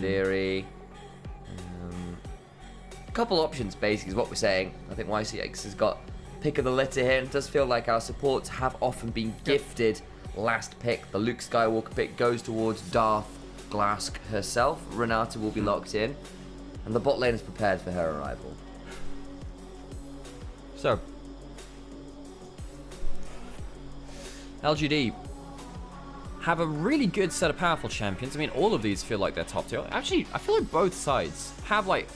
Theory. A couple options, basically, is what we're saying. I think YCX has got pick of the litter here, and it does feel like our supports have often been gifted last pick. The Luke Skywalker pick goes towards Darth Glask herself. Renata will be locked in, and the bot lane is prepared for her arrival. So, LGD have a really good set of powerful champions. I mean, all of these feel like they're top tier. Actually, I feel like both sides have like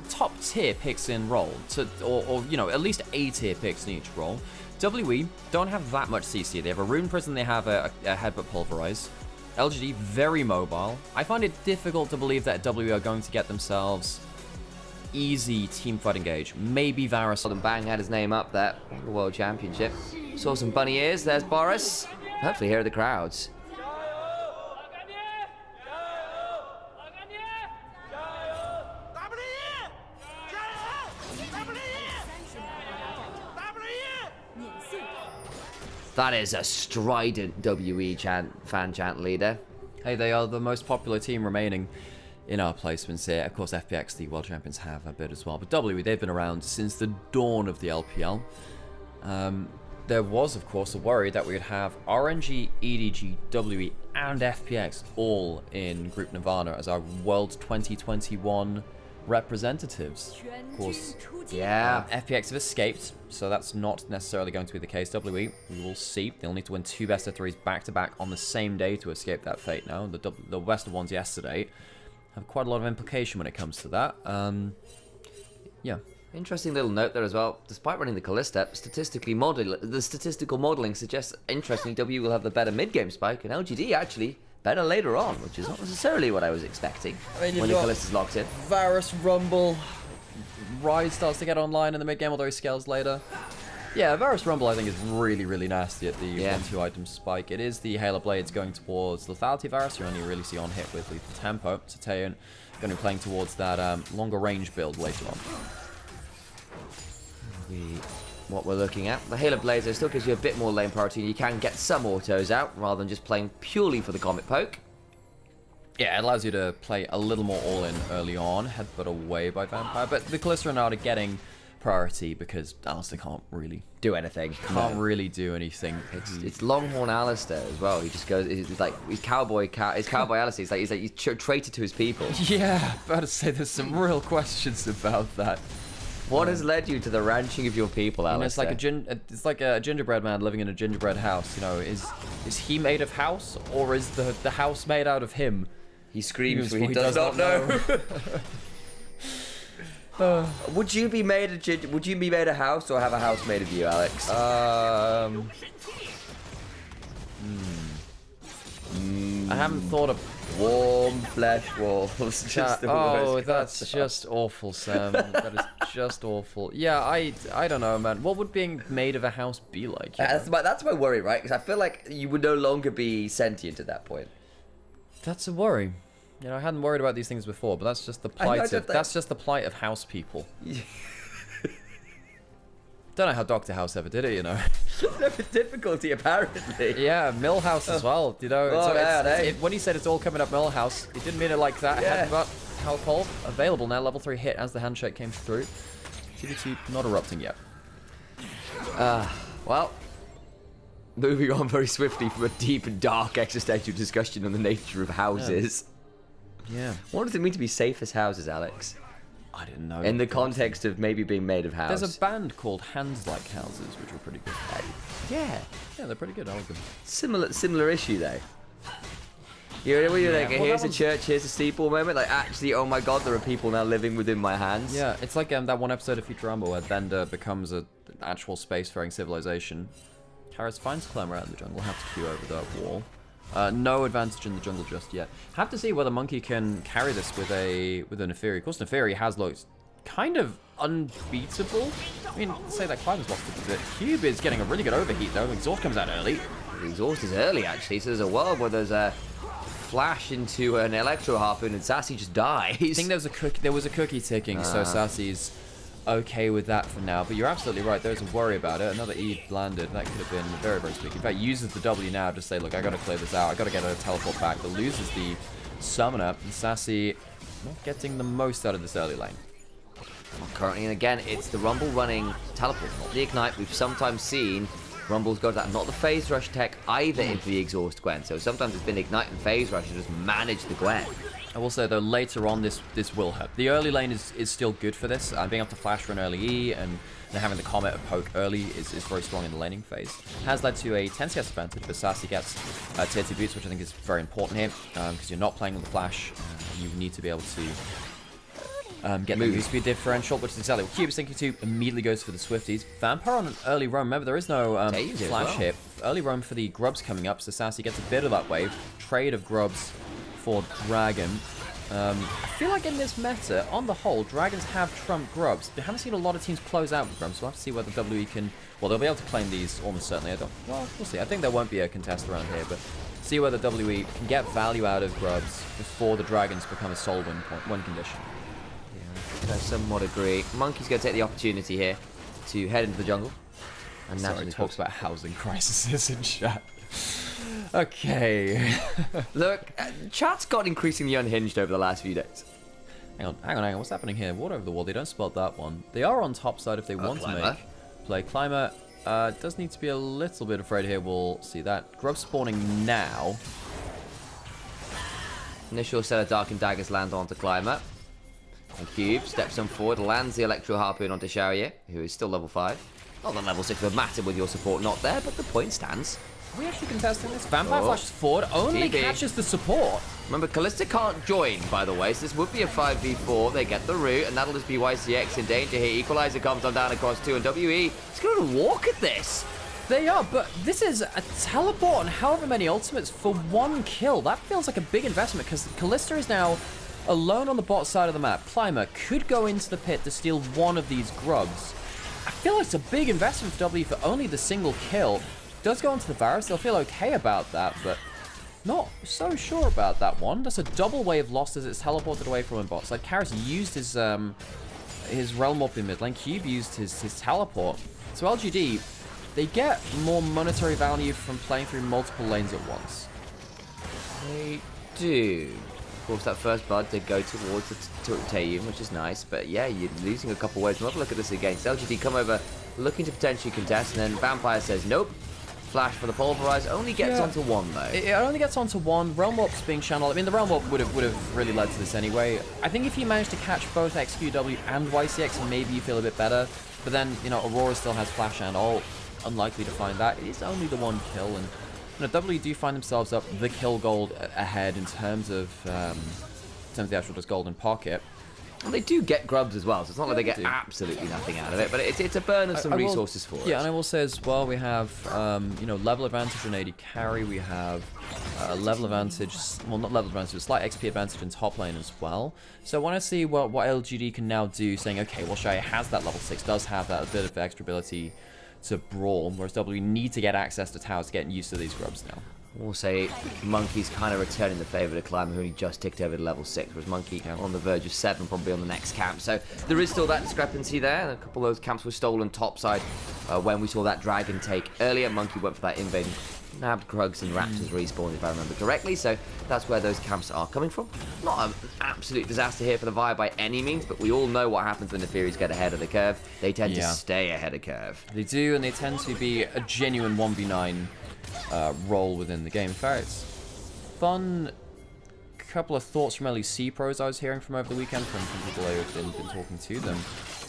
top tier picks in role, or you know, at least A tier picks in each role. WE don't have that much CC. They have a Rune Prison, they have a Headbutt Pulverize. LGD, very mobile. I find it difficult to believe that WE are going to get themselves easy teamfight engage. Maybe Varus. And Bang had his name up there, the World Championship. Saw some bunny ears, there's Boris. Hopefully here are the crowds. That is a strident WE fan chant leader. Hey, they are the most popular team remaining in our placements here. Of course, FPX, the world champions, have a bit as well. But WE, they've been around since the dawn of the LPL. There was, of course, a worry that we would have RNG, EDG, WE, and FPX all in Group Nirvana as our World 2021 representatives. Of course, yeah, FPX have escaped, so that's not necessarily going to be the case. WE, we will see. They'll need to win 2 best of 3s back-to-back on the same day to escape that fate now. The best of ones yesterday have quite a lot of implication when it comes to that. Yeah. Interesting little note there as well. Despite running the Callista, the statistical modelling suggests, interestingly, W will have the better mid-game spike, and LGD actually better later on, which is not necessarily what I was expecting when the Callista's locked in. Varus, Rumble, Ride starts to get online in the mid-game, although he scales later. Yeah, Varus Rumble, I think, is really, really nasty at the 1-2 item spike. It is the Halo Blades going towards Lethality Varus. You only really see on hit with Lethal Tempo. Tatean going to be playing towards that longer range build later on. What we're looking at, the Halo Blazer still gives you a bit more lane priority, and you can get some autos out rather than just playing purely for the Comet Poke. Yeah, it allows you to play a little more all-in early on, headbutt away by Vampire, but the Callisto are getting priority because Alistair can't really do anything. Can't really do anything. It's Longhorn Alistair as well. He just goes. He's like he's cowboy Alistair. He's traitor to his people. Yeah, about to say there's some real questions about that. What has led you to the ranching of your people, Alistair? You know, it's like a gingerbread man living in a gingerbread house. You know, is he made of house, or is the house made out of him? He screams when he does not know. Would you be made a house, or have a house made of you, Alex? I haven't thought of warm flesh walls. That's just awful, Sam. That is just awful. Yeah, I don't know, man. What would being made of a house be like? That's my worry, right? Because I feel like you would no longer be sentient at that point. That's a worry. You know, I hadn't worried about these things before, but that's just the plight of house people. Don't know how Dr. House ever did it, you know. Never difficulty, apparently. Yeah, Millhouse as well, you know. When he said it's all coming up Millhouse, he didn't mean it like that. Yeah. Headbutt, Hellpole, available now, level 3 hit as the handshake came through. TBT not erupting yet. Well, moving on very swiftly from a deep and dark existential discussion on the nature of houses. Yeah. What does it mean to be safe as houses, Alex? I didn't know. In the context of maybe being made of house. There's a band called Hands Like Houses, which are pretty good. Yeah, they're pretty good. I like them. Similar issue though. Here's a church, here's a steeple moment. Like, actually, oh my god, there are people now living within my hands. Yeah, it's like that one episode of Futurama where Bender becomes an actual spacefaring civilization. Karis finds Clem out in the jungle. Have to queue over that wall. No advantage in the jungle just yet. Have to see whether Monkey can carry this with a Neferi. Of course, Neferi has looked kind of unbeatable. I mean, say that Clive has lost a bit. Cube is getting a really good overheat though. Exhaust comes out early. The exhaust is early actually, so there's a world where there's a flash into an electro harpoon and Sassy just dies. I think there was a cookie ticking, so Sassy's okay with that for now, but you're absolutely right. There's a worry about it. Another E landed. That could have been very, very squeaky. In fact, uses the W now to say, look, I got to clear this out. I got to get a teleport back. That loses the Summoner. And Sassy not getting the most out of this early lane. Well, currently, and again, it's the Rumble running teleport, not the Ignite. We've sometimes seen Rumbles go to that, not the Phase Rush tech either into the Exhaust Gwen. So sometimes it's been Ignite and Phase Rush to just manage the Gwen. I will say, though, later on, this will hurt. The early lane is still good for this. Being able to flash for an early E and having the Comet of poke early is very strong in the laning phase. Has led to a 10 CS advantage, but Sassy gets tier 2 boots, which I think is very important here, because you're not playing with the flash. You need to be able to get the move speed differential, which is exactly what Cube is thinking too. Immediately goes for the Swifties. Vampire on an early roam. Remember, there is no flash hit. Early roam for the Grubs coming up, so Sassy gets a bit of that wave. Trade of Grubs for Dragon. I feel like in this meta, on the whole, Dragons have trumped Grubs. We haven't seen a lot of teams close out with Grubs, so we'll have to see whether WE can... Well, they'll be able to claim these almost certainly. Well, we'll see. I think there won't be a contest around here, but see whether WE can get value out of Grubs before the Dragons become a sole win condition. Yeah, I somewhat agree. Monkey's going to take the opportunity here to head into the jungle. And Sorry, talks about housing crises in chat. Okay. Look, chat's got increasingly unhinged over the last few days. Hang on. What's happening here? Water over the wall. They don't spot that one. They are on top side if they want to make play. Climber does need to be a little bit afraid here. We'll see that. Grub spawning now. Initial set of Dark and Daggers land onto Climber. And Cube steps on forward, lands the Electro Harpoon onto Xiaoye, who is still level 5. Not that level 6 would matter with your support not there, but the point stands. Are we actually contesting this? Vampire flashes forward, only catches the support. Remember, Callista can't join, by the way, so this would be a 5v4. They get the root, and that'll just be YCX in danger here. Equalizer comes on down across 2, and WE is going to walk at this. They are, but this is a teleport and however many ultimates for 1 kill. That feels like a big investment, because Callista is now alone on the bot side of the map. Climber could go into the pit to steal one of these Grubs. I feel like it's a big investment for W for only the single kill. Does go onto the Varus, they'll feel okay about that, but not so sure about that one. That's a double wave lost as it's teleported away from him bot side. Karras used his Realm Warp in mid lane. Cube used his teleport. So LGD, they get more monetary value from playing through multiple lanes at once. They do. Of course, that first blood did go towards the Taeyun, which is nice, but yeah, you're losing a couple waves. We'll have a look at this again. So LGD come over looking to potentially contest, and then Vampire says nope. Flash for the Pulverize only gets onto 1 though. It only gets onto 1. Realm Warp's being channeled. I mean, the Realm Warp would have really led to this anyway. I think if you manage to catch both XQW and YCX, maybe you feel a bit better. But then, you know, Aurora still has Flash and ult. Unlikely to find that. It is only the 1 kill, and you know, W do find themselves up the kill gold ahead in terms of the actual just golden pocket. Well, they do get Grubs as well, so it's not like they get absolutely nothing out of it, but it's a burn of some resources for us. Yeah, and I will say as well, we have, you know, level advantage on AD carry, we have level advantage, well, not level advantage, slight XP advantage in top lane as well. So I want to see what LGD can now do, saying, okay, well, Xiaoye has that level 6, does have that bit of extra ability to brawl, whereas W need to get access to towers, getting used to these Grubs now. We'll say Monkey's kind of returning the favour to Climber, who only just ticked over to level 6, whereas Monkey on the verge of 7, probably on the next camp. So there is still that discrepancy there. A couple of those camps were stolen topside when we saw that Dragon take earlier. Monkey went for that invade, nabbed Krugs and Raptors respawned, if I remember correctly. So that's where those camps are coming from. Not an absolute disaster here for the Vibe by any means, but we all know what happens when the Furies get ahead of the curve. They tend to stay ahead of curve. They do, and they tend to be a genuine 1v9 role within the game. In fact, it's fun. Couple of thoughts from LEC pros I was hearing from over the weekend from people who have been talking to them,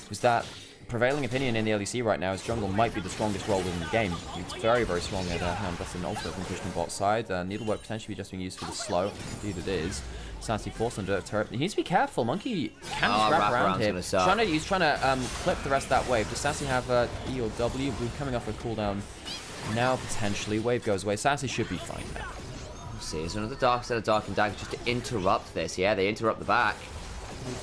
is that prevailing opinion in the LEC right now is jungle might be the strongest role within the game. It's very, very strong at hand. That's an ultimate from Christian bot side. Needlework potentially just being used for the slow. Indeed it is. Sassy forced under turret. He needs to be careful. Monkey can just wrap around him. He's trying to clip the rest of that wave. Does Sassy have E or W? We're coming off a cooldown now potentially. Wave goes away. Sassy should be fine now. We'll see. There's another dark set of Dark and Dagger just to interrupt this. Yeah, they interrupt the back.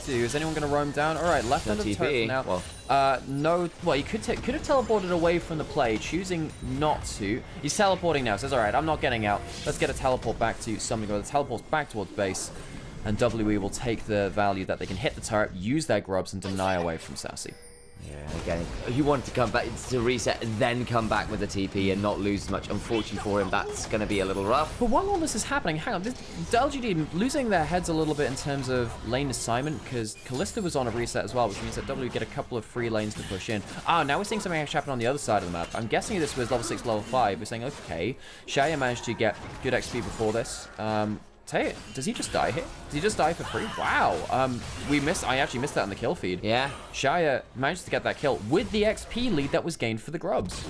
They do. Is anyone going to roam down? All right, left end of the turret now. Well, no. Well, he could have teleported away from the play, choosing not to. He's teleporting now. Says, all right, I'm not getting out. Let's get a teleport back to something. Or the teleport's back towards base, and WE will take the value that they can hit the turret, use their Grubs, and deny away from Sassy. Yeah, again, he wanted to come back to reset and then come back with the TP and not lose much. Unfortunately for him, that's going to be a little rough. But while all this is happening, hang on, the LGD losing their heads a little bit in terms of lane assignment, because Kalista was on a reset as well, which means that W get a couple of free lanes to push in. Ah, now we're seeing something actually happen on the other side of the map. I'm guessing this was level 6, level 5. We're saying, okay, Xayah managed to get good XP before this. Does he just die here? Did he just die for free? Wow. I actually missed that on the kill feed. Yeah. Xayah managed to get that kill with the XP lead that was gained for the Grubs.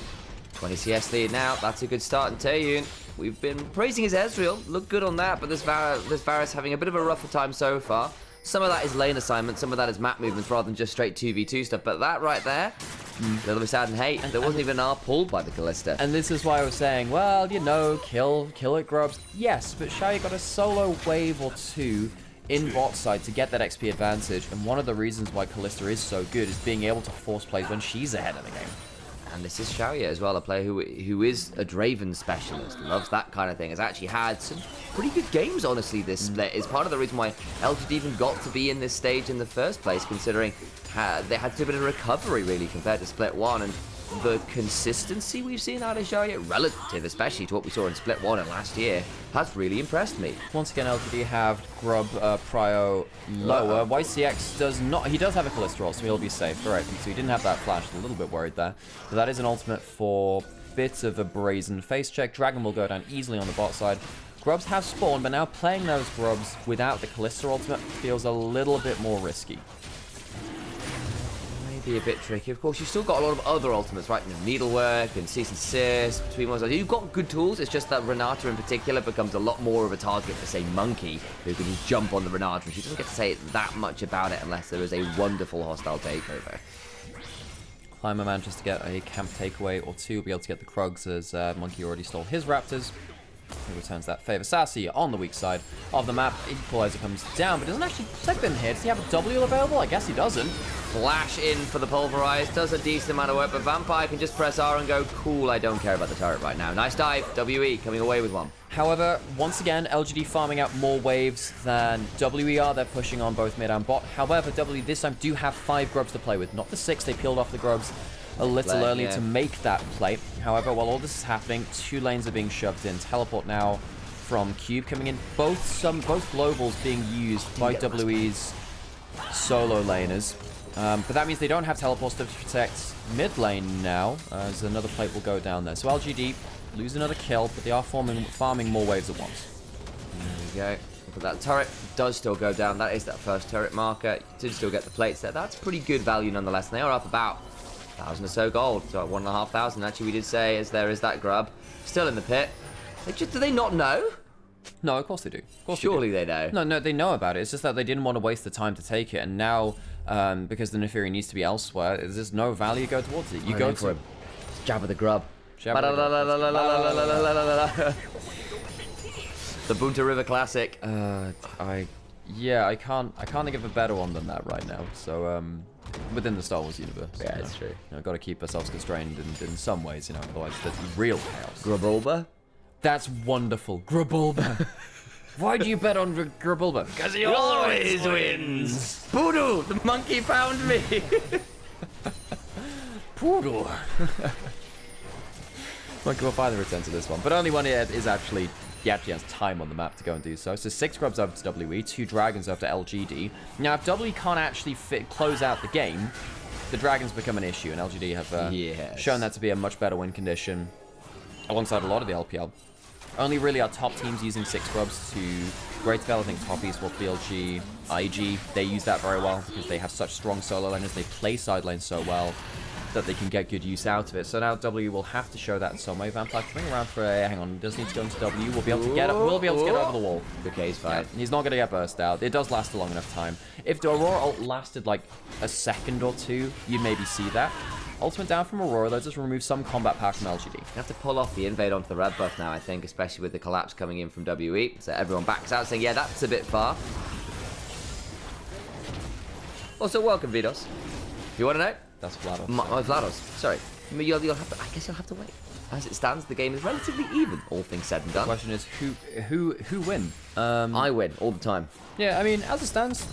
20 CS lead now. That's a good start in Taeyun. We've been praising his Ezreal. Looked good on that, but this Varus having a bit of a rougher time so far. Some of that is lane assignment, some of that is map movements rather than just straight 2v2 stuff. But that right there, a little bit sad and hate. There wasn't even an R pulled by the Kalista. And this is why I was saying, well, you know, kill it, Grubs. Yes, but Xayah got a solo wave or two in bot side to get that XP advantage. And one of the reasons why Kalista is so good is being able to force plays when she's ahead of the game. And this is Xayah as well, a player who is a Draven specialist, loves that kind of thing, has actually had some pretty good games, honestly, this split. Is part of the reason why LGD even got to be in this stage in the first place, considering they had to do a bit of recovery, really, compared to Split 1. And the consistency we've seen out of Xayah, relative especially to what we saw in Split 1 and last year, has really impressed me. Once again, LGD have Grub Prio lower. YCX does not. He does have a cholesterol, so he'll be safe. Alright, so he didn't have that flash. A little bit worried there. But that is an ultimate for bit of a brazen face check. Dragon will go down easily on the bot side. Grubs have spawned, but now playing those Grubs without the Kalista ultimate feels a little bit more risky. Be a bit tricky. Of course, you've still got a lot of other ultimates, right? You know, needlework and cease and desist, between ones. You've got good tools. It's just that Renata in particular becomes a lot more of a target for, say, Monkey, who can just jump on the Renata. She doesn't get to say that much about it unless there is a wonderful hostile takeover. Climber manages to get a camp takeaway or two. Be able to get the Krugs as Monkey already stole his Raptors. He returns that favor. Sassy on the weak side of the map. Equalizer comes down, but doesn't actually click them here. Does he have a W available? I guess he doesn't. Flash in for the Pulverize. Does a decent amount of work, but Vampire can just press R and go, cool, I don't care about the turret right now. Nice dive. WE coming away with one. However, once again, LGD farming out more waves than WE are. They're pushing on both mid and bot. However, WE this time do have 5 Grubs to play with. Not the 6. They peeled off the Grubs a little early to make that play. However, while all this is happening, 2 lanes are being shoved in. Teleport now from Cube coming in. Both globals being used by WE's solo laners. But that means they don't have teleports to protect mid lane now, as another plate will go down there. So LGD lose another kill, but they are farming more waves at once. There we go. But that turret does still go down. That is that first turret marker. You did still get the plates there. That's pretty good value nonetheless. And they are up about 1,000 or so gold. So 1,500 actually we did say, as there is that Grub. Still in the pit. Do they not know? No, of course they do. Of course Surely they know. No, they know about it. It's just that they didn't want to waste the time to take it. And now, because the Neferi needs to be elsewhere, there's no value go towards it. You go to a jab of the Grub. The Bunta River Classic. I can't think of a better one than that right now. So within the Star Wars universe. Yeah, it's true. Got to keep ourselves constrained in some ways, otherwise there's real chaos. Grubulba? That's wonderful. Grubulba. Why do you bet on Grubulba? Because he always wins. Poodle, the monkey found me. Poodle. Monkey will finally return to this one, but only one is actually. He actually has time on the map to go and do so. So 6 Grubs over to WE, 2 Dragons over to LGD. Now, if WE can't actually close out the game, the Dragons become an issue, and LGD have shown that to be a much better win condition alongside a lot of the LPL. Only really our top teams using 6 Grubs to great developing top esports, BLG, IG. They use that very well because they have such strong solo laners. They play side lanes so well that they can get good use out of it. So now W will have to show that in some way. Vampire coming around for a hang on, does need to go into W. We'll be able to get up. We'll be able to get over the wall. Okay, he's fine. Yeah, he's not gonna get burst out. It does last a long enough time. If the Aurora ult lasted like a second or two, you'd maybe see that. Ultimate down from Aurora, though, just remove some combat power from LGD. You have to pull off the invade onto the red buff now, I think, especially with the collapse coming in from WE. So everyone backs out saying, yeah, that's a bit far. Also, welcome, Vidos. You want to know? That's Vlados. Vlados, sorry. I guess you'll have to wait. As it stands, the game is relatively even, all things said and done. The question is, who win? I win, all the time. Yeah, I mean, as it stands,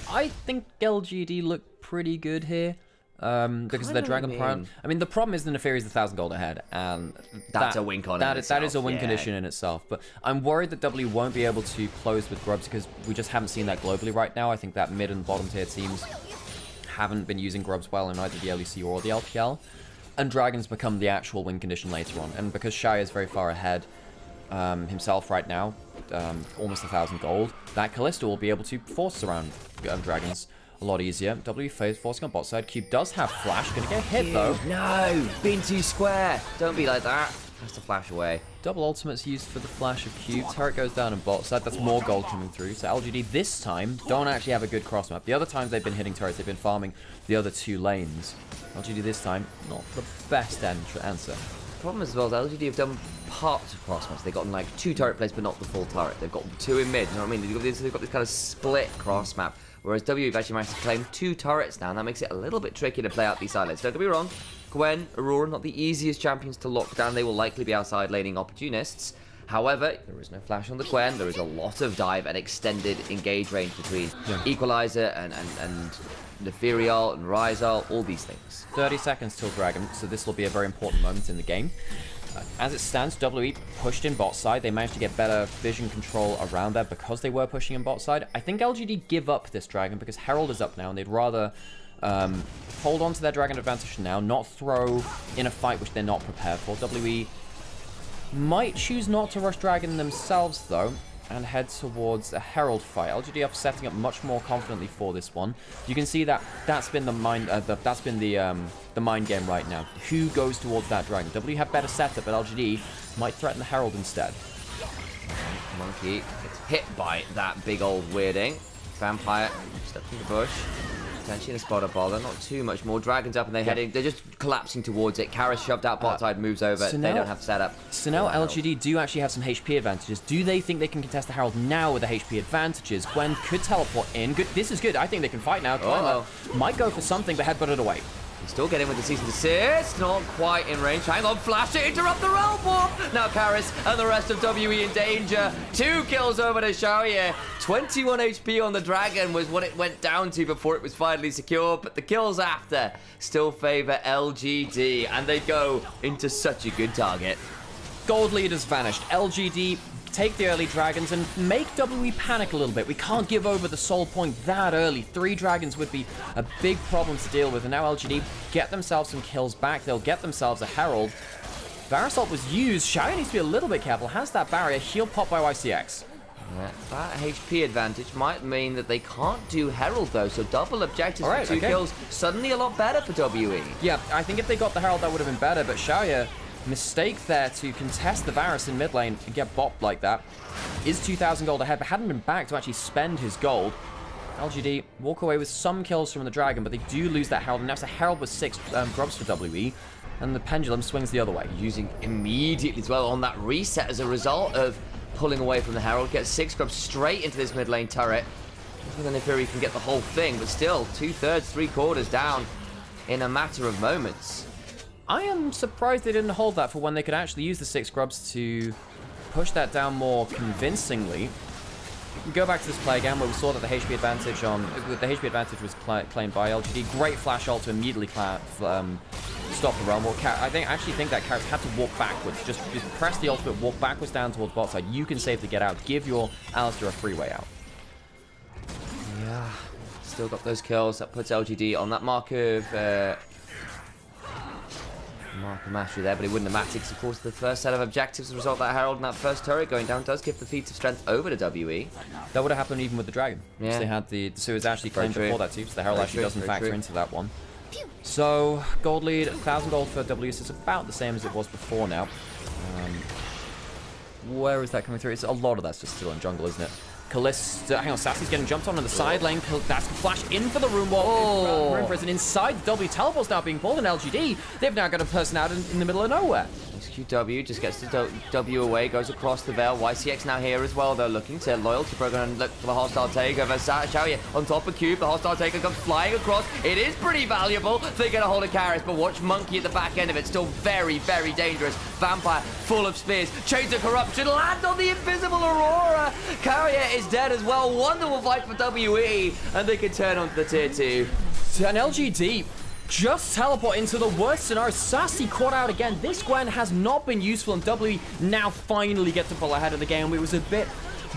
I think LGD look pretty good here. because of their Dragon Prime. I mean, the problem is the Neferi is 1,000 gold ahead, and that's a win con. That is a win condition in itself. But I'm worried that W won't be able to close with Grubs because we just haven't seen that globally right now. I think that mid and bottom tier teams haven't been using Grubs well in either the LEC or the LPL, and Dragon's become the actual win condition later on. And because Shai is very far ahead himself right now, almost 1,000 gold, that Kalista will be able to force around Dragons a lot easier. W forcing on bot side. Cube does have flash. Gonna get hit though. No! Being too square. Don't be like that. Has to flash away. Double ultimates used for the flash of Cube. Turret goes down on bot side. That's more gold coming through. So LGD this time don't actually have a good cross map. The other times they've been hitting turrets, they've been farming the other 2 lanes. LGD this time, not the best answer. The problem as well is LGD have done parts of cross maps. They've gotten like 2 turret plays, but not the full turret. They've got 2 in mid. You know what I mean? They've got this kind of split cross map. Whereas W have actually managed to claim 2 turrets now, and that makes it a little bit tricky to play out these side lanes. Don't get me wrong, Gwen, Aurora, not the easiest champions to lock down. They will likely be outside laning opportunists. However, there is no flash on the Gwen. There is a lot of dive and extended engage range between Equalizer and Neferial and Rizal, all these things. 30 seconds till Dragon, so this will be a very important moment in the game. As it stands, WE pushed in bot side. They managed to get better vision control around there because they were pushing in bot side. I think LGD give up this Dragon because Herald is up now, and they'd rather hold on to their Dragon advantage now, not throw in a fight which they're not prepared for. WE might choose not to rush Dragon themselves, though, and head towards a Herald fight. LGD are setting up much more confidently for this one. You can see that that's been the mind game right now. Who goes towards that Dragon? W have better setup, but LGD might threaten the Herald instead. Monkey gets hit by that big old weirding. Vampire steps in the bush. Potentially in a spotter bother, not too much more. Dragons up and they're heading, they're just collapsing towards it. Kara's shoved out bot side, moves over. So they don't have setup. So now LGD do actually have some HP advantages. Do they think they can contest the Herald now with the HP advantages? Gwen could teleport in. Good. This is good. I think they can fight now. Might go for something, but headbutt it away. Still getting with the season assist, not quite in range. Hang on, flash to interrupt the realm warp. Now Karis and the rest of WE in danger. 2 kills over to Xiaoye. 21 HP on the Dragon was what it went down to before it was finally secured, but the kills after still favor LGD, and they go into such a good target. Gold lead has vanished. LGD take the early Dragons and make WE panic a little bit. We can't give over the soul point that early. 3 Dragons would be a big problem to deal with, and now LGD get themselves some kills back. They'll get themselves a Herald. Varasalt was used. Xiaoye needs to be a little bit careful. Has that barrier. Heal pop by YCX. Yeah, that HP advantage might mean that they can't do Herald, though, so double objectives for 2 kills. Suddenly a lot better for WE. Yeah, I think if they got the Herald, that would have been better, but Xiaoye, mistake there to contest the Varus in mid lane and get bopped like that. Is 2,000 gold ahead, but hadn't been back to actually spend his gold. LGD walk away with some kills from the Dragon, but they do lose that Herald, and that's a Herald with 6 grubs for WE, and the pendulum swings the other way. Using immediately as well on that reset as a result of pulling away from the Herald, gets 6 grubs straight into this mid lane turret. I don't know if he can get the whole thing, but still 2/3, 3/4 down in a matter of moments. I am surprised they didn't hold that for when they could actually use the 6 grubs to push that down more convincingly. We go back to this play again where we saw that the HP advantage was claimed by LGD. Great flash ult to immediately stop the realm walk. I actually think that Karis had to walk backwards. Just press the ultimate, walk backwards down towards bot side. You can safely get out. Give your Alistair a free way out. Yeah, still got those kills. That puts LGD on that mark of mastery there, but it wouldn't have mattered because, of course, the first set of objectives as a result of that Herald and that first turret going down does give the feats of strength over to WE. That would have happened even with the Dragon. Yeah. They had the Sewers actually claimed before that too, so the Herald actually doesn't factor into that one. So, gold lead, 1,000 gold for W, so it's about the same as it was before now. Where is that coming through? It's a lot of that's just still in jungle, isn't it? Kalista, hang on, Sassy's getting jumped on the side lane. That's flash in for the room wall. Room prison inside. The W teleport's now being pulled in LGD. They've now got a person out in the middle of nowhere. QW just gets the W away, goes across the veil. YCX now here as well, though, looking to loyalty program and look for the hostile takeover. Xiaoye on top of Cube. The hostile takeover comes flying across. It is pretty valuable. They get a hold of Karis, but watch Monkey at the back end of it. Still very, very dangerous. Vampire full of spears. Chains of corruption land on the invisible Aurora. Carrier is dead as well. Wonderful fight for WE, and they can turn onto the tier 2. And LGD just teleport into the worst scenario. Sassy caught out again. This Gwen has not been useful, and WWE now finally get to pull ahead of the game. It was a bit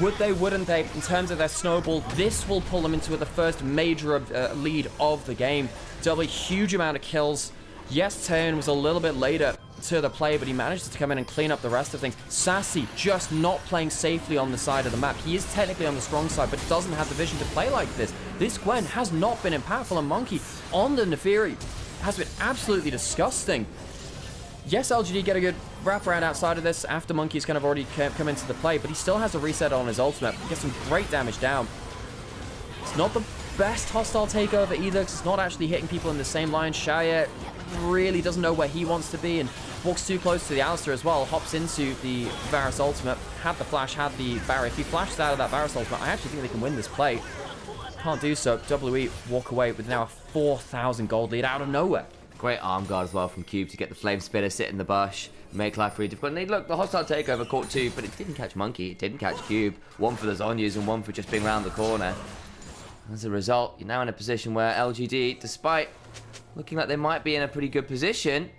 would they, wouldn't they, in terms of their snowball. This will pull them into the first major lead of the game. W, huge amount of kills. Yes, Taeyeon was a little bit later to the play, but he managed to come in and clean up the rest of things. Sassy just not playing safely on the side of the map. He is technically on the strong side, but doesn't have the vision to play like this. This Gwen has not been impactful, and Monkey on the Neferi has been absolutely disgusting. Yes, LGD get a good wraparound outside of this after Monkey's kind of already come into the play, but he still has a reset on his ultimate. He gets some great damage down. It's not the best hostile takeover either, because it's not actually hitting people in the same line. Shaya really doesn't know where he wants to be and walks too close to the Alistar as well. Hops into the Varus ultimate. Had the flash, had the barrier. If he flashes out of that Varus ultimate, I actually think they can win this play. Can't do so. WE walk away with now a 4,000 gold lead out of nowhere. Great arm guard as well from Cube to get the Flame Spitter, sit in the bush, make life really difficult. And look, the hostile takeover caught 2, but it didn't catch Monkey, it didn't catch Cube. 1 for the Zonyas and 1 for just being around the corner. As a result, you're now in a position where LGD, despite looking like they might be in a pretty good position,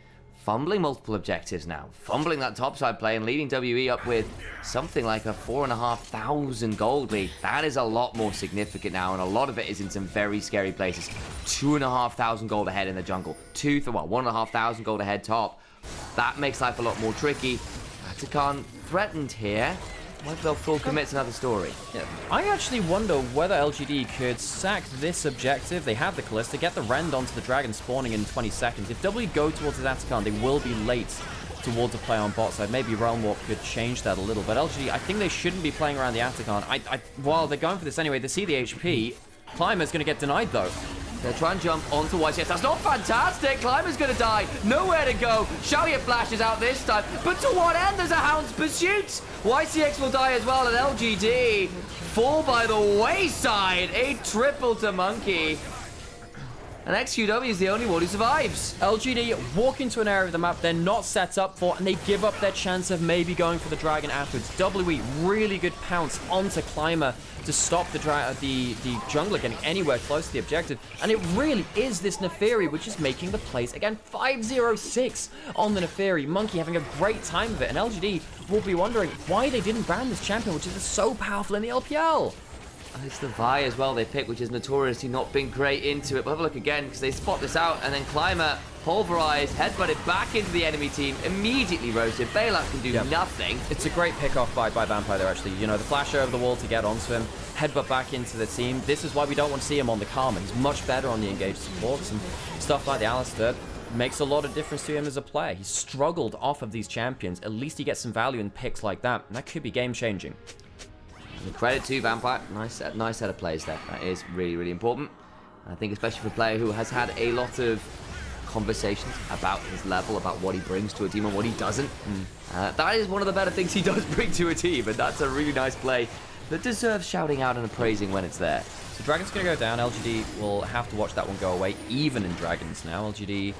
fumbling multiple objectives now. Fumbling that topside play and leading WE up with something like a 4,500 gold lead. That is a lot more significant now, and a lot of it is in some very scary places. 2,500 gold ahead in the jungle. 1,500 gold ahead top. That makes life a lot more tricky. Atakan threatened here. Whether they'll full commit's another story. Yeah. I actually wonder whether LGD could sack this objective. They have the Callista, get the Rend onto the Dragon spawning in 20 seconds. If W go towards his Atakan, they will be late towards a play on bot side. Maybe Realm Warp could change that a little. But LGD, I think they shouldn't be playing around the Atakan. While they're going for this anyway, they see the HP. Climber's going to get denied though. They'll try and jump onto YCX. That's not fantastic. Climber's going to die. Nowhere to go. Xiaoye flashes out this time. But to what end? There's a Hound's Pursuit. YCX will die as well, and LGD fall by the wayside. A triple to Monkey. And XQW is the only one who survives. LGD walk into an area of the map they're not set up for, and they give up their chance of maybe going for the Dragon afterwards. WE, really good pounce onto Climber to stop the jungler getting anywhere close to the objective. And it really is this Neferi which is making the plays. Again, 5-0-6 on the Neferi. Monkey having a great time of it, and LGD will be wondering why they didn't ban this champion, which is so powerful in the LPL. And it's the Vi as well they pick, which is notoriously not been great into it. But have a look again, because they spot this out, and then Climber, pulverized, headbutted back into the enemy team, immediately roasted. Bailout can do nothing. It's a great pick-off by Vampire there, actually. You know, the flash over the wall to get onto him, headbutt back into the team. This is why we don't want to see him on the Karma. He's much better on the engaged supports, and stuff like the Alistar makes a lot of difference to him as a player. He's struggled off of these champions. At least he gets some value in picks like that, and that could be game-changing. And credit to Vampire, nice set of plays there. That is really, really important. I think especially for a player who has had a lot of conversations about his level, about what he brings to a team and what he doesn't. That is one of the better things he does bring to a team, and that's a really nice play that deserves shouting out and appraising when it's there. So Dragon's going to go down. LGD will have to watch that one go away, even in Dragons now. LGD,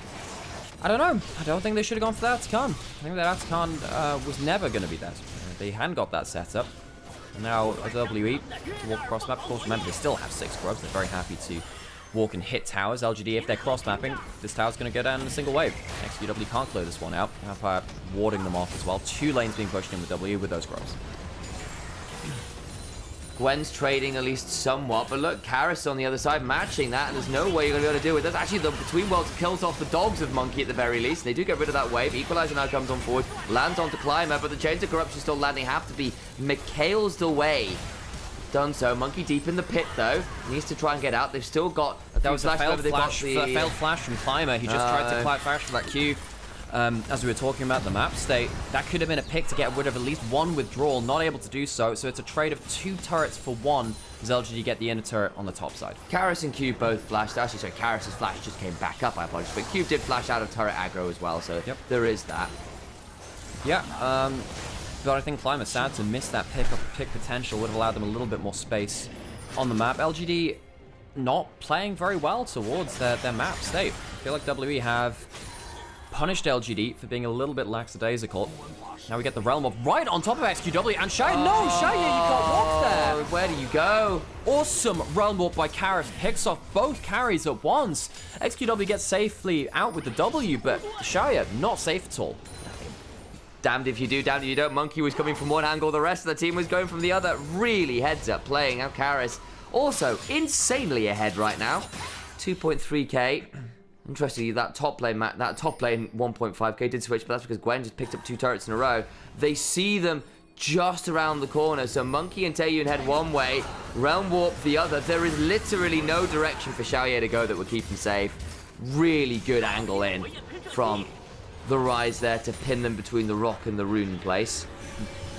I don't know. I don't think they should have gone for that Atakan. I think that Atakan was never going to be that. They hadn't got that set up. And now a WE to walk across map. Of course, remember, they still have 6 grubs. They're very happy to walk and hit towers. LGD, if they're cross-mapping, this tower's going to go down in a single wave. XQW can't clear this one out. Vampire warding them off as well. 2 lanes being pushed in with W with those grubs. Gwen's trading at least somewhat, but look, Karis on the other side matching that, and there's no way you're going to be able to do it. That's actually the Between Worlds kills off the dogs of Monkey at the very least. They do get rid of that wave. Equalizer now comes on forward, lands onto Climber, but the Chains of Corruption still landing, have to be Mikhail's away. Done so. Monkey deep in the pit though, needs to try and get out. They've still got a that was a failed flash from Climber. He just tried to flash for that Q. As we were talking about the map state, that could have been a pick to get rid of at least 1 withdrawal, not able to do so. So it's a trade of 2 turrets for 1 as LGD get the inner turret on the top side. Karis and Cube both flashed. Actually, sorry, Karis' flash just came back up, I apologize. But Cube did flash out of turret aggro as well, so there is that. Yeah, but I think Climber sad to miss that pick potential. Would have allowed them a little bit more space on the map. LGD not playing very well towards their map state. I feel like WE have punished LGD for being a little bit lackadaisical. Now we get the Realm of right on top of XQW, and Shaya, no, Shaya, you can't walk there. Where do you go? Awesome realm warp by Karis. Picks off both carries at once. XQW gets safely out with the W, but Xiaoya not safe at all. Damned if you do, damned if you don't. Monkey was coming from one angle, the rest of the team was going from the other. Really heads up playing. Now Karis also insanely ahead right now. 2.3k. Interestingly, that top lane 1.5k did switch, but that's because Gwen just picked up 2 turrets in a row. They see them just around the corner, so Monkey and Taeyun head one way, Realm Warp the other. There is literally no direction for Xiaoya to go that would keep him safe. Really good angle in from the Rise there to pin them between the rock and the rune place.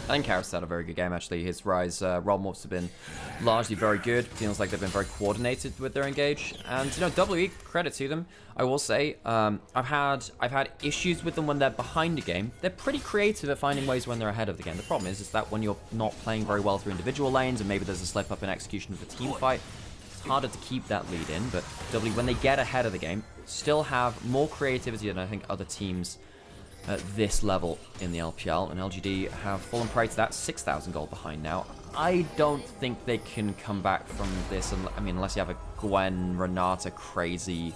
I think Karis had a very good game, actually. His Rise realm warps have been largely very good. Feels like they've been very coordinated with their engage. And, you know, WE, credit to them. I will say, I've had issues with them when they're behind a game. They're pretty creative at finding ways when they're ahead of the game. The problem is that when you're not playing very well through individual lanes and maybe there's a slip up in execution of the team fight, it's harder to keep that lead in. But WE, when they get ahead of the game, still have more creativity than I think other teams at this level in the LPL, and LGD have fallen prey to that. 6,000 gold behind now. I don't think they can come back from this, I mean, unless you have a Gwen, Renata crazy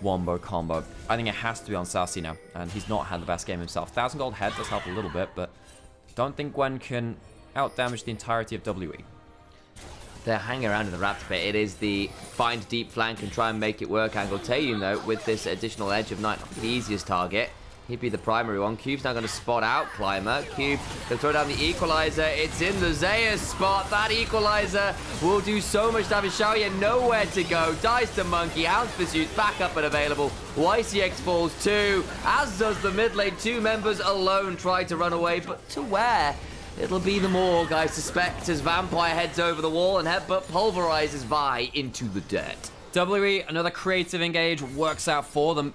wombo combo. I think it has to be on Sassy now, and he's not had the best game himself. 1,000 gold head does help a little bit, but don't think Gwen can out-damage the entirety of WE. They're hanging around in the Raptor pit. It is the find deep flank and try and make it work angle. Taeyun, though, with this additional edge of night, not the easiest target. He'd be the primary one. Cube's now going to spot out Climber. Cube can throw down the equalizer. It's in the Zeus spot. That equalizer will do so much damage. Xiaoya nowhere to go. Dies to Monkey. Hound's Pursuit back up and available. YCX falls too, as does the mid lane. 2 members alone try to run away, but to where? It'll be the Morg, I suspect, as Vampire heads over the wall and headbutt pulverizes Vi into the dirt. WE, another creative engage, works out for them,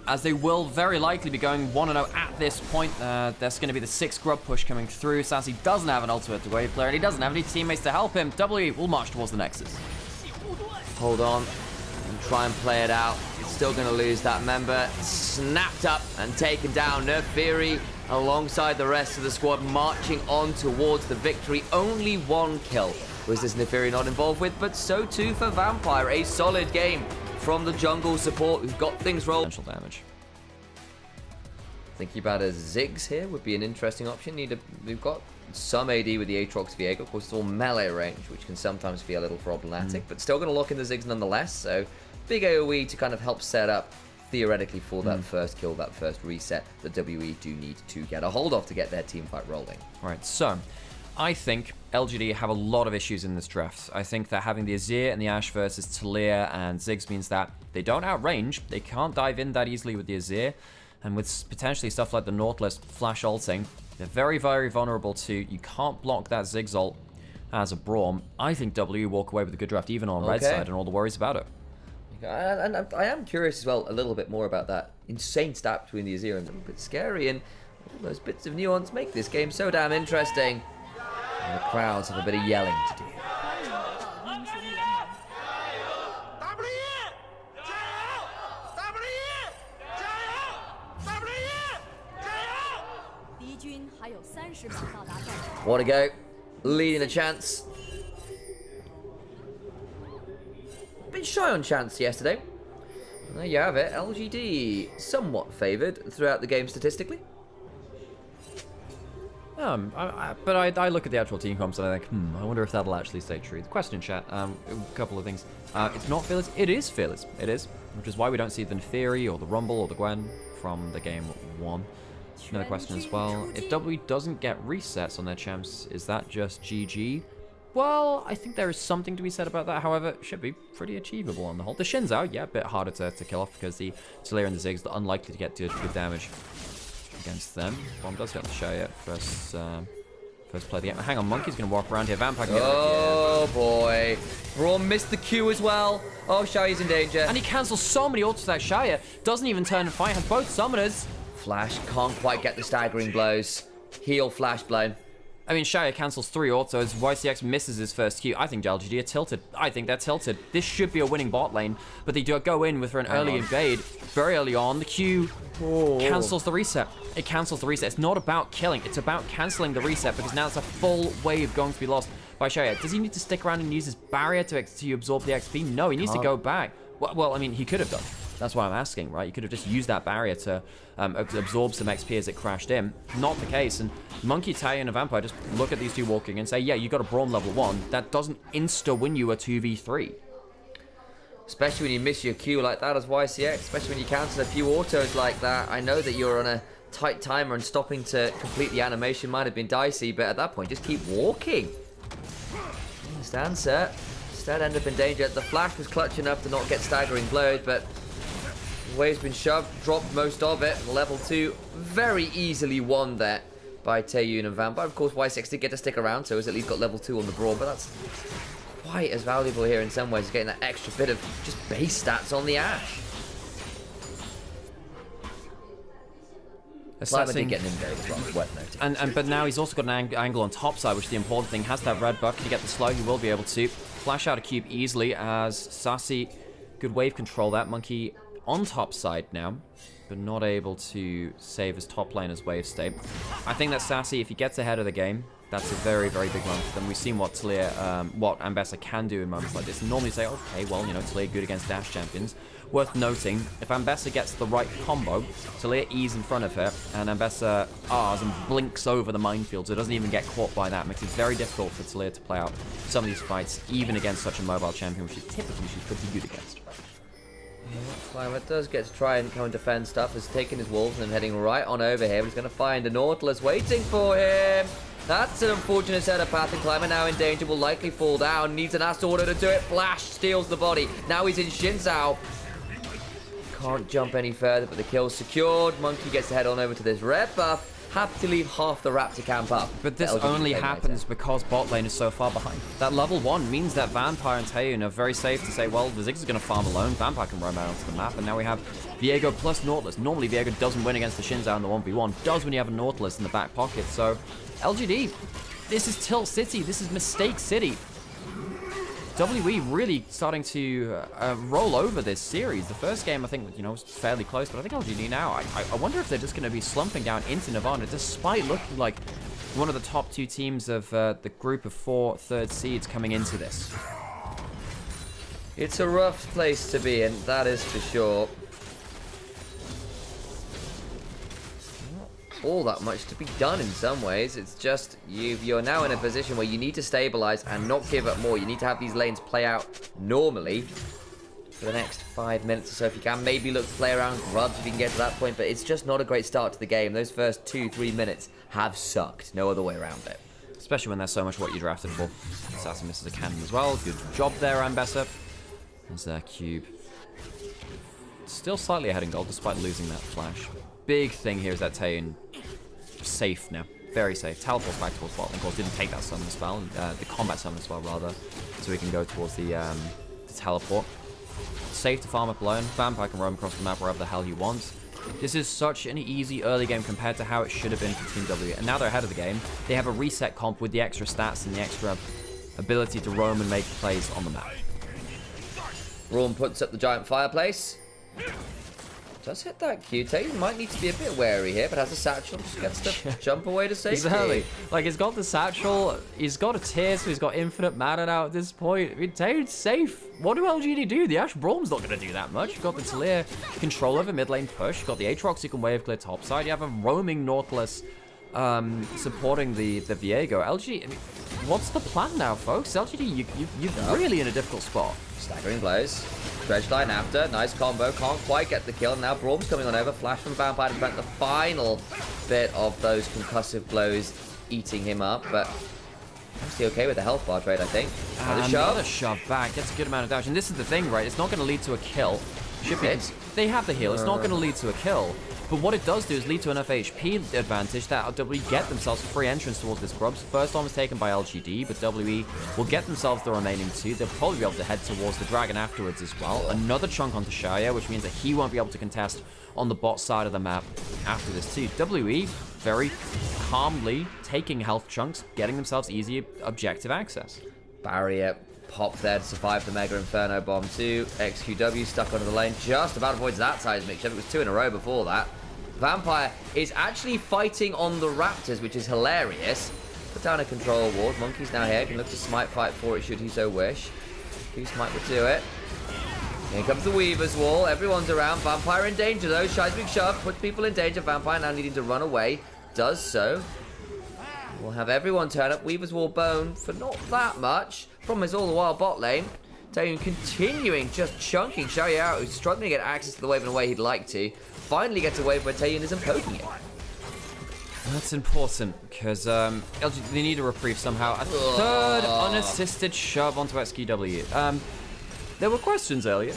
as they will very likely be going 1-0 at this point. There's going to be the 6 grub push coming through. Sassy doesn't have an ultimate to wave player, and he doesn't have any teammates to help him. WE will march towards the Nexus. Hold on and try and play it out. It's still going to lose that member. Snapped up and taken down. Nerf Fury alongside the rest of the squad marching on towards the victory. Only 1 kill was this Neferi not involved with, but so too for Vampire. A solid game from the jungle support who've got things rolling. Potential damage. Thinking about a Ziggs here would be an interesting option. We've got some AD with the Aatrox Viego. Of course, it's all melee range, which can sometimes be a little problematic, but still going to lock in the Ziggs nonetheless. So big AoE to kind of help set up theoretically for that first kill, that first reset that WE do need to get a hold of to get their team fight rolling. All right, so I think LGD have a lot of issues in this draft. I think that having the Azir and the Ashe versus Talia and Ziggs means that they don't outrange. They can't dive in that easily with the Azir. And with potentially stuff like the Nautilus flash ulting, they're very, very vulnerable to, you can't block that Ziggs ult as a Braum. I think W walk away with a good draft, even on red side, and all the worries about it. And I am curious as well a little bit more about that insane stat between the Azir and a little bit scary, and all those bits of nuance make this game so damn interesting. And the crowds have a bit of yelling to do. What a go. Leading the chance. Bit shy on chance yesterday. There you have it. LGD somewhat favoured throughout the game statistically. But I look at the actual team comps and I think, I wonder if that'll actually stay true. The question in chat, a couple of things. It's not fearless. It is fearless. It is, which is why we don't see the Neferi or the Rumble or the Gwen from the game 1. Another question as well. If W doesn't get resets on their champs, is that just GG? Well, I think there is something to be said about that. However, it should be pretty achievable on the whole. The Shin's out, yeah, a bit harder to kill off because the Talia and the Ziggs are unlikely to get good damage against them. Bomb does get the show yet. First play of the game. Hang on, Monkey's going to walk around here. Vampire can get Oh, boy. Braum missed the Q as well. Oh, Shaya's in danger. And he cancels so many ults with that Xayah. Doesn't even turn and fight. Has both summoners. Flash can't quite get the staggering blows. Heal flash blown. I mean, Xayah cancels 3 autos. YCX misses his first Q. I think LGD are tilted. I think they're tilted. This should be a winning bot lane, but they do go in with an early invade. Very early on, the Q cancels the reset. It cancels the reset. It's not about killing. It's about canceling the reset because now it's a full wave going to be lost. by Shaya. Does he need to stick around and use his barrier to absorb the XP? No, he needs to go back. Well, I mean, he could have done. That's why I'm asking, right? You could have just used that barrier to absorb some XP as it crashed in. Not the case. And Monkey, Taeyeon, and Vampire just look at these two walking and say, yeah, you got a Braum level 1. That doesn't insta-win you a 2v3. Especially when you miss your Q like that as YCX. Especially when you counter a few autos like that. I know that you're on a tight timer and stopping to complete the animation might have been dicey, but at that point, just keep walking. Stand set. Instead, end up in danger. The flash was clutch enough to not get staggering blows, but the wave's been shoved, dropped most of it. Level 2 very easily won there by Taeyeon and Vampire. Of course, Y6 did get to stick around, so has at least got level 2 on the Braum, but that's quite as valuable here in some ways, getting that extra bit of just base stats on the Ashe. Assessing, getting in very well, worth noting. But now he's also got an angle on top side, which is the important thing. Has that red buff. Can he get the slow? He will be able to flash out a cube easily as Sassy good wave control that. Monkey on top side now, but not able to save his top lane as wave state. I think that Sassy, if he gets ahead of the game, that's a very, very big moment for them. We've seen what what Ambessa can do in moments like this. And normally say, okay, well, you know, Talia good against Dash champions. Worth noting, if Ambessa gets the right combo, Talia E's in front of her, and Ambessa R's and blinks over the minefield, so it doesn't even get caught by that. It makes it very difficult for Talia to play out some of these fights, even against such a mobile champion, which she's pretty good against. Climate does get to try and come and defend stuff. Has taken his wolves and heading right on over here. He's going to find a Nautilus waiting for him. That's an unfortunate setup path, and Climate now in danger, will likely fall down. Needs an Ast Order to do it. Flash steals the body. Now he's in Shinzao. Can't jump any further, but the kill's secured. Monkey gets to head on over to this red buff. Happy to leave half the Raptor camp up. But this only happens because bot lane is so far behind. That level 1 means that Vampire and Taeyeon are very safe to say, well, the Ziggs is going to farm alone. Vampire can roam out onto the map, and now we have Viego plus Nautilus. Normally, Viego doesn't win against the Shinzao in the 1v1. Does when you have a Nautilus in the back pocket. So, LGD, this is Tilt City. This is Mistake City. WE really starting to roll over this series. The first game, I think, you know, was fairly close, but I think LGD now, I wonder if they're just going to be slumping down into Nirvana, despite looking like one of the top 2 teams of the group of 4 third seeds coming into this. It's a rough place to be in, that is for sure. All that much to be done in some ways. It's just you're now in a position where you need to stabilize and not give up more. You need to have these lanes play out normally for the next 5 minutes or so if you can. Maybe look to play around grubs if you can get to that point, but it's just not a great start to the game. Those first 2-3 minutes have sucked. No other way around it. Especially when there's so much what you drafted for. Assassin misses a cannon as well. Good job there, Ambessa. There's their cube. Still slightly ahead in gold despite losing that flash. Big thing here is that Taeyeon safe now. Very safe. Teleports back towards bot. Of course, didn't take that summon spell, the combat summon spell rather, so we can go towards the teleport. Safe to farm up alone. Vampire can roam across the map wherever the hell he wants. This is such an easy early game compared to how it should have been for Team W. And now they're ahead of the game. They have a reset comp with the extra stats and the extra ability to roam and make plays on the map. Braum puts up the giant fireplace. Does hit that Q. Taeyeon might need to be a bit wary here, but has a satchel, just gets to jump away to safety. Exactly. Like, he's got the satchel, he's got a tear, so he's got infinite mana now at this point. I mean, Taeyeon's safe. What do LGD do? The Ashe Braum's not going to do that much. You've got the Talia control over mid lane push. You've got the Aatrox who can wave clear topside. You have a roaming Nautilus supporting the Viego. LGD, I mean, what's the plan now, folks? LGD, you're really in a difficult spot. Staggering blows. Dredge line after. Nice combo. Can't quite get the kill. Now Braum's coming on over. Flash from Vampire to prevent the final bit of those concussive blows eating him up. But actually okay with the health bar trade, I think. Another shove back. Gets a good amount of damage. And this is the thing, right? It's not going to lead to a kill. They have the heal. It's not going to lead to a kill. But what it does do is lead to enough HP advantage that WE get themselves free entrance towards this grubs. First one was taken by LGD, but WE will get themselves the remaining 2. They'll probably be able to head towards the dragon afterwards as well. Another chunk onto Shaya, which means that he won't be able to contest on the bot side of the map after this too. WE very calmly taking health chunks, getting themselves easy objective access. Barrier pop there to survive the Mega Inferno bomb too. XQW stuck onto the lane, just about avoids that seismic shift. It was 2 in a row before that. Vampire is actually fighting on the Raptors, which is hilarious. Put down a control ward. Monkey's now here. Can look to smite fight for it should he so wish. Q smite would do it. Here comes the Weaver's Wall. Everyone's around. Vampire in danger though. Seismic Shove puts people in danger. Vampire now needing to run away. Does so. We'll have everyone turn up. Weaver's Wall bone for not that much. Problem is all the while bot lane. Taeyun continuing just chunking Xiaoyu out, who's struggling to get access to the wave in a way he'd like to. Finally gets a wave where Taeyun isn't poking it. That's important, because LG, they need a reprieve somehow. A third unassisted shove onto XQW. There were questions earlier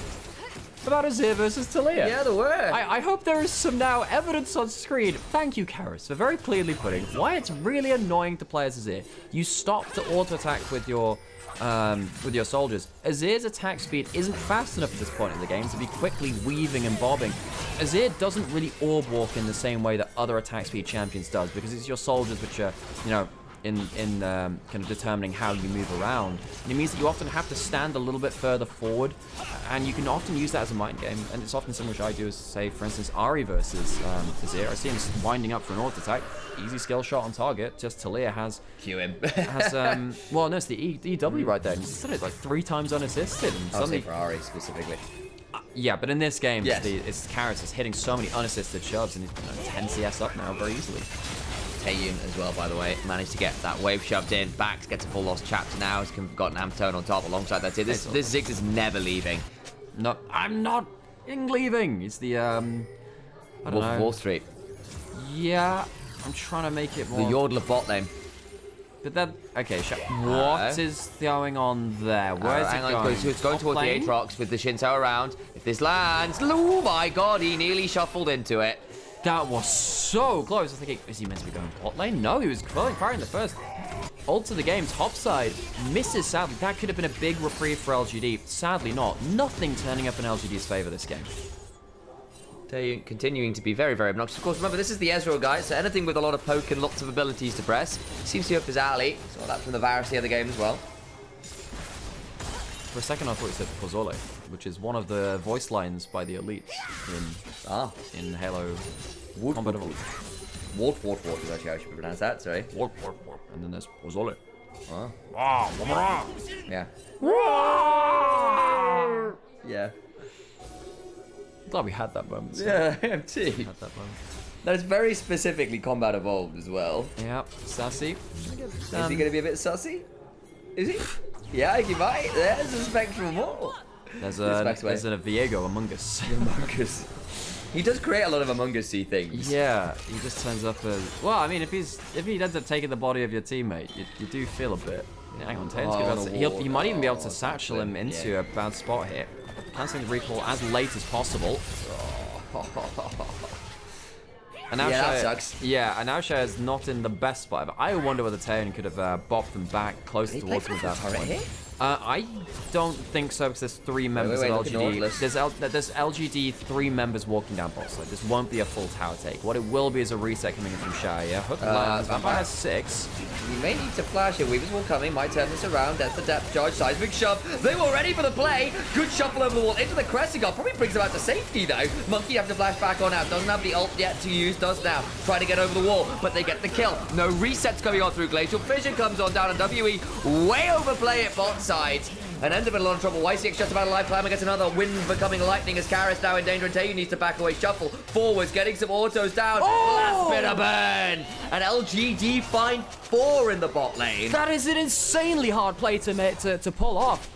about Azir versus Taliyah. Yeah, there were. I hope there is some now evidence on screen. Thank you, Karis, for very clearly putting why it's really annoying to play as Azir. You stop to auto-attack with your soldiers. Azir's attack speed isn't fast enough at this point in the game to be quickly weaving and bobbing. Azir doesn't really orb walk in the same way that other attack speed champions does, because it's your soldiers which are, you know, in kind of determining how you move around. And it means that you often have to stand a little bit further forward, and you can often use that as a mind game. And it's often something which I do, as say, for instance, Ari versus Azir. I see him winding up for an auto attack, easy skill shot on target. Just Taliyah has Q him. well, no, it's the EW right there. And he's done it like 3 times unassisted. And I'll say for Ari specifically. Yeah, but in this game, yes. it's Karis is hitting so many unassisted shoves, and he's 10 CS up now very easily. Taeyun as well, by the way, managed to get that wave shoved in. Bax gets a full lost chapter now. He's got an Amtone on top alongside that. This Ziggs is never leaving. No, I'm not leaving. It's the I don't know. Wall Street. Yeah, I'm trying to make it more. The Yordle of bot lane. But then, okay, what is going on there? Where is it going? It's going towards the Aatrox with the Shinto around. If this lands, oh my god, he nearly shuffled into it. That was so close. I was thinking, is he meant to be going bot lane? No, he was firing the first ult of the game, top side. Misses, sadly. That could have been a big reprieve for LGD. Sadly not. Nothing turning up in LGD's favor this game. Taeyun continuing to be very, very obnoxious. Of course, remember, this is the Ezreal guy, so anything with a lot of poke and lots of abilities to press seems to be up his alley. Saw that from the Varus the other game as well. For a second, I thought he said Pozole, which is one of the voice lines by the elites in Halo Combat Evolved. Wart is actually how I should pronounce that, sorry. Wart. And then there's Pozole. Oh. Yeah. Yeah. Glad we had that moment. So. Yeah, I am too. Had that moment. That is very specifically Combat Evolved as well. Yeah, sassy. Is he going to be a bit sussy? Is he? Yeah, he might. There's a spectrum more. There's a Viego Among Us. Among Us. He does create a lot of Among Us-y things. Yeah, he just turns up as... Well, I mean, if he ends up taking the body of your teammate, you do feel a bit... Hang on, he might even be able to satchel him into a bad spot here. Cancelling the recall as late as possible. And now that sucks. Yeah, and now Shea is not in the best spot. I wonder whether Taeyun could have bopped them back closer towards him at that point. I don't think so, because there's 3 members of LGD. There's LGD 3 members walking down bot side. This won't be a full tower take. What it will be is a reset coming in from Shea. Yeah, Hook lands. Vampire has 6. You may need to flash here. Weaver's Wall coming. Might turn this around. That's the depth charge. Seismic Shove. They were ready for the play. Good shuffle over the wall into the Crescent Guard. Probably brings them out to safety, though. Monkey have to flash back on out. Doesn't have the ult yet to use. Does now. Try to get over the wall, but they get the kill. No resets coming on through Glacial. Fission comes on down, and WE way overplay it bot side. And ends up in a lot of trouble. YCX just about alive. Climber gets another wind becoming lightning as Karis now in danger. And Taeyun needs to back away. Shuffle forwards, getting some autos down. Last bit of burn. And LGD find 4 in the bot lane. That is an insanely hard play to pull off.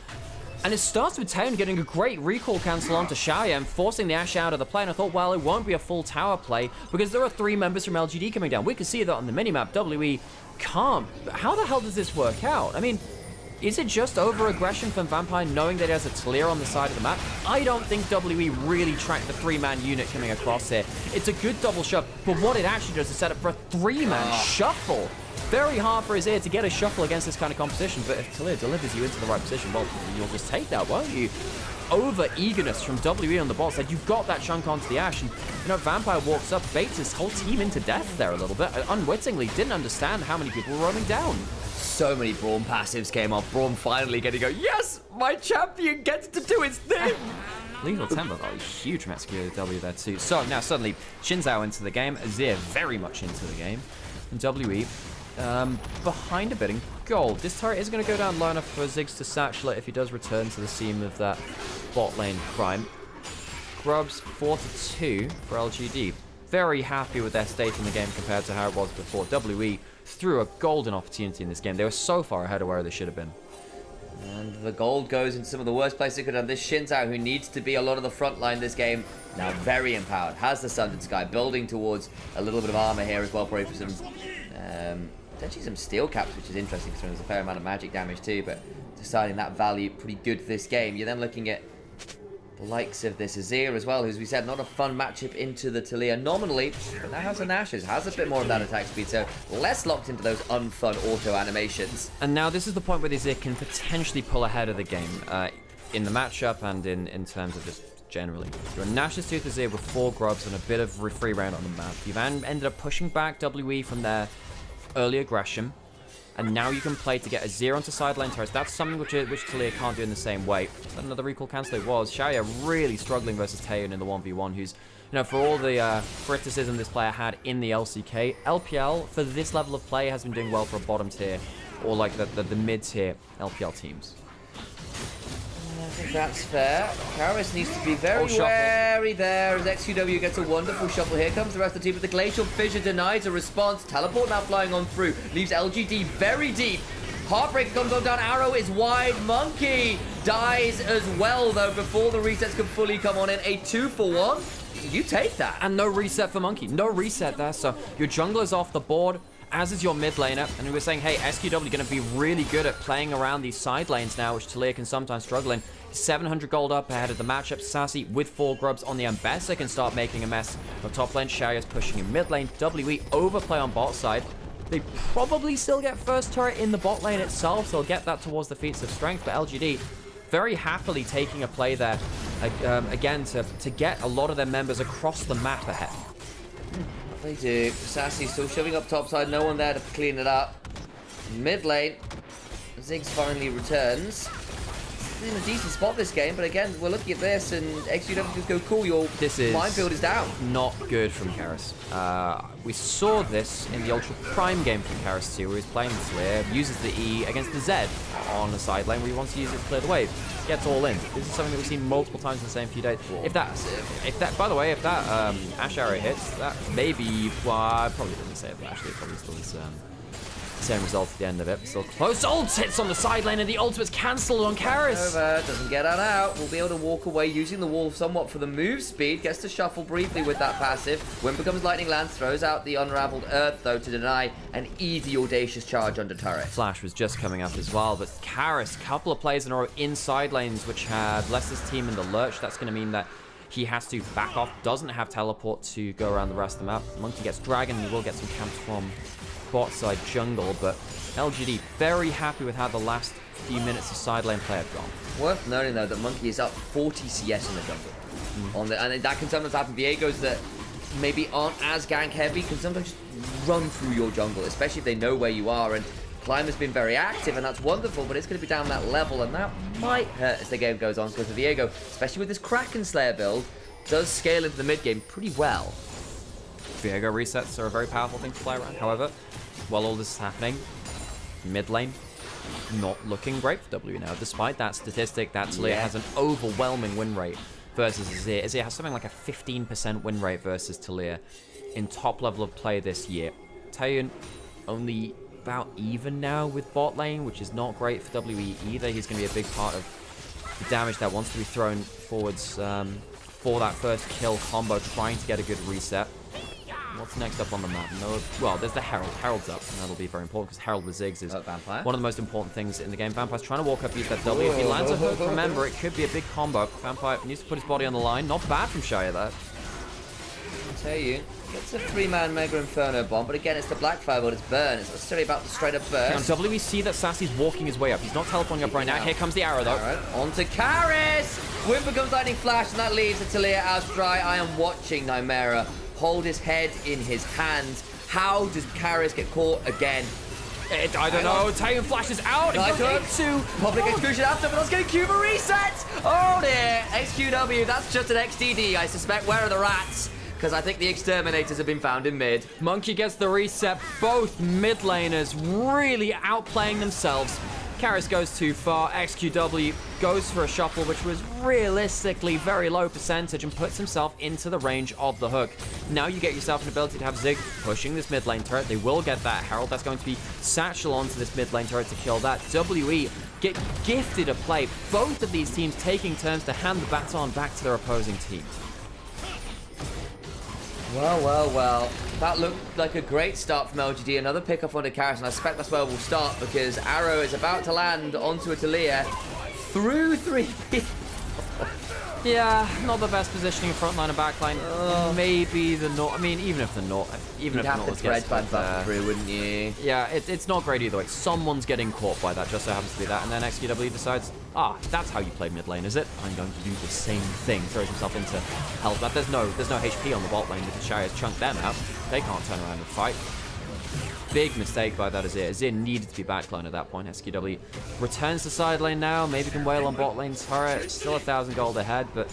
And it starts with Taeyun getting a great recall cancel onto Xiaoyu and forcing the Ashe out of the play. And I thought, well, it won't be a full tower play because there are 3 members from LGD coming down. We can see that on the minimap. WE can't. But how the hell does this work out? I mean, is it just over-aggression from Vampire knowing that he has a Taliyah on the side of the map? I don't think WE really tracked the 3-man unit coming across here. It's a good double shove, but what it actually does is set up for a 3-man shuffle. Very hard for his ear to get a shuffle against this kind of competition, but if Taliyah delivers you into the right position, well, you'll just take that, won't you? Over-eagerness from WE on the bot side. You've got that chunk onto the Ashe, and, you know, Vampire walks up, baits his whole team into death there a little bit, unwittingly, didn't understand how many people were roaming down. So many Braum passives came off. Braum finally getting to go, yes, my champion gets to do its thing. Lethal Temper, though, huge from XQW there too. So now suddenly, Xin Zhao into the game, Azir very much into the game, and WE behind a bit in gold. This turret is going to go down low enough for Ziggs to satchel it if he does return to the seam of that bot lane prime. Grubs 4-2 for LGD. Very happy with their state in the game compared to how it was before. WE threw a golden opportunity in this game. They were so far ahead of where they should have been. And the gold goes into some of the worst places it could have. This Shinzao, who needs to be a lot of the front line this game, now very empowered. Has the Sundered Sky, building towards a little bit of armor here as well, probably for some, potentially some steel caps, which is interesting because there's a fair amount of magic damage too, but deciding that value pretty good this game. You're then looking at the likes of this Azir as well, who, as we said, not a fun matchup into the Talia nominally, but now has the Nashers, has a bit more of that attack speed, so less locked into those unfun auto animations. And now this is the point where the Azir can potentially pull ahead of the game in the matchup and in terms of just generally. You're a Nash's Tooth Azir with 4 grubs and a bit of free round on the map. You've ended up pushing back WE from their early aggression, and now you can play to get a 0 onto side lane turrets. That's something which Talia can't do in the same way. Is that another recall cancel? It was. Xiaoya really struggling versus Taeyun in the 1v1, who's, you know, for all the criticism this player had in the LCK, LPL, for this level of play, has been doing well for a bottom tier, or like the mid-tier LPL teams. I think that's fair. Karis needs to be very wary there as XQW gets a wonderful shuffle. Here comes the rest of the team, but the Glacial Fissure denies a response. Teleport now flying on through, leaves LGD very deep. Heartbreaker comes on down, Arrow is wide. Monkey dies as well, though, before the resets can fully come on in. A 2-for-1. You take that. And no reset for Monkey. No reset there, so your jungler's off the board, as is your mid laner, and we were saying, hey, SQW going to be really good at playing around these side lanes now, which Talia can sometimes struggle in. 700 gold up ahead of the matchup. Sassy with 4 grubs on the Ambessa can start making a mess of top lane. Xiaoya's pushing in mid lane. WE overplay on bot side. They probably still get first turret in the bot lane itself, so they'll get that towards the feats of strength, but LGD very happily taking a play there, again, to get a lot of their members across the map ahead. They do. Sassy still shoving up topside, no one there to clean it up. Mid lane, Ziggs finally returns. In a decent spot this game, but again, we're looking at this and XQW just go, cool, your minefield is down. Not good from Karis. We saw this in the Ultra Prime game from Karis too, where he's playing the Slayer, uses the E against the Z on the side lane, where he wants to use it to clear the wave. Gets all in. This is something that we've seen multiple times in the same few days. If that, by the way, if that Ash arrow hits, that maybe, well, I probably didn't say it, but actually it probably still is same result at the end of it. Still close. Ult hits on the side lane, and the ultimate's cancelled on Karis. Over. Doesn't get that out. We'll be able to walk away using the wall somewhat for the move speed. Gets to shuffle briefly with that passive. When becomes Lightning Lance, throws out the Unraveled Earth, though, to deny an easy audacious charge under turret. Flash was just coming up as well, but Karis, couple of plays in a row in side lanes, which had Lester's team in the lurch. That's going to mean that he has to back off. Doesn't have teleport to go around the rest of the map. Monkey gets Dragon, and he will get some camps from bot side jungle, but LGD very happy with how the last few minutes of side lane play have gone. Worth noting though that Monkey is up 40 CS in the jungle. And that can sometimes happen. Viegos that maybe aren't as gank heavy can sometimes just run through your jungle, especially if they know where you are. And Climber's been very active, and that's wonderful, but it's going to be down that level, and that might hurt as the game goes on, because the Viego, especially with this Kraken Slayer build, does scale into the mid game pretty well. Viego resets are a very powerful thing to play around. However, while all this is happening, mid lane not looking great for W now. Despite that statistic, that Talia has an overwhelming win rate versus Azir. Azir has something like a 15% win rate versus Talia in top level of play this year. Taeyun only about even now with bot lane, which is not great for WE either. He's going to be a big part of the damage that wants to be thrown forwards for that first kill combo, trying to get a good reset. What's next up on the map? No, well, there's the Herald. Herald's up, and that'll be very important because Herald with Ziggs is Vampire. One of the most important things in the game. Vampire's trying to walk up, use that W. If he lands a hook, remember, it could be a big combo. Vampire needs to put his body on the line. Not bad from Xiaoya there. I'll tell you, it's a 3-man Mega Inferno bomb, but again, it's the Blackfire build, it's burn. It's not necessarily about the straight up burst. On W, we see that Sassy's walking his way up. He's not teleporting up right now. Here comes the arrow, though. Arrow. On to Karis! Whimper comes Lightning Flash, and that leaves the Talia out dry. I am watching Nymaera hold his head in his hands. How does Karis get caught again? I don't know. Taeyun flashes out. Nice into public exclusion after, but that's getting Cuba reset. Oh dear. XQW, that's just an XDD, I suspect. Where are the rats? because I think the exterminators have been found in mid. Monkey gets the reset. Both mid laners really outplaying themselves. Karis goes too far. XQW goes for a shuffle, which was realistically very low percentage, and puts himself into the range of the hook. Now you get yourself an ability to have Zig pushing this mid lane turret. They will get that Herald. That's going to be Satchel onto this mid lane turret to kill that. WE get gifted a play. Both of these teams taking turns to hand the baton back to their opposing team. Well. That looked like a great start from LGD. Another pickup onto Karis, and I expect that's where we'll start, because Arrow is about to land onto a Talia through 3 people. Yeah, not the best positioning frontline and backline. Maybe the Nord. I mean, even if the Nord You'd have to thread bad through, wouldn't you? Yeah, it's not great either way. Someone's getting caught by that, just so happens to be that. And then XQW decides, that's how you play mid lane, is it? I'm going to do the same thing. Throws himself into health. But there's no HP on the bot lane because Shai has chunked them out. They can't turn around and fight. Big mistake by that Azir. Azir needed to be backline at that point. SQW returns to side lane now. Maybe can wail on bot lane turret. Still 1,000 gold ahead, but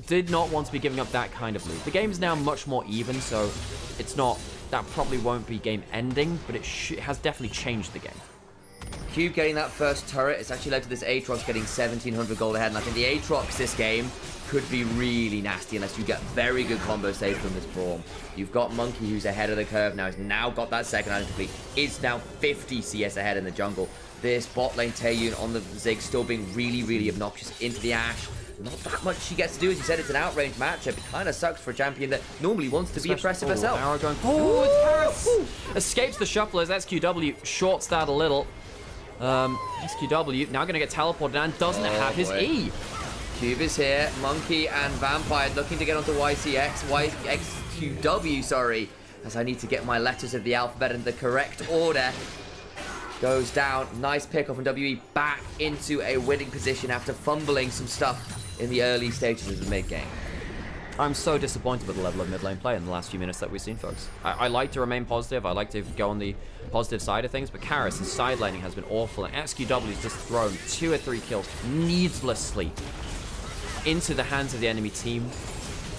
did not want to be giving up that kind of lead. The game is now much more even, so it's not... That probably won't be game ending, but it has definitely changed the game. Cube getting that first turret. It's actually led to this Aatrox getting 1,700 gold ahead, and I think the Aatrox this game could be really nasty unless you get very good combo saves from this Braum. You've got Monkey, who's ahead of the curve now. He's now got that second item complete. It's now 50 CS ahead in the jungle. This bot lane Taeyun on the Zig still being really obnoxious into the Ashe. Not that much she gets to do. As you said, it's an outrange matchup. It kind of sucks for a champion that normally wants to be oppressive herself. Arrow going forward. Karis escapes the shuffle as XQW shorts that a little. XQW now going to get teleported and doesn't have his E. Cube is here. Monkey and Vampire looking to get onto XQW, sorry. As I need to get my letters of the alphabet in the correct order. Goes down. Nice pick off, and WE back into a winning position after fumbling some stuff in the early stages of the mid game. I'm so disappointed with the level of mid lane play in the last few minutes that we've seen, folks. I like to remain positive. I like to go on the positive side of things, but Karis' side laning has been awful, and XQW's just thrown 2 or 3 kills needlessly into the hands of the enemy team.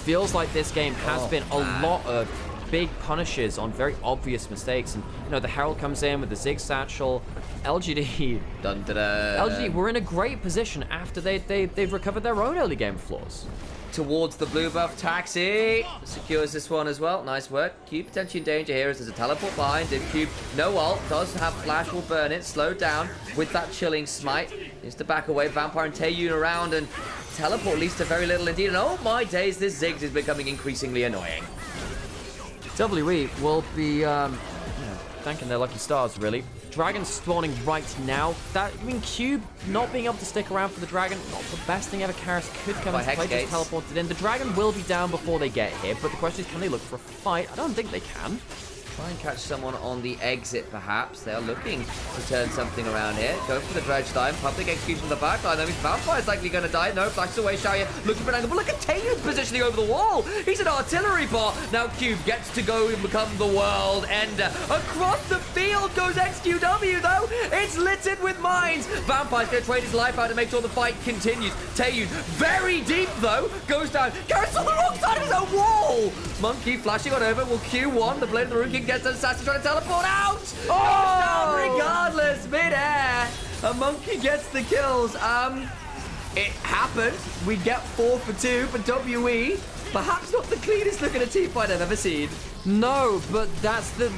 Feels like this game has been a lot of big punishes on very obvious mistakes, and you know, the Herald comes in with the Zig Satchel. LGD, LGD, we're in a great position after they've recovered their own early game flaws. Towards the blue buff, Taxi secures this one as well. Nice work. Cube potentially in danger here as there's a teleport behind him. Cube, no ult, does have flash, will burn it, slowed down with that chilling smite. Needs to back away. Vampire and Taeyun around, and teleport leads to very little indeed. And oh my days, this Ziggs is becoming increasingly annoying. WE will be thanking their lucky stars, really. Dragon spawning right now. I mean, Cube not being able to stick around for the Dragon, not the best thing ever. Karis could come into play, just teleported in. The Dragon will be down before they get here, but the question is, can they look for a fight? I don't think they can. Try and catch someone on the exit, perhaps. They are looking to turn something around here. Go for the dredge time. Public execution from the backline. That means Vampire's likely going to die. No, flashes away. Shia looking for an angle. But look at Taeyun's positioning over the wall. He's an artillery bot. Now Cube gets to go and become the world ender. Across the field goes XQW, though. It's littered with mines. Vampire's going to trade his life out to make sure the fight continues. Taeyun, very deep, though, goes down. Karis on the wrong side of his own wall. Monkey flashing on over. Will Q1, the Blade of the Rune King, gets an assassin trying to teleport out. Down regardless, mid-air. A Monkey gets the kills. It happened. We get 4 for 2 for WE. Perhaps not the cleanest looking at team fight I've ever seen. No, but that's the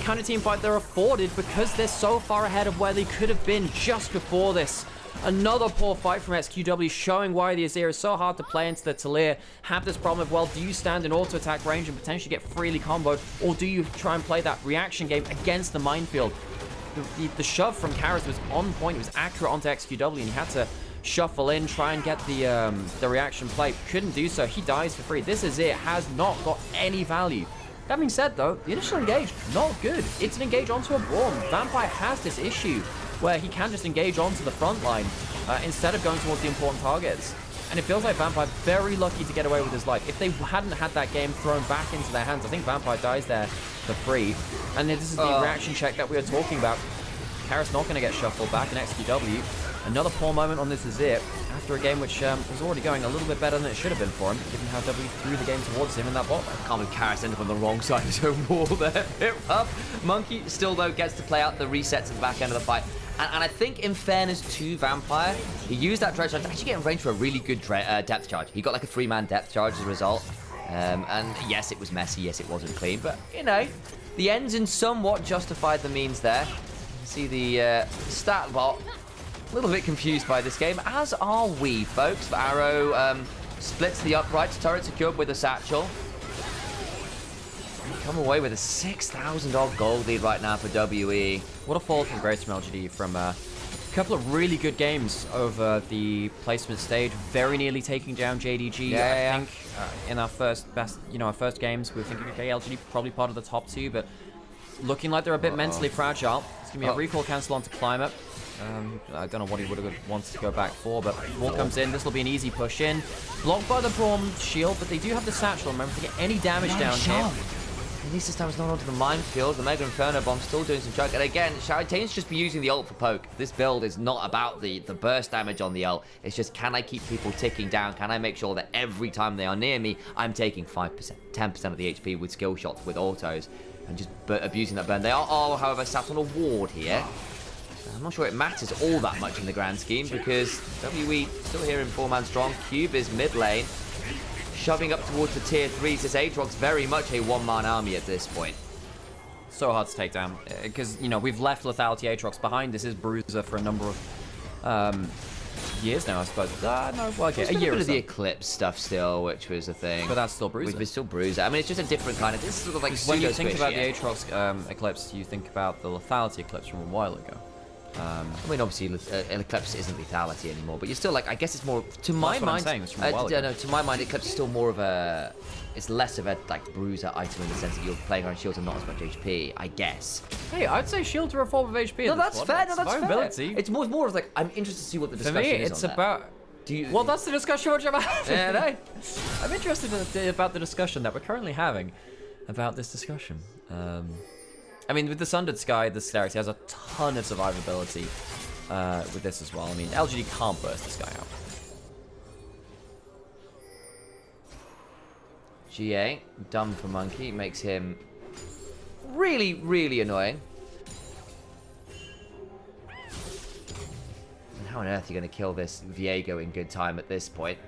kind of team fight they're afforded because they're so far ahead of where they could have been just before this. Another poor fight from XQW, showing why the Azir is so hard to play into the Talia. Have this problem of, well, do you stand in auto-attack range and potentially get freely comboed, or do you try and play that reaction game against the minefield? The shove from Karis was on point. It was accurate onto XQW, and he had to shuffle in, try and get the reaction play. Couldn't do so. He dies for free. This Azir has not got any value. That being said, though, the initial engage, not good. It's an engage onto a Braum. Vampire has this issue where he can just engage onto the front line instead of going towards the important targets. And it feels like Vampire very lucky to get away with his life. If they hadn't had that game thrown back into their hands, I think Vampire dies there for free. And this is the reaction check that we were talking about. Karis not going to get shuffled back in XQW. Another poor moment on this Azir. after a game which was already going a little bit better than it should have been for him, given how W threw the game towards him in that bot lane. Can't believe Karas ended up on the wrong side of his own wall there. Bit rough. Monkey still, though, gets to play out the resets at the back end of the fight. And I think, in fairness to Vampire, he used that dredge charge to actually get in range for a really good depth charge. He got like a 3-man depth charge as a result. And yes, it was messy. Yes, it wasn't clean. But, you know, the ends in somewhat justified the means there. You can see the stat bot a little bit confused by this game, as are we, folks. Arrow splits the upright, turret secured with a satchel. Come away with a 6,000 odd gold lead right now for WE. What a fall from grace from LGD from a couple of really good games over the placement stage, very nearly taking down JDG. I think in our first games, we were thinking, okay, LGD probably part of the top 2, but looking like they're a bit mentally fragile. It's gonna be a recall cancel onto Climate. I don't know what he would have wanted to go back for, but wall comes in. This will be an easy push in. Blocked by the Braum shield, but they do have the satchel. Remember to get any damage down here. At least this time it's not onto the minefield. The Mega Inferno Bomb still doing some chunk. And again, Shouting's just be using the ult for poke. This build is not about the burst damage on the ult. It's just, can I keep people ticking down? Can I make sure that every time they are near me, I'm taking 5%, 10% of the HP with skill shots, with autos, and just abusing that burn. They are all, however, sat on a ward here. I'm not sure it matters all that much in the grand scheme, because WE still here in 4-man strong. Cube is mid lane, shoving up towards the tier 3s. This Aatrox's very much a 1-man army at this point. So hard to take down, because, you know, we've left Lethality Aatrox behind. This is Bruiser for a number of years now, I suppose. No, well, okay, a year or so. The Eclipse stuff still, which was a thing. But that's still Bruiser. It's still Bruiser. I mean, it's just a different kind of, this is sort of like when you think about the Aatrox Eclipse, you think about the Lethality Eclipse from a while ago. I mean, obviously, an Eclipse isn't lethality anymore, but you're still like, I guess it's more, to my mind, to my mind, Eclipse is still more of a, it's less of a like bruiser item in the sense that you're playing around shields and not as much HP, I guess. Hey, I'd say shields are a form of HP. No, that's fair. No, that's fair. It's more of like, I'm interested to see what the discussion is. For me, it's about. Well, that's the discussion which I'm having. Yeah, no. I'm interested about the discussion that we're currently having about this discussion. I mean, with the Sundered Sky, this character has a ton of survivability with this as well. I mean, LGD can't burst this guy out. GA, dumb for Monkey, makes him really, really annoying. And how on earth are you going to kill this Viego in good time at this point?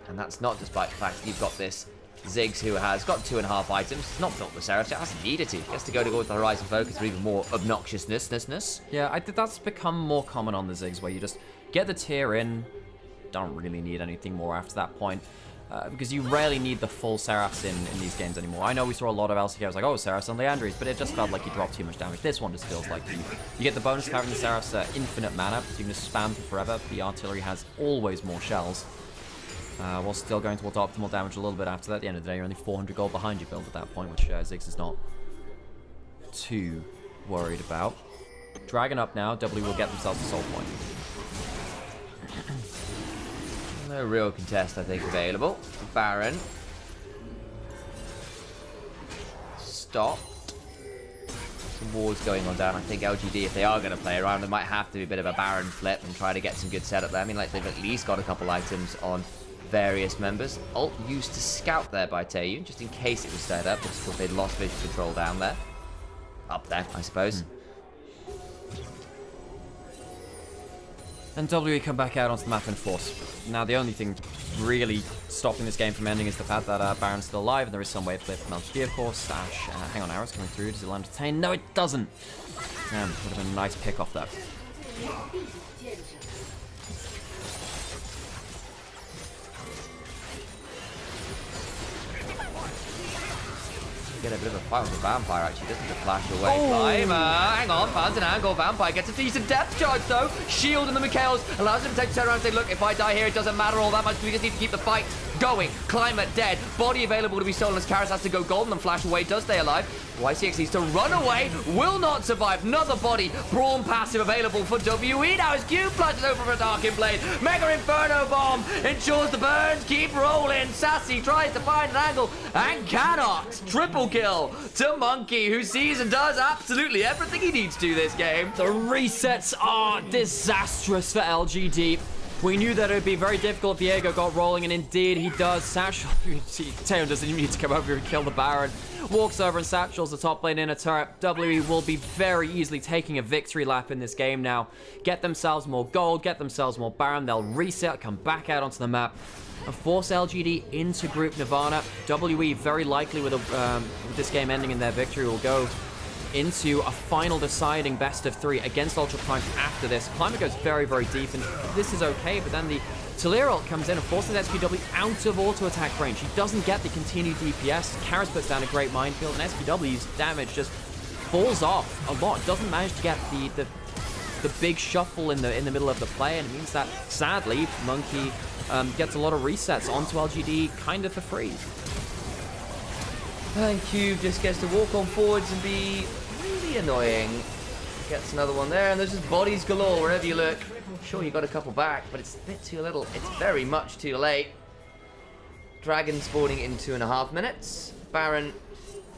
And that's not despite the fact that you've got this Ziggs, who has got 2.5 items. It's not built with Seraph, it hasn't needed to. He has to go towards the Horizon Focus for even more obnoxiousness. Yeah, I think that's become more common on the Ziggs, where you just get the tier in, don't really need anything more after that point. Because you rarely need the full Seraphs in these games anymore. I know we saw a lot of LCKs like, oh, Seraphs on Leandries, but it just felt like you dropped too much damage. This one just feels like you get the bonus of having the Seraphs infinite mana, so you can just spam for forever. The artillery has always more shells. While still going towards optimal damage a little bit after that. At the end of the day, you're only 400 gold behind your build at that point, which Ziggs is not too worried about. Dragon up now, W will get themselves a soul point. No real contest, I think, available. Baron. Stopped. Some wars going on down. I think LGD, if they are going to play around, it might have to be a bit of a Baron flip and try to get some good setup there. I mean, like, they've at least got a couple items on various members. Ult used to scout there by Taeyun, just in case it was set up, just because they'd lost vision control down there. Up there, I suppose. And WE come back out onto the map in force. Now, the only thing really stopping this game from ending is the fact that Baron's still alive, and there is some wave clear from LGD, of course. Ash, hang on, arrows coming through. Does it land to Tane? No, it doesn't. Would have been a nice pick off that. Get a bit of a fight with the Vampire, actually, doesn't it? Flash away. Climber, hang on, finds an angle. Vampire gets a decent depth charge, though. Shield in the Mikhails allows him to take the turn around and say, look, if I die here, it doesn't matter all that much. We just need to keep the fight going. Climber dead. Body available to be stolen as Karas has to go golden and flash away. Does stay alive. YCX needs to run away. Will not survive. Another body. Braum passive available for WE. Now his Q plunges over for a Darkin Blade. Mega Inferno Bomb ensures the burns keep rolling. Sassy tries to find an angle and cannot. Triple kill to Monkey, who sees and does absolutely everything he needs to this game. The resets are disastrous for LGD. We knew that it would be very difficult. Viego got rolling, and indeed he does. Satchel, Taeyeon doesn't even need to come over and kill the Baron. Walks over and satchels the top lane in a turret. WE will be very easily taking a victory lap in this game now. Get themselves more gold, get themselves more Baron. They'll reset, come back out onto the map, and force LGD into Group Nirvana. WE very likely with this game ending in their victory will go into a final deciding best of 3 against Ultra Prime after this. Climate goes very, very deep, and this is okay, but then the Taliyah ult comes in and forces SPW out of auto-attack range. He doesn't get the continued DPS. Karras puts down a great minefield, and SPW's damage just falls off a lot. Doesn't manage to get the big shuffle in the middle of the play, and it means that, sadly, Monkey gets a lot of resets onto LGD kind of for free. And Cube just gets to walk on forwards and be really annoying. Gets another one there, and there's just bodies galore wherever you look. Sure, you got a couple back, but it's a bit too little. It's very much too late. Dragon spawning in 2.5 minutes. Baron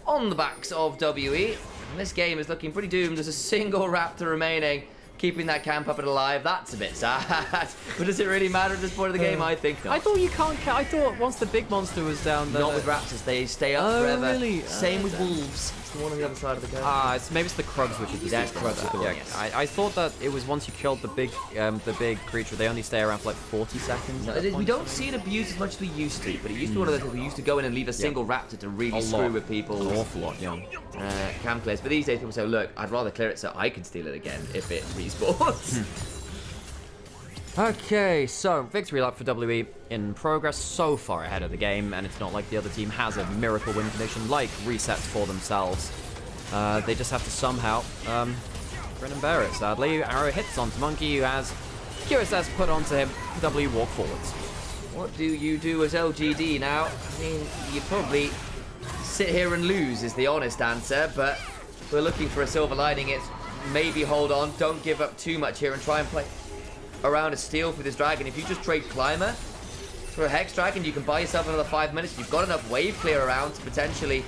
on the backs of WE. And this game is looking pretty doomed. There's a single Raptor remaining, keeping that camp up and alive. That's a bit sad. But does it really matter at this point of the game? I think not. I thought you can't. I thought once the big monster was down, not with Raptors. They stay up forever. Really? Same with Wolves. It's the one on the other side of the game. Maybe it's the Krugs which is the Krugs are the one, yes. I thought that it was once you killed the big creature, they only stay around for like 40 seconds. We don't see it abused as much as we used to, but it used to be one of those things we used to go in and leave a single Raptor to really screw with people. An awful lot, yeah. Cam clears. But these days people say, look, I'd rather clear it so I can steal it again if it respawns. Okay, so victory lap for WE in progress, so far ahead of the game, and it's not like the other team has a miracle win condition like resets for themselves. They just have to somehow grin and bear it, sadly. Arrow hits onto Monkey, who has QSS put onto him. WE walk forwards. What do you do as LGD now? I mean, you probably sit here and lose is the honest answer, but we're looking for a silver lining. It's maybe hold on, don't give up too much here and try and play around a steal for this dragon. If you just trade Climber for a Hex Dragon, you can buy yourself another 5 minutes. You've got enough wave clear around to potentially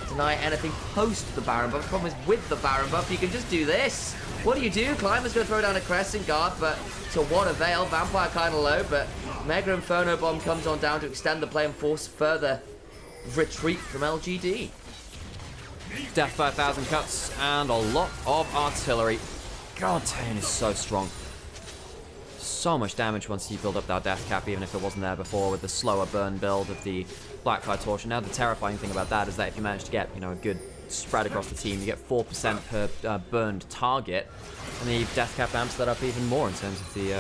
deny anything post the Baron buff. The problem is with the Baron buff, you can just do this. What do you do? Climber's going to throw down a Crescent Guard, but to what avail? Vampire kind of low, but Mega Inferno Bomb comes on down to extend the play and force further retreat from LGD. Death by 1,000 cuts and a lot of artillery. God, Taeyeon is so strong. So much damage once you build up that death cap, even if it wasn't there before, with the slower burn build of the Blackfire Torch. And now the terrifying thing about that is that if you manage to get, a good spread across the team, you get 4% per burned target, and the death cap amps that up even more in terms of the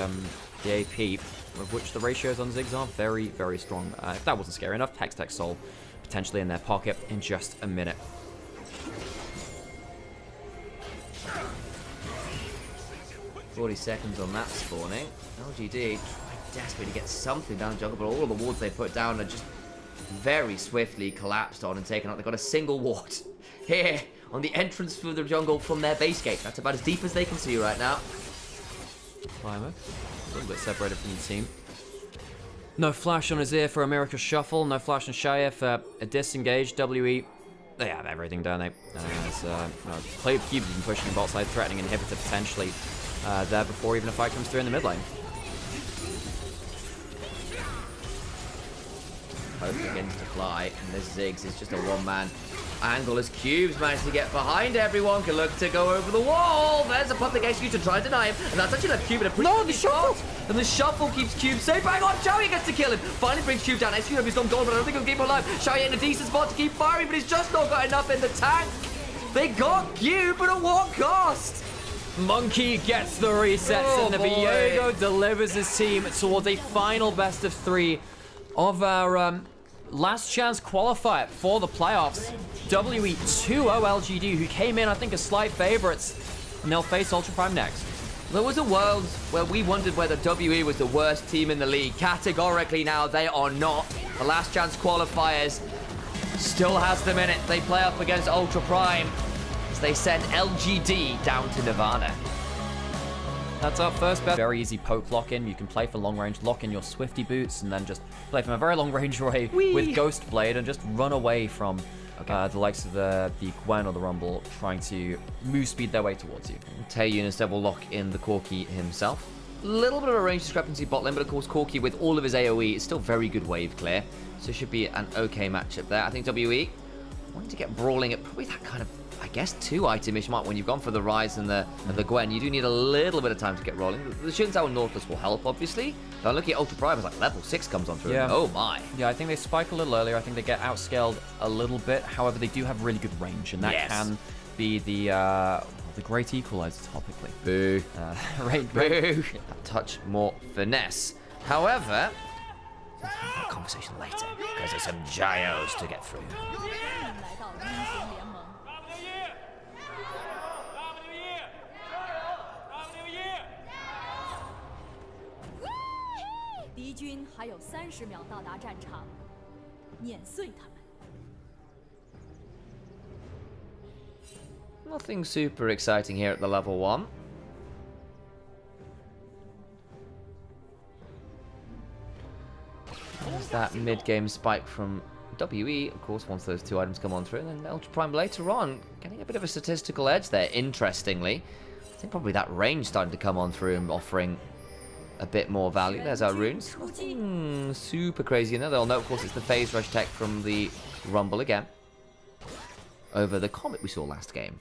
AP, of which the ratios on Ziggs are very, very strong. If that wasn't scary enough, Hextech Soul potentially in their pocket in just a minute. $40 seconds on that spawning. LGD desperately to get something down the jungle, but all of the wards they put down are just very swiftly collapsed on and taken out. They've got a single ward here on the entrance through the jungle from their base gate. That's about as deep as they can see right now. Climber, a little bit separated from the team. No flash on his ear for a Miracle Shuffle, no flash on Shaya for a disengage. WE, they have everything, don't they? Play Cube even pushing bot side, threatening inhibitor potentially there before even a fight comes through in the mid lane. Hope begins to fly, and this Ziggs is just a one-man angle as Cubes managed to get behind everyone. Can look to go over the wall. There's a public execution to try and deny him, and that's actually left Cube in a pretty the shuffle! And the shuffle keeps Cube safe. Bang on, Showy gets to kill him. Finally brings Cube down. SQ has gone gold, but I don't think he'll keep him alive. Showy in a decent spot to keep firing, but he's just not got enough in the tank. They got Cube, but at what cost? Monkey gets the resets, and the Viego delivers his team towards a final best of 3 of our last chance qualifier for the playoffs. WE 2-0 LGD, who came in, I think, as slight favorites, and they'll face Ultra Prime next. There was a world where we wondered whether WE was the worst team in the league. Categorically now, they are not. The last chance qualifiers still has them in it. They play up against Ultra Prime as they send LGD down to Nirvana. That's our first bet. Very easy poke lock-in. You can play for long range, lock in your Swifty boots, and then just play from a very long range away with Ghost Blade and just run away from the likes of the Gwen or the Rumble trying to move speed their way towards you. Taeyeon instead will lock in the Corki himself. Little bit of a range discrepancy bot lane, but of course Corki with all of his AoE is still very good wave clear. So should be an okay matchup there. I think WE wanting to get brawling at probably that kind of, I guess, 2-item-ish mark when you've gone for the Rise and the Gwen. You do need a little bit of time to get rolling. The Shinzao Nautilus will help, obviously. But looking at Ultra Prime, it's like level 6 comes on through. Yeah. Oh my. Yeah, I think they spike a little earlier. I think they get outscaled a little bit. However, they do have really good range, and that can be the great equalizer topically. Boo. Boo. A touch more finesse. However, we'll have that conversation later because there's some gyos to get through. 来到英雄联盟。敌军还有30秒到达战场，碾碎他们。 Nothing super exciting here at the level 1. There's that mid-game spike from WE, of course, once those 2 items come on through, and then Ultra Prime later on, getting a bit of a statistical edge there, interestingly. I think probably that range starting to come on through and offering a bit more value. There's our runes. Nothing super crazy in there. They'll note, of course, it's the phase rush tech from the Rumble again. Over the Comet we saw last game.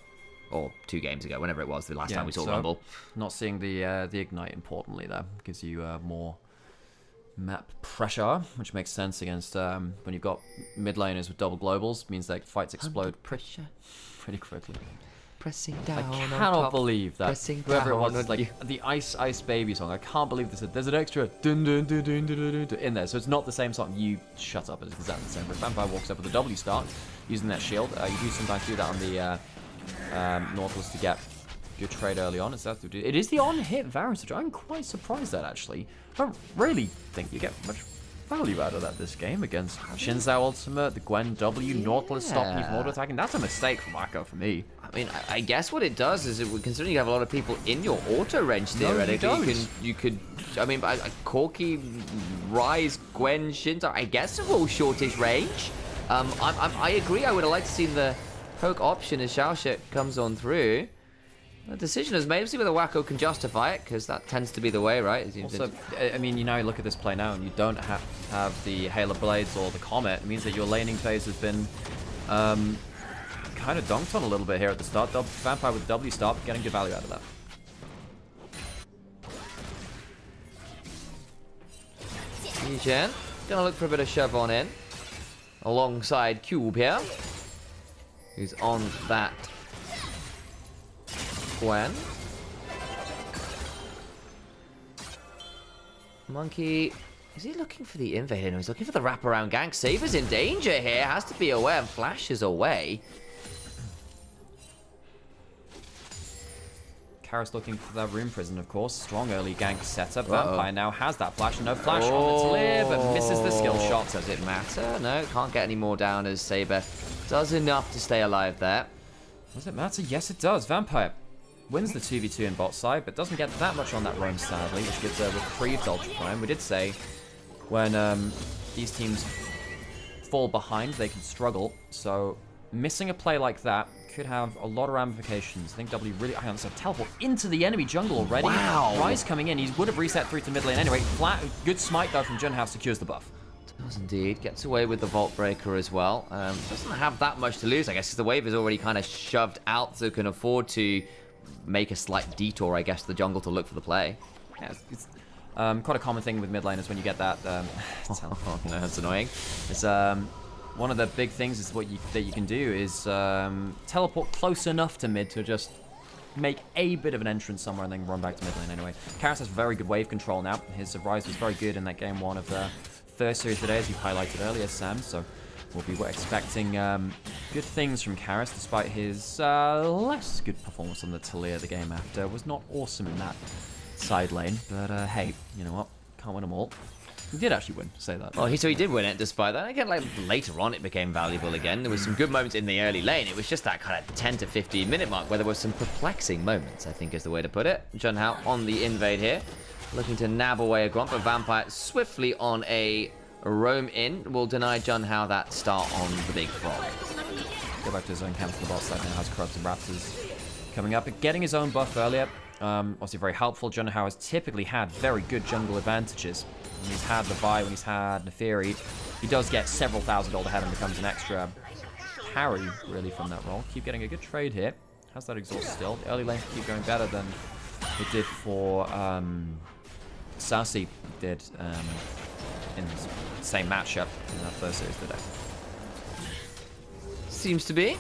Or 2 games ago, whenever it was, the last time we saw Rumble. Not seeing the Ignite, importantly, there. Gives you more map pressure, which makes sense against when you've got mid laners with double globals. Means that fights explode pretty quickly. Pressing down. I cannot believe that. Pressing Whoever it down was, like the Ice Baby song. I can't believe there's an extra dun dun dun dun dun dun dun in there. So it's not the same song. You shut up. It's exactly the same. But Vampire walks up with a W start using that shield. You do sometimes do that on the Nautilus to get good trade early on. It is the on-hit Varus, which I'm quite surprised at, actually. I don't really think you get much value out of that this game against Shinzao Ultimate, the Gwen W, Nautilus stopping you from auto-attacking. That's a mistake from Wacko for me. I mean, I guess what it does is, considering you have a lot of people in your auto range, theoretically, you could, I mean, Corki, Rise, Gwen, Shinzao, I guess are all shortish range. I agree, I would have liked to see the poke option as Xiaoxue comes on through. The decision is made. See whether Wacko can justify it, because that tends to be the way, right? Also, I mean, you know, look at this play now, and you don't have the Halo Blades or the Comet. It means that your laning phase has been kind of dunked on a little bit here at the start. Vampire with W start, getting good value out of that. Yichen gonna look for a bit of shove on in, alongside Cube here, who's on that Gwen. Monkey, is he looking for the invade? No, he's looking for the wraparound gank. Saber's in danger here, has to be aware and flashes away. Karis looking for that Rune Prison, of course. Strong early gank setup. Vampire now has that flash. No flash on its lid, but misses the skill shot. Does it matter? No, can't get any more down as Saber does enough to stay alive there. Does it matter? Yes, it does. Vampire wins the 2v2 in bot side, but doesn't get that much on that roam, sadly, which gives a reprieve to Ultra Prime. We did say when these teams fall behind, they can struggle. So missing a play like that could have a lot of ramifications. I think W really... I understand. Teleport into the enemy jungle already. Wow. Rise coming in. He would have reset through to mid lane anyway. Flat, good smite, though, from Junhao secures the buff. Does indeed. Gets away with the Vault Breaker as well. Doesn't have that much to lose, I guess, because the wave is already kind of shoved out, so can afford to make a slight detour, I guess, to the jungle to look for the play. Yeah, it's quite a common thing with mid laners when you get that. No, that's annoying. It's one of the big things is that you can do is teleport close enough to mid to just make a bit of an entrance somewhere and then run back to mid lane anyway. Karis has very good wave control now. His Rise was very good in that game 1 of the first series today, as you highlighted earlier, Sam. So we'll be expecting good things from Karis, despite his less good performance on the Talia the game after. Was not awesome in that side lane, but hey, you know what? Can't win them all. He did actually win, say that. Well, so he did win it despite that. Again, like later on, it became valuable again. There was some good moments in the early lane. It was just that kind of 10 to 15 minute mark where there were some perplexing moments, I think is the way to put it. Junhao on the invade here, looking to nab away a Gromp, but Vampire swiftly on a roam in will deny Junhao that start on the big frog. Go back to his own camp for the boss side now, has Corrupted Raptors coming up, getting his own buff earlier. Obviously very helpful. Junhao has typically had very good jungle advantages. When he's had Levi, when he's had Neferi, he does get several thousand gold ahead and becomes an extra carry, really, from that role. Keep getting a good trade here. Has that exhaust still. The early lane keep going better than it did for Sassy did in the same matchup in that first series today. Seems to be.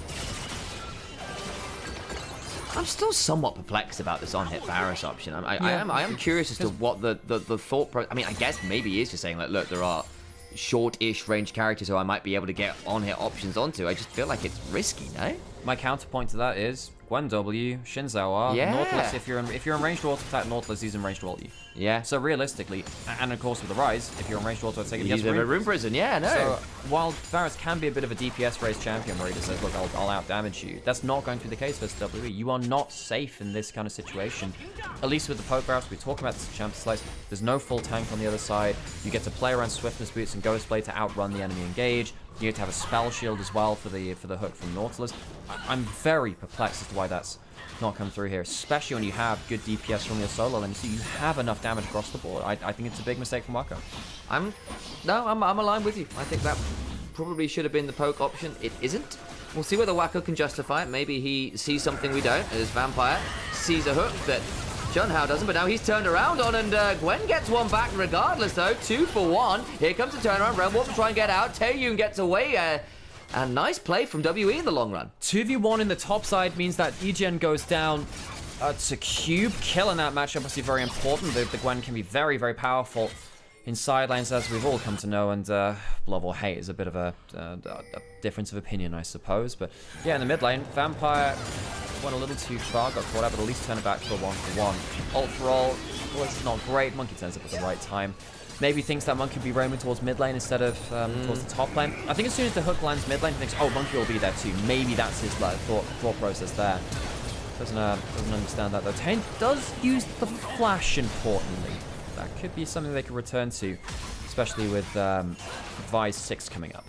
I'm still somewhat perplexed about this on-hit Varus option. I am curious as to what the thought process... I mean, I guess maybe he is just saying, like, look, there are short-ish range characters who I might be able to get on-hit options onto. I just feel like it's risky, no? My counterpoint to that is Gwen W, Xin Zhao R, Yeah. Nautilus. If you're in range to auto-attack Nautilus, he's in range to ult you. Yeah. So realistically, and of course with the Rise, if you're in range to auto-attack, He's a Rune Prison, yeah, no. So while Varus can be a bit of a DPS race champion where he just says, look, I'll out-damage you, that's not going to be the case versus WE. You are not safe in this kind of situation. At least with the poke Varus, we talk about this champion slice, there's no full tank on the other side. You get to play around Swiftness Boots and Ghost Blade to outrun the enemy engage. You get to have a spell shield as well for the hook from Nautilus. I'm very perplexed as to why that's not come through here, especially when you have good DPS from your solo lane. So you have enough damage across the board. I think it's a big mistake from Wako. I'm aligned with you. I think that probably should have been the poke option. It isn't. We'll see whether Wako can justify it. Maybe he sees something we don't, as Vampire sees a hook that Junhao doesn't, but now he's turned around on, and Gwen gets one back regardless, though. 2 for 1. Here comes the turnaround. Realm Warp to try and get out. Taeyun gets away. And nice play from WE in the long run. 2v1 in the top side means that Egen goes down to Cube. Killing that matchup obviously very important. The Gwen can be very, very powerful in side lanes, as we've all come to know, and love or hate is a bit of a difference of opinion, I suppose. But yeah, in the mid lane, Vampire went a little too far, got caught out, but at least turn it back to a 1-for-1. Ult roll was not great. Monkey turns up at the right time. Maybe thinks that Monkey will be roaming towards mid lane instead of towards the top lane. I think as soon as the hook lands mid lane, he thinks, oh, Monkey will be there too. Maybe that's his thought process there. Doesn't understand that though. Tain does use the flash importantly. That could be something they could return to, especially with Vi's 6 coming up.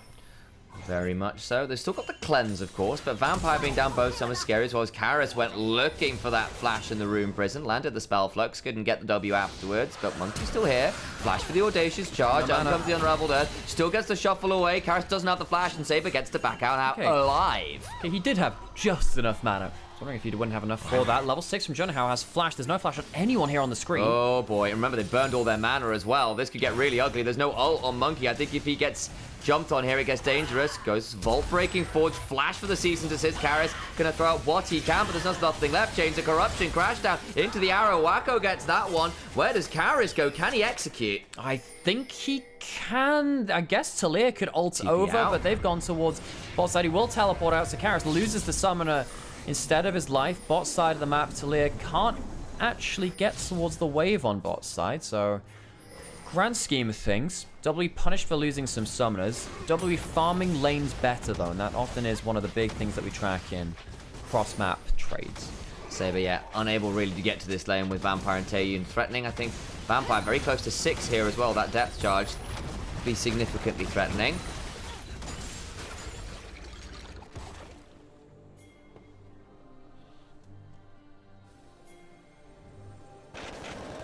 Very much so. They've still got the cleanse, of course, but Vampire being down both some is scary, as well as Karis went looking for that flash in the Rune Prison, landed the Spell Flux, couldn't get the W afterwards, but Monkey's still here. Flash for the Audacious Charge, out comes the Unraveled Earth, still gets the shuffle away. Karis doesn't have the flash, and Saber gets to back out alive. Okay, he did have just enough mana. I was wondering if he wouldn't have enough for that. Level 6 from Junhao has flash. There's no flash on anyone here on the screen. Oh boy, remember they burned all their mana as well. This could get really ugly. There's no ult on Monkey. I think if he gets jumped on here, it gets dangerous. Goes Vault Breaking Forge, flash for the Season Desist. Karis gonna throw out what he can, but there's nothing left. Chains of Corruption, crash down into the arrow. Wako gets that one. Where does Karis go? Can he execute? I think he can. I guess Talia could ult TP over, out. but they've gone towards bot side. He will teleport out, so Karis loses the summoner instead of his life. Bot side of the map, Talia can't actually get towards the wave on bot side, so grand scheme of things, W punished for losing some summoners. W farming lanes better though, and that often is one of the big things that we track in cross-map trades. Saber, yeah, unable really to get to this lane with Vampire and Taeyun threatening. I think Vampire very close to 6 here as well. That depth charge be significantly threatening.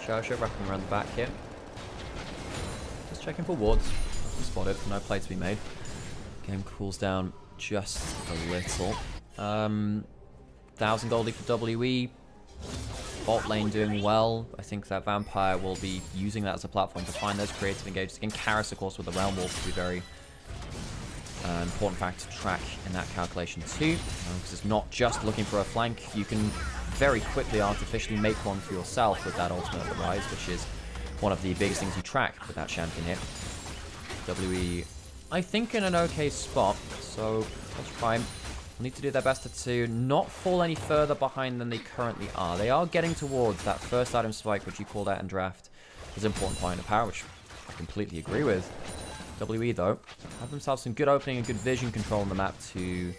Shosha wrapping around the back here. Just checking for wards. Spotted, no play to be made. Game cools down just a little. 1,000 goldie for WE. Bot lane doing well. I think that Vampire will be using that as a platform to find those creative engages. Again, Karis, of course, with the Realm Wolf will be very important factor to track in that calculation too. Because it's not just looking for a flank. You can very quickly artificially make one for yourself with that ultimate of the Rise, which is one of the biggest things you track with that champion here. WE, I think, in an okay spot, so let's try. Need to do their best to not fall any further behind than they currently are. They are getting towards that first item spike, which you called out in draft as an important point of power, which I completely agree with. WE, though, have themselves some good opening and good vision control on the map to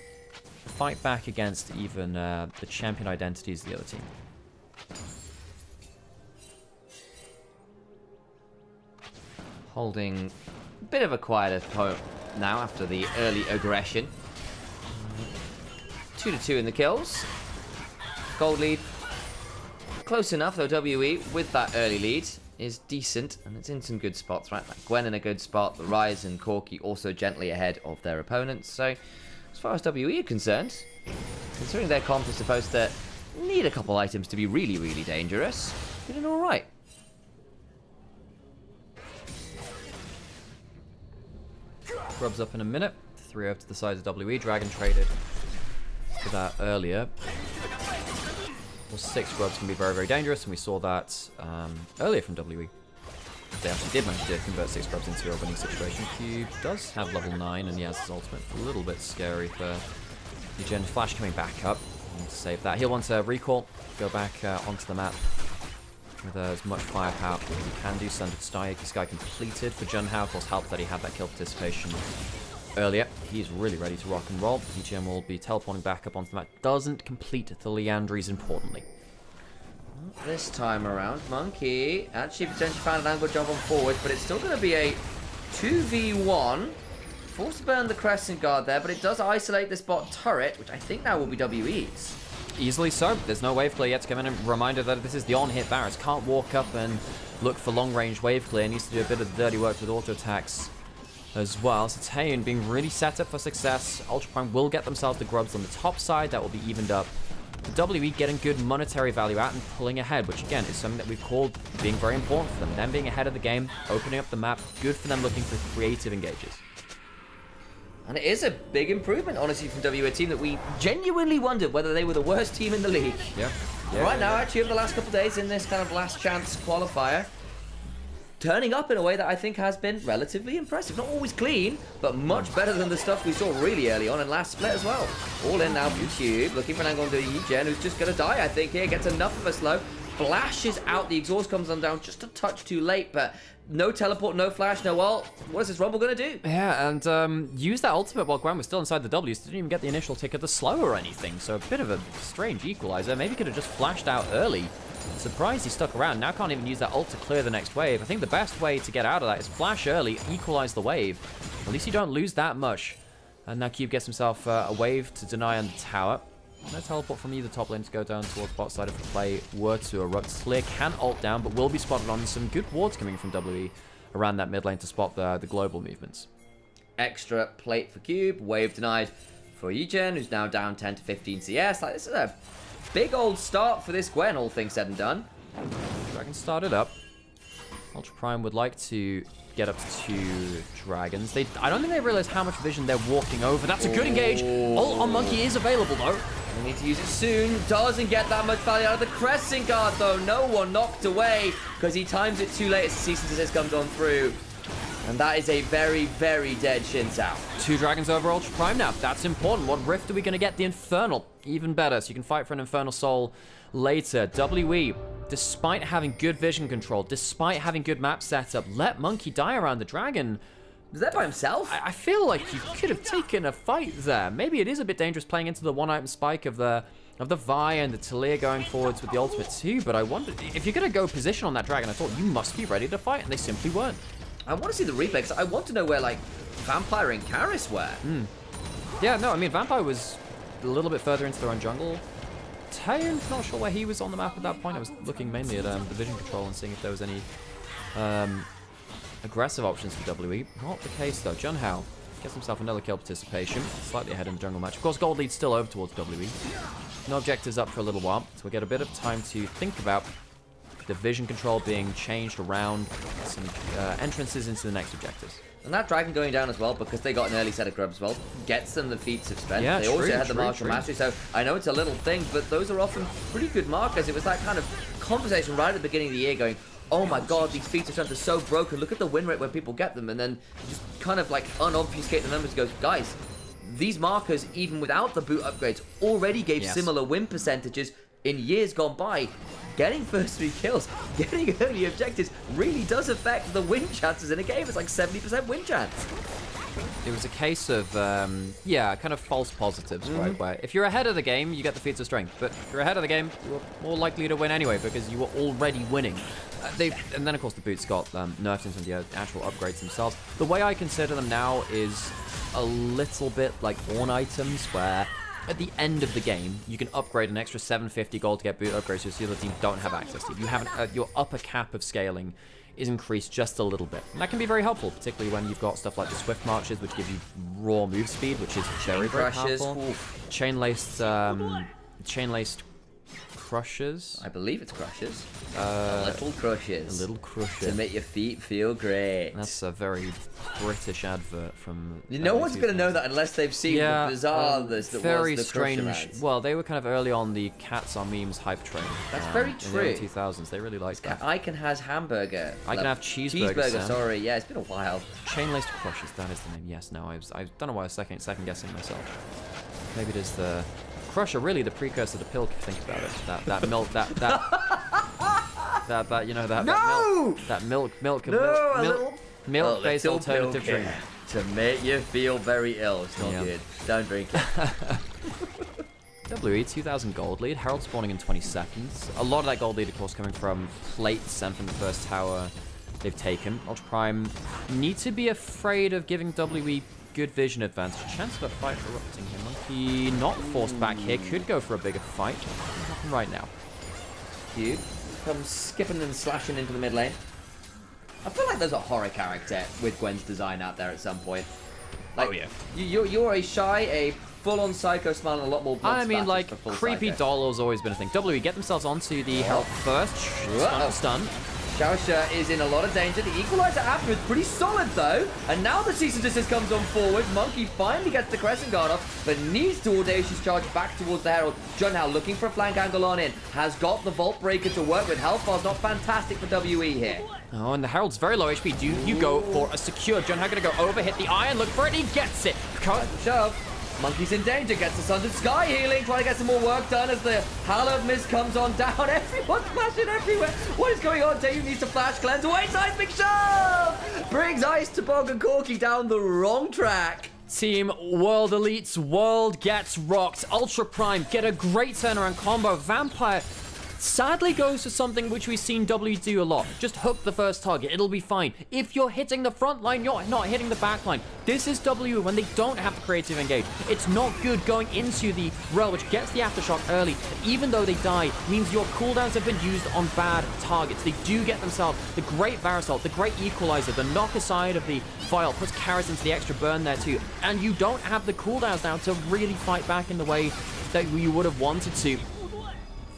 fight back against even the champion identities of the other team. Holding a bit of a quieter point now after the early aggression. 2-2 in the kills. Gold lead Close enough, though. WE, with that early lead, is decent, and it's in some good spots, right? Like Gwen in a good spot, the Ryze and Corki also gently ahead of their opponents. So, as far as WE are concerned, considering their comp is supposed to need a couple items to be really, really dangerous, they're doing alright. Grub's up in a minute. 3 over to the side of WE. Dragon traded for that earlier. Well, 6 grubs can be very, very dangerous, and we saw that earlier from WE. They actually did manage to convert 6 grubs into a winning situation. Cube does have level 9, and he has his ultimate. A little bit scary for Eugen. Flash coming back up. To save that. He'll want to recall, go back onto the map with as much firepower as he can do. Sundered Sky completed for Junhao. Of course, helped that he had that kill participation earlier. He's really ready to rock and roll. EGM will be teleporting back up onto the map. Doesn't complete the Liandry's, importantly. This time around, Monkey actually potentially found an angle jump on forward, but it's still going to be a 2v1. Forced to burn the Crescent Guard there, but it does isolate this bot turret, which I think now will be WE's. Easily so. There's no wave clear yet to come in. And reminder that this is the on-hit Varus. Can't walk up and look for long-range wave clear. Needs to do a bit of the dirty work with auto attacks as well. So Taeyeon being really set up for success. Ultra Prime will get themselves the grubs on the top side. That will be evened up. The WE getting good monetary value out and pulling ahead, which again is something that we've called being very important for them. Them being ahead of the game, opening up the map, good for them looking for creative engages. And it is a big improvement, honestly, from WE, a team that we genuinely wondered whether they were the worst team in the league. Yeah. Right now, actually, over the last couple of days in this kind of last chance qualifier, turning up in a way that I think has been relatively impressive. Not always clean, but much better than the stuff we saw really early on in last split as well. All in now from Cube, looking for an angle onto Eugen, who's just going to die, I think, here. Gets enough of a slow. Flashes out, the exhaust comes on down just a touch too late, but no teleport, no flash, no ult. What is this Rumble going to do? Yeah, and use that ultimate while Gwen was still inside the W, so didn't even get the initial tick of the slow or anything, so a bit of a strange equalizer. Maybe could have just flashed out early. Surprised he stuck around. Now can't even use that ult to clear the next wave. I think the best way to get out of that is flash early, equalize the wave. At least you don't lose that much. And now Cube gets himself a wave to deny on the tower. No teleport from either top lane to go down towards bot side if the play were to erupt. Slayer can ult down, but will be spotted on some good wards coming from WE around that mid lane to spot the global movements. Extra plate for Cube, wave denied for Eugen, who's now down 10 to 15 CS. Like, this is a big old start for this Gwen, all things said and done. Dragon started up. Ultra Prime would like to get up to 2 dragons. I don't think they realize how much vision they're walking over. That's a good engage. Ult on Monkey is available, though. They need to use it soon. Doesn't get that much value out of the Crescent Guard, though. No one knocked away because he times it too late as the cease and desist comes on through. And that is a very, very dead Xin Zhao. 2 dragons over Ultra Prime now. That's important. What rift are we going to get? The Infernal. Even better, so you can fight for an Infernal Soul later. WE, despite having good vision control, despite having good map setup, let Monkey die around the dragon. Is that by himself? I feel like he could have taken a fight there. Maybe it is a bit dangerous playing into the one-item spike of the Vi and the Talia going forwards with the ultimate too, but I wonder, if you're going to go position on that dragon, I thought you must be ready to fight, and they simply weren't. I want to see the replay, because I want to know where, like, Vampire and Karis were. Yeah, no, I mean, Vampire was a little bit further into their own jungle. Taeyeon, not sure where he was on the map at that point. I was looking mainly at the vision control and seeing if there was any aggressive options for WE. Not the case, though. Junhao gets himself another kill participation, slightly ahead in the jungle match. Of course, gold lead's still over towards WE. No objectives up for a little while, so we'll get a bit of time to think about the vision control being changed around, some entrances into the next objectives. And that dragon going down as well, because they got an early set of grubs as well, gets them the feats of strength. Yeah, they also had the martial mastery, so I know it's a little thing, but those are often pretty good markers. It was that kind of conversation right at the beginning of the year going, oh my god, these feats of strength are so broken, look at the win rate when people get them, and then just kind of like unobfuscate the numbers and goes, guys, these markers, even without the boot upgrades, already gave similar win percentages in years gone by. Getting first 3 kills, getting early objectives really does affect the win chances in a game. It's like 70% win chance. It was a case of, yeah, kind of false positives, right? Where if you're ahead of the game, you get the feats of strength. But if you're ahead of the game, you're more likely to win anyway because you were already winning. And then, of course, the boots got nerfed into the actual upgrades themselves. The way I consider them now is a little bit like Ornn items, where at the end of the game, you can upgrade an extra 750 gold to get boot upgrades so the other team don't have access to. You have your upper cap of scaling is increased just a little bit. And that can be very helpful, particularly when you've got stuff like the Swift Marches, which give you raw move speed, which is very, very powerful. Chain-laced Crushers. I believe it's Crushers. Little Crushers. A little Crusher. To make your feet feel great. That's a very British advert from... No one's going to know that unless they've seen the bizarreness that very was the strange. Crusher ads. Well, they were kind of early on the Cats Are Memes hype train. That's very in true. the early 2000s. They really liked that. Icon has hamburger. I can have cheeseburger, Sam. Sorry. Yeah, it's been a while. Chain-laced Crushers, that is the name. Yes, no, I don't know why I was second guessing myself. Maybe it is the... Crusher, really the precursor to pill, if you think about it. That milk, that you know, that milk-based alternative drink. To make you feel very ill. It's not good. Don't drink it. WE, 2,000 gold lead. Herald spawning in 20 seconds. A lot of that gold lead, of course, coming from plates sent from the first tower they've taken. Ultra Prime need to be afraid of giving WE good vision advantage. Chance of a fight erupting here. Monkey not forced back here. Could go for a bigger fight. What's happening right now? Cube comes skipping and slashing into the mid lane. I feel like there's a horror character with Gwen's design out there at some point. Like, oh yeah. You're a shy, a full-on psycho smile and a lot more blood. I mean, like, creepy psycho. doll has always been a thing. WE get themselves onto the Herald first. Stun. Shaosha is in a lot of danger. The equalizer after is pretty solid though. And now the cease and desist comes on forward. Monkey finally gets the Crescent Guard off, but needs to audacious charge back towards the Herald. Junhao looking for a flank angle on in. Has got the Vault Breaker to work with. Health bar's not fantastic for WE here. Oh, and the Herald's very low HP. Do you go for a secure? Junhao gonna go over, hit the iron, look for it, he gets it. Shove. Monkey's in danger, gets the Sundered Sky healing, trying to get some more work done as the Hallowed Mist comes on down. Everyone's flashing everywhere. What is going on? Tayu needs to flash cleanse away. Seismic Shove! Brings Ice Toboggan Corky down the wrong track. Team World Elites, World gets rocked. Ultra Prime get a great turnaround combo. Vampire sadly goes for something which we've seen W do a lot. Just hook the first target, it'll be fine. If you're hitting the front line, you're not hitting the back line. This is W when they don't have the creative engage. It's not good going into the Rel, which gets the aftershock early. Even though they die, means your cooldowns have been used on bad targets. They do get themselves the great Varasol, the great equalizer, the knock aside of the file, puts Karis into the extra burn there too. And you don't have the cooldowns now to really fight back in the way that you would have wanted to.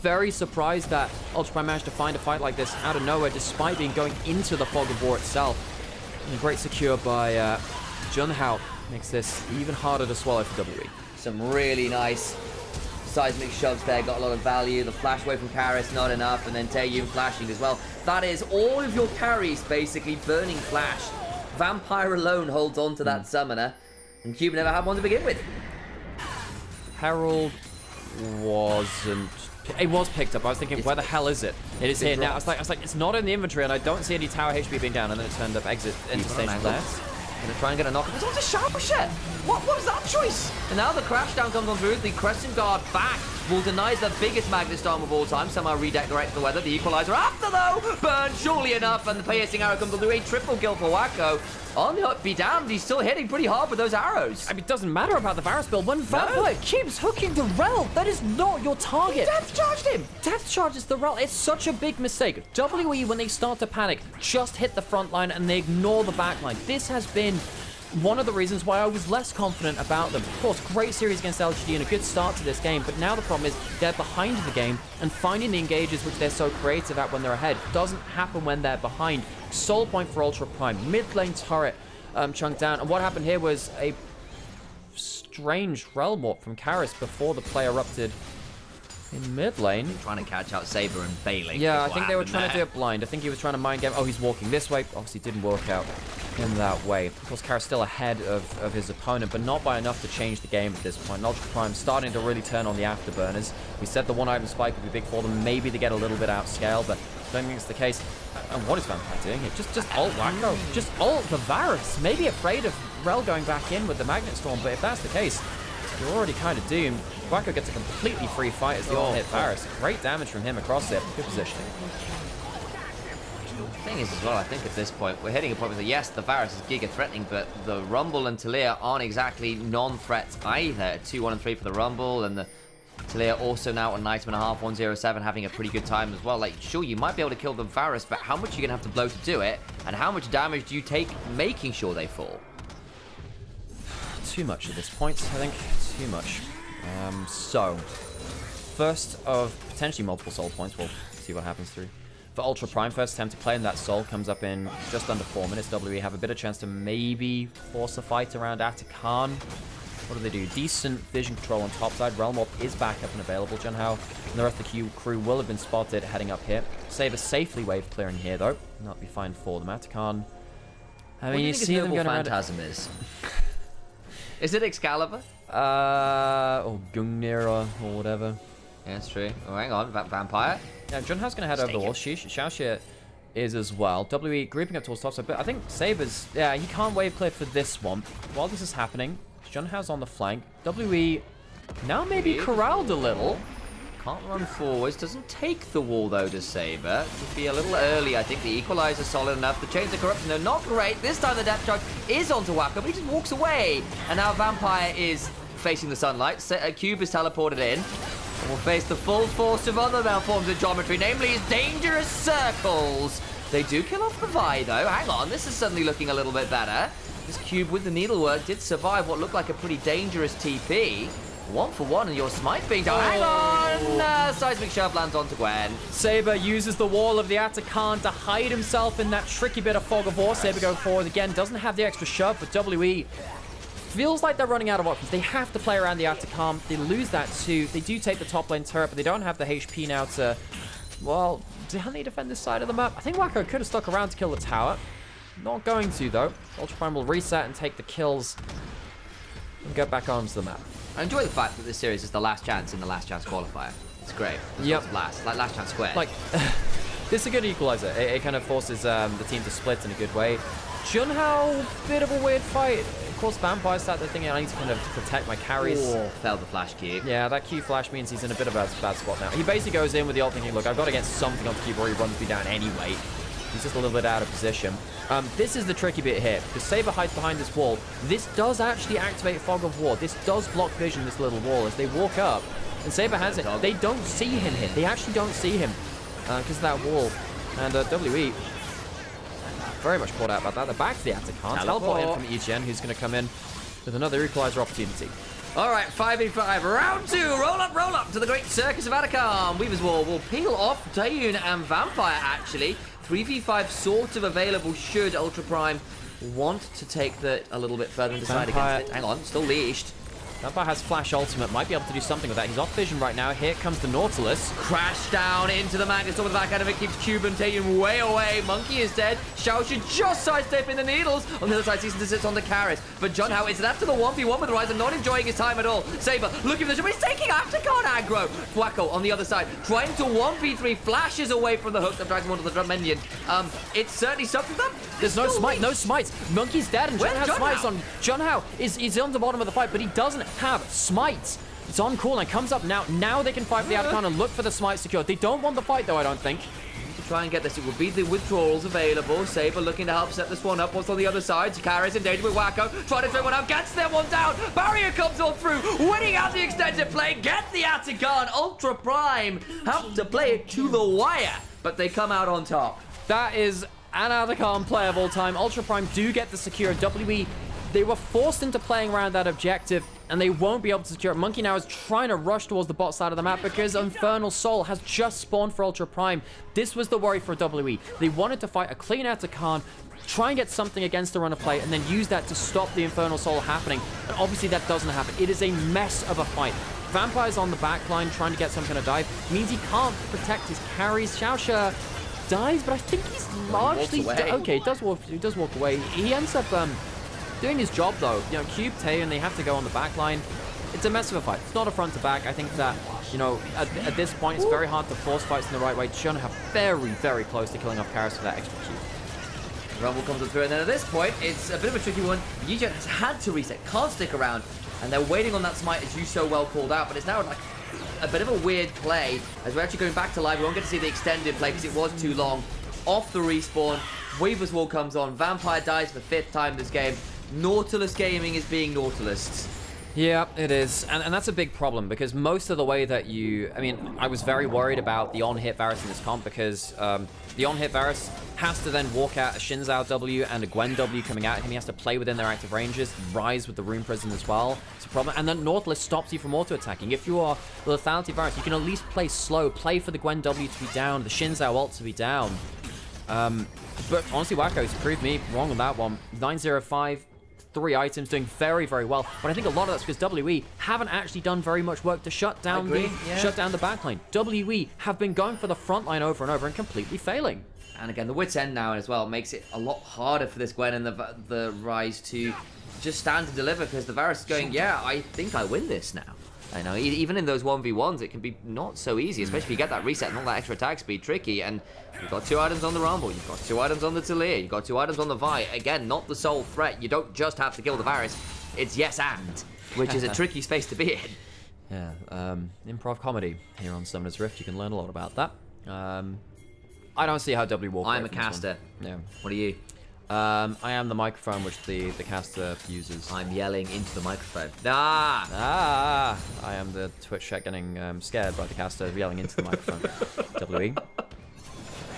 Very surprised that Ultra Prime managed to find a fight like this out of nowhere, despite being going into the Fog of War itself. And a great secure by Junhao makes this even harder to swallow for WE. Some really nice seismic shoves there, got a lot of value. The flash away from Karis, not enough, and then Taeyun flashing as well. That is all of your carries basically burning flash. Vampire alone holds on to that summoner, and Cube never had one to begin with. Herald wasn't... It was picked up. I was thinking, where the hell is it? It is here now. I was like, it's not in the inventory, and I don't see any tower HP being down. And then it turned up exit into station left. Gonna try and get a knock. It's almost a Shaosha. What was that choice? And now the crash down comes on through. The Crescent Guard back will deny the biggest Magnet Storm of all time. Somehow redecorate the weather. The equalizer after though. Burn surely enough, and the piercing arrow comes on through. A triple kill for Wacko. On the hook, be damned, he's still hitting pretty hard with those arrows. I mean, it doesn't matter about the Varus build. When Vampire keeps hooking the Rel, that is not your target. Death charged him. Death charges the Rel. It's such a big mistake. WE, when they start to panic, just hit the front line and they ignore the back line. This has been one of the reasons why I was less confident about them. Of course, great series against LGD and a good start to this game, but now the problem is they're behind the game, and finding the engages which they're so creative at when they're ahead doesn't happen when they're behind. Soul point for Ultra Prime, mid lane turret chunked down, and what happened here was a strange Rel warp from Karis before the play erupted in mid lane. Trying to catch out Saber and bailing. Yeah, I think they were trying to do it blind. I think he was trying to mind game. Oh, he's walking this way. Obviously didn't work out in that way. Of course, Karis still ahead of his opponent, but not by enough to change the game at this point. Ultra Prime starting to really turn on the afterburners. We said the one item spike would be big for them. Maybe they get a little bit outscaled, but I don't think it's the case. And what is Vampire doing here? Just ult Wacko. Just ult the Varus. Maybe afraid of Rel going back in with the Magnet Storm, but if that's the case, you're already kind of doomed. Wacko gets a completely free fight as the ult hit Varus. Great damage from him across it. Good positioning. Thing is as well, I think at this point, we're hitting a point where, yes, the Varus is giga threatening, but the Rumble and Talia aren't exactly non-threats either. 2-1 and 3 for the Rumble, and the Talia also now on item and a half, 107, having a pretty good time as well. Like, sure, you might be able to kill the Varus, but how much are you going to have to blow to do it? And how much damage do you take making sure they fall? Too much at this point, I think. Too much. So, first of potentially multiple soul points. We'll see what happens through. For Ultra Prime, first attempt to play, and that soul comes up in just under 4 minutes. WE have a bit of chance to maybe force a fight around Atakan. What do? Decent vision control on top side. Realm Warp is back up and available. Junhao and the rest of the crew will have been spotted heading up here. Saber safely wave clearing here, though. That'll be fine for them. Atakan. I mean, you see them going around. Phantasm is? Is it Excalibur? Or Gungnir or whatever. Yeah, that's true. Oh, hang on. Vampire? Yeah, Junhao's going to head over the wall. Xiaoxia is as well. WE grouping up towards top side, but I think Saber's... Yeah, he can't wave clear for this one. While this is happening, Junhao's on the flank. WE now maybe corralled a little. Can't run forwards. Doesn't take the wall, though, to Saber. Could be a little early. I think the equalizer solid enough. The chains of corruption, they're not great. This time the depth charge is onto Wacko, but he just walks away. And now Vampire is facing the sunlight. Cube is teleported in. And will face the full force of other malforms of geometry, namely his dangerous circles. They do kill off the Vi, though. Hang on, this is suddenly looking a little bit better. This Cube with the needlework did survive what looked like a pretty dangerous TP. 1 for 1 and your smite being down. Hang on! Seismic Shove lands onto Gwen. Saber uses the wall of the Atakan to hide himself in that tricky bit of fog of war. Saber going forward again. Doesn't have the extra shove, but WE feels like they're running out of options. They have to play around the Atakan. They lose that too. They do take the top lane turret, but they don't have the HP now to... Well, can they defend this side of the map? I think Wacko could have stuck around to kill the tower. Not going to, though. Ultra Prime will reset and take the kills and get back onto the map. I enjoy the fact that this series is the last chance in the last chance qualifier. It's great. Yep. Last chance squared. Like, this is a good equalizer. It kind of forces the team to split in a good way. Junhao, bit of a weird fight. Of course, Vampire sat there thinking, I need to kind of protect my carries. Oh, fell the flash Q. Yeah, that Q flash means he's in a bit of a bad spot now. He basically goes in with the ult thinking, look, I've got to get something on the Q before he runs me down anyway. He's just a little bit out of position. This is the tricky bit here, because Saber hides behind this wall. This does actually activate Fog of War. This does block vision, this little wall, as they walk up. And Saber has it. They don't see him here. They actually don't see him because of that wall. And WE very much caught out about that. They're back to the Atakan. Teleport in from EGN, who's going to come in with another equalizer opportunity. All right, 5v5, round 2. Roll up to the great circus of Atakan. Weaver's Wall will peel off Dayun and Vampire, actually. 3v5 sort of available should Ultra Prime want to take that a little bit further and decide against it. Hang on, still leashed. Vampire has Flash Ultimate, might be able to do something with that. He's off vision right now. Here comes the Nautilus. Crash down into the Magnus over the back end of it, keeps Cuban taken way away. Monkey is dead. Xiaoxia just sidestepping the needles. On the other side, Season sits on the Karis. But Junhao is after the 1v1 with Ryzen, not enjoying his time at all. Saber looking for the shot, but he's taking Atakan aggro. Wacko on the other side, trying to 1v3, flashes away from the hook that drags him onto the drum minion. It's certainly something that... There's no smite, no smites. Monkey's dead, and Junhao smites on. Junhao is on the bottom of the fight, but he doesn't have smites. It's on cooldown, comes up now. Now they can fight for the Atakan and look for the smite secured. They don't want the fight, though, I don't think. To try and get this, it will be the withdrawals available. Saber looking to help set this one up. What's on the other side? Karis in danger with Wacko. Trying to throw one out, gets that one down. Barrier comes on through, winning out the extended play. Get the Atakan. Ultra Prime have to play it to the wire, but they come out on top. That is an Atakan play of all time. Ultra Prime do get the secure. WE, they were forced into playing around that objective, and they won't be able to secure it. Monkey now is trying to rush towards the bot side of the map because Infernal Soul has just spawned for Ultra Prime. This was the worry for WE. They wanted to fight a clean Atakan, try and get something against the run of play, and then use that to stop the Infernal Soul happening. And obviously that doesn't happen. It is a mess of a fight. Vampire's on the back line trying to get some kind of dive. Means he can't protect his carries. Xiaoxia dies, but I think he's largely... Okay, he does walk away. He ends up... doing his job, though. You know, Cube, Tay, and they have to go on the back line. It's a mess of a fight. It's not a front to back. I think that, you know, at this point, it's very hard to force fights in the right way. Junhao very, very close to killing off Karis for that extra Cube. Rumble comes through, and then at this point, it's a bit of a tricky one. Yijian has had to reset, can't stick around, and they're waiting on that smite, as you so well called out, but it's now like a bit of a weird play, as we're actually going back to live. We won't get to see the extended play because it was too long. off the respawn. Weaver's Wall comes on. Vampire dies for the 5th time this game. Nautilus Gaming is being Nautilus. Yeah, it is. And that's a big problem because most of the way that you... I mean, I was very worried about the on-hit Varus in this comp because the on-hit Varus has to then walk out a Xin Zhao W and a Gwen W coming at him. He has to play within their active ranges, rise with the Rune Prison as well. It's a problem. And then Nautilus stops you from auto-attacking. If you are the Lethality Varus, you can at least play slow, play for the Gwen W to be down, the Xin Zhao ult to be down. But honestly, Wacko's proved me wrong on that one. 905... 3 items, doing very, very well. But I think a lot of that's because WE haven't actually done very much work to shut down the backline. WE have been going for the front line over and over and completely failing. And again, the wit's end now as well makes it a lot harder for this Gwen and the Rise to just stand and deliver because the Varus is going, yeah, I think I win this now. I know, even in those 1v1s, it can be not so easy, especially if you get that reset and all that extra attack speed, tricky. And you've got 2 items on the Rumble, you've got 2 items on the Talir, you've got 2 items on the Vi. Again, not the sole threat. You don't just have to kill the Varus. It's yes and, which is a tricky space to be in. Yeah, improv comedy here on Summoner's Rift. You can learn a lot about that. I don't see how W walks. I'm a caster. Yeah. What are you? I am the microphone which the caster uses. I'm yelling into the microphone. I am the Twitch chat getting scared by the caster yelling into the microphone. WE.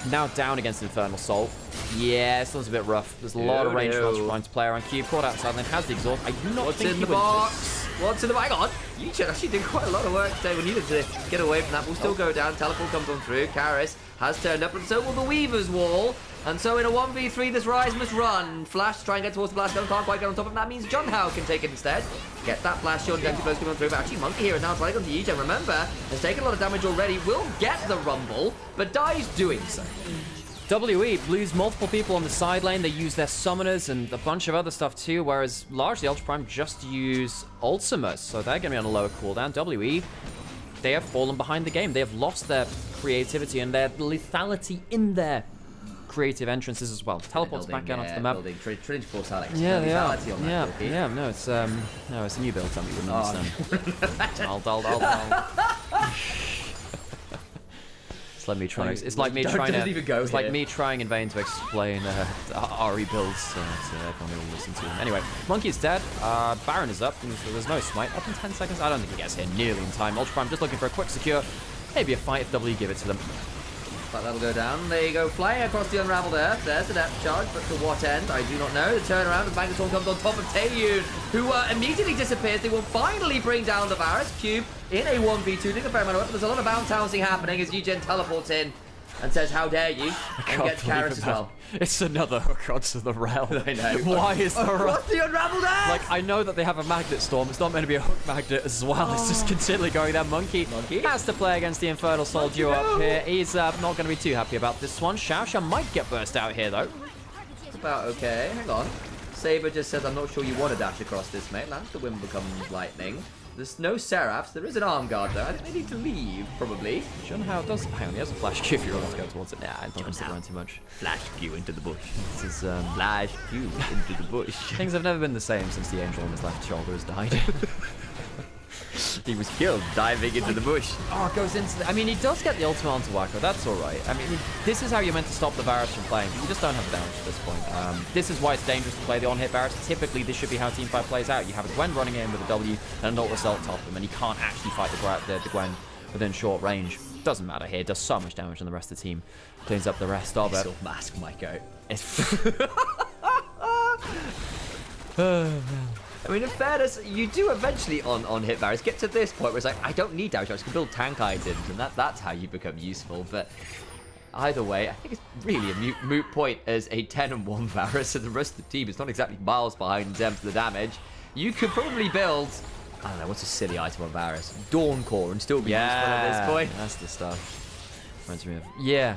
Now down against Infernal Soul. Yeah, this one's a bit rough. There's a lot of range for Ultra Prime to play around Cube. Caught outside, then has the exhaust. I do not What's think in the box? What's in the box? Hang on. You should actually do quite a lot of work today. We needed to get away from that. We'll still go down. Teleport comes on through. Karis has turned up, and so will the Weaver's Wall. And so in a 1v3, this Rise must run. Flash to try and get towards the Blast Zone. Can't quite get on top of it. That means John Howe can take it instead. Get that Blast Shield. Empty blows coming on through. But actually, Monkey here is now trying to go to Yichen. Remember, has taken a lot of damage already. Will get the Rumble, but dies doing so. WE lose multiple people on the side lane. They use their summoners and a bunch of other stuff too, whereas largely Ultra Prime just use Ultimus, so they're going to be on a lower cooldown. WE, they have fallen behind the game. They have lost their creativity and their lethality in their creative entrances as well. Teleports back down onto the map. Trinity Force Alex. Yeah, yeah. No, it's a new build. Tell me you wouldn't understand. I'll Let me try. It's like me trying to. It's like me trying in vain to explain RE builds to everyone who will listen to them. Anyway, Monkey is dead. Baron is up. There's no smite. Up in 10 seconds. I don't think he gets here nearly in time. Ultra Prime just looking for a quick secure. Maybe a fight if W give it to them. But that'll go down. There you go, flying across the unraveled earth. There's the depth charge, but to what end? I do not know. The turnaround of Magnetorn comes on top of Taeyun, who immediately disappears. They will finally bring down the Varus Cube in a 1v2. Doing a fair amount of work, but there's a lot of bounce housing happening as Yichen teleports in and says, how dare you, and gets Karis as well. It's another hook onto the realm. I know. Why is the across the unraveled earth? Like, I know that they have a magnet storm. It's not meant to be a hook magnet as well. It's just continually going there. Monkey has to play against the Infernal Soul duo up here. He's not going to be too happy about this one. Xiaosha might get burst out here, though. It's about okay. Hang on. Saber just says, I'm not sure you want to dash across this, mate. Lance the wind becomes lightning. There's no Seraphs. There is an arm guard, though. I think they need to leave, probably. John Howe does... Hang on, he has a flash Q if you want to go towards it. Nah, I'm not going to stick around too much. Flash Q into the bush. This is, Flash Q into the bush. Things have never been the same since the angel on his left shoulder has died. He was killed diving into the bush. Oh, it goes into the... I mean, he does get the ultimate onto Wacko. That's all right. I mean, this is how you're meant to stop the Varus from playing. You just don't have the damage at this point. This is why it's dangerous to play the on-hit Varus. Typically, this should be how Teamfight plays out. You have a Gwen running in with a W and a Nautilus ult top him, and he can't actually fight the Gwen within short range. Doesn't matter here. Does so much damage, and the rest of the team cleans up the rest of it. Mask might go. I mean, in fairness, you do eventually on hit Varus get to this point where it's like, I don't need damage, I just can build tank items, and that's how you become useful. But either way, I think it's really a moot point as a 10-1 Varus, and the rest of the team is not exactly miles behind in terms of the damage. You could probably build, I don't know, what's a silly item on Varus? Dawn Core and still be useful at this point. That's the stuff. Reminds me of... Yeah.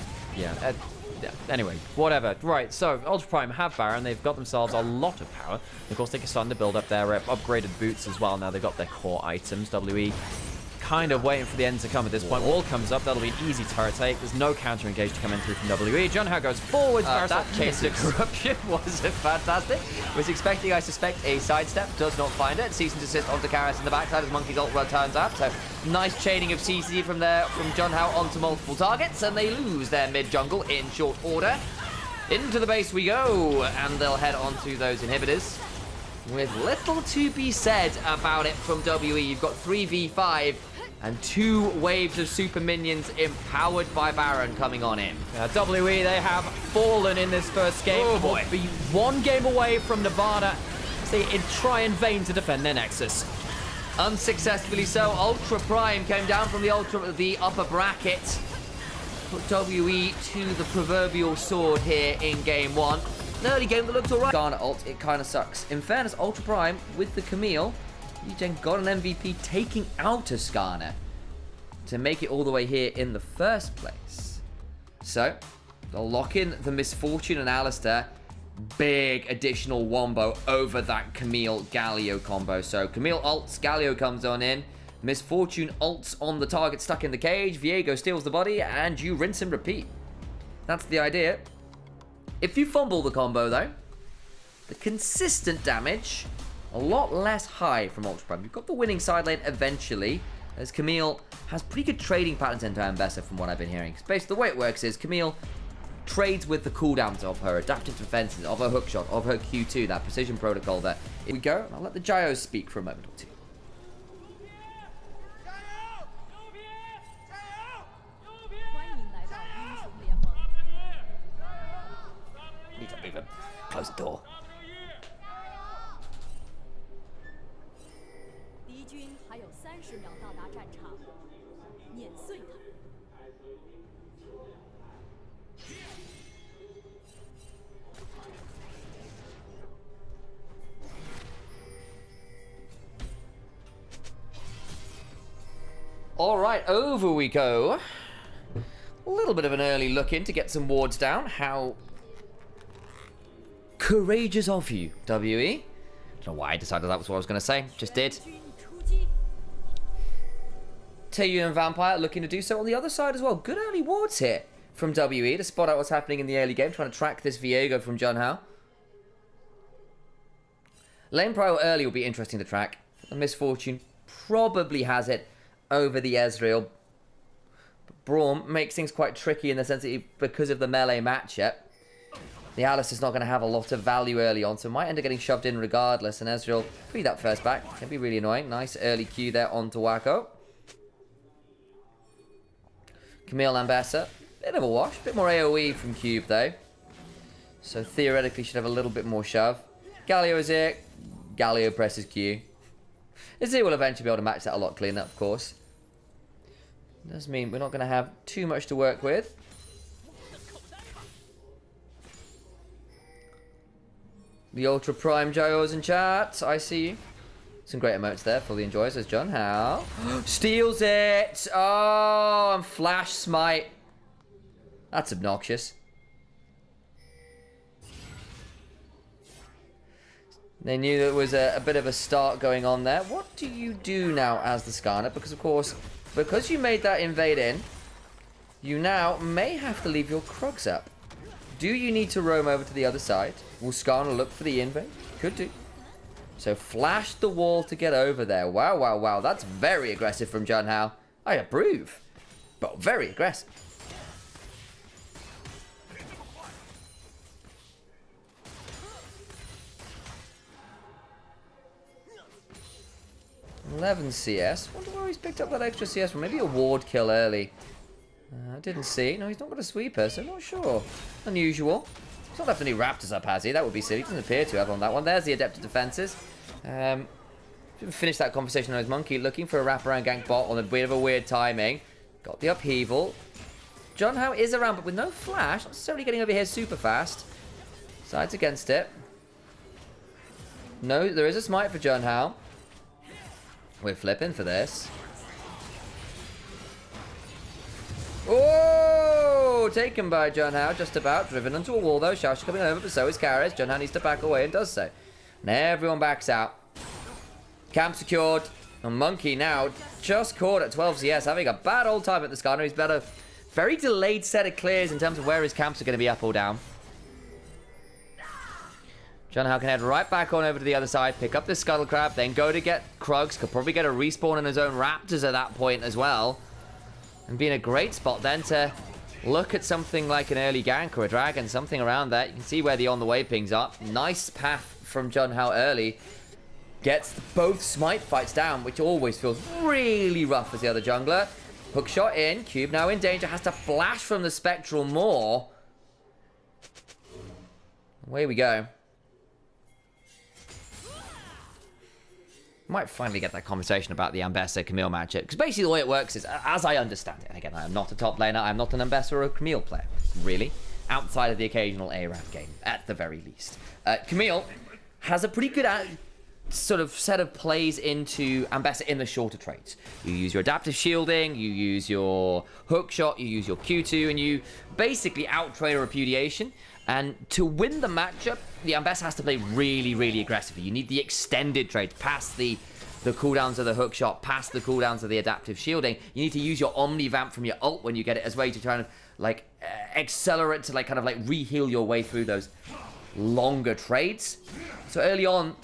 Anyway, whatever. Right, so Ultra Prime have Baron. They've got themselves a lot of power. Of course, they can start to build up their upgraded boots as well. Now they've got their core items. WE kind of waiting for the end to come at this point. Wall comes up, that'll be an easy turret take. There's no counter engage to come in through from WE. Junhao goes forwards. That chase of corruption wasn't fantastic. Was expecting, I suspect, a sidestep. Does not find it. Cease and desist onto Karis in the backside as Monkey's ult turns out. So nice chaining of CC from there, from Junhao onto multiple targets, and they lose their mid jungle in short order. Into the base we go, and they'll head onto those inhibitors. With little to be said about it from WE. You've got 3v5 and 2 waves of super minions empowered by Baron coming on in. WE, they have fallen in this first game. Oh boy. Will be 1 game away from Nevada as they try in vain to defend their Nexus. Unsuccessfully so. Ultra Prime came down from the upper bracket. Put WE to the proverbial sword here in game 1. An early game that looked alright. Skarner ult, it kind of sucks. In fairness, Ultra Prime with the Camille, Eugen got an MVP taking out a Skarner to make it all the way here in the first place. So, they'll lock in the Misfortune and Alistair. Big additional wombo over that Camille Galio combo. So, Camille ults, Galio comes on in. Misfortune ults on the target stuck in the cage. Viego steals the body, and you rinse and repeat. That's the idea. If you fumble the combo, though, the consistent damage, a lot less high from Ultra Prime. You've got the winning side lane eventually, as Camille has pretty good trading patterns into Ambessa from what I've been hearing. Basically, the way it works is Camille trades with the cooldowns of her adaptive defenses, of her hookshot, of her Q2, that precision protocol there. Here we go, and I'll let the Gyos speak for a moment or two. Need to move him. Close the door. 敌军还有30秒到达战场，碾碎他。All right, over we go. A little bit of an early look in to get some wards down. How courageous of you, WE. Don't know why I decided that was what I was going to say. Just did. 军出击， Taeyu and Vampire looking to do so on the other side as well. Good early wards here from WE to spot out what's happening in the early game, trying to track this Viego from Junhao. Lane Prio early will be interesting to track. The Misfortune probably has it over the Ezreal. But Braum makes things quite tricky in the sense that because of the melee matchup, the Alice is not going to have a lot of value early on, so might end up getting shoved in regardless. And Ezreal, free that first back. Can be really annoying. Nice early Q there onto Wacko. Camille Ambessa, bit of a wash. Bit more AoE from Cube though. So theoretically should have a little bit more shove. Galio is here. Galio presses Q. Azir will eventually be able to match that a lot cleaner, of course. Does mean we're not going to have too much to work with. The Ultra Prime Gyos in chat. I see you. Some great emotes there. Fully enjoys. As Junhao steals it. Oh, and Flash Smite. That's obnoxious. They knew there was a bit of a start going on there. What do you do now as the Skarner? Because, of course, because you made that invade in, you now may have to leave your Krugs up. Do you need to roam over to the other side? Will Skarner look for the invade? Could do. So flash the wall to get over there. Wow, wow, wow. That's very aggressive from Junhao. I approve. But very aggressive. $11 CS. Wonder where he's picked up that extra CS from. Maybe a ward kill early. I didn't see. No, he's not got a sweeper, so I'm not sure. Unusual. He's not left any Raptors up, has he? That would be silly. Doesn't appear to have on that one. There's the adaptive defenses. Finish that conversation on his monkey. Looking for a wraparound gank bot on a bit of a weird timing. Got the upheaval. Junhao is around, but with no flash. Not necessarily getting over here super fast. Sides against it. No, there is a smite for Junhao. We're flipping for this. Oh, taken by Junhao, just about. Driven onto a wall though. Xiaoshi coming over, but so is Karis. Junhao needs to back away and does so. And everyone backs out. Camp secured. And Monkey now just caught at 12 CS, having a bad old time at the Scanner. He's got a very delayed set of clears in terms of where his camps are going to be up or down. Junhao can head right back on over to the other side, pick up the Scuttle Crab, then go to get Krugs. Could probably get a respawn in his own Raptors at that point as well. And be in a great spot then to look at something like an early gank or a dragon, something around that. You can see where the on the way pings up. Nice path from Junhao early. Gets both smite fights down, which always feels really rough as the other jungler. Hook shot in. Cube now in danger. Has to flash from the Spectral Maw. Away we go. Might finally get that conversation about the Ambessa Camille matchup, because basically the way it works is, as I understand it, and again, I am not a top laner, I'm not an Ambessa or a Camille player, really, outside of the occasional ARAM game, at the very least. Camille has a pretty good sort of set of plays into Ambessa in the shorter trades. You use your adaptive shielding, you use your hook shot, you use your Q2, and you basically out-trade a repudiation. And to win the matchup, the Ambessa has to play really, really aggressively. You need the extended trades, past the cooldowns of the hook shot, past the cooldowns of the adaptive shielding. You need to use your Omni Vamp from your ult when you get it as a way to kind of like accelerate to like kind of like re-heal your way through those longer trades. So early on,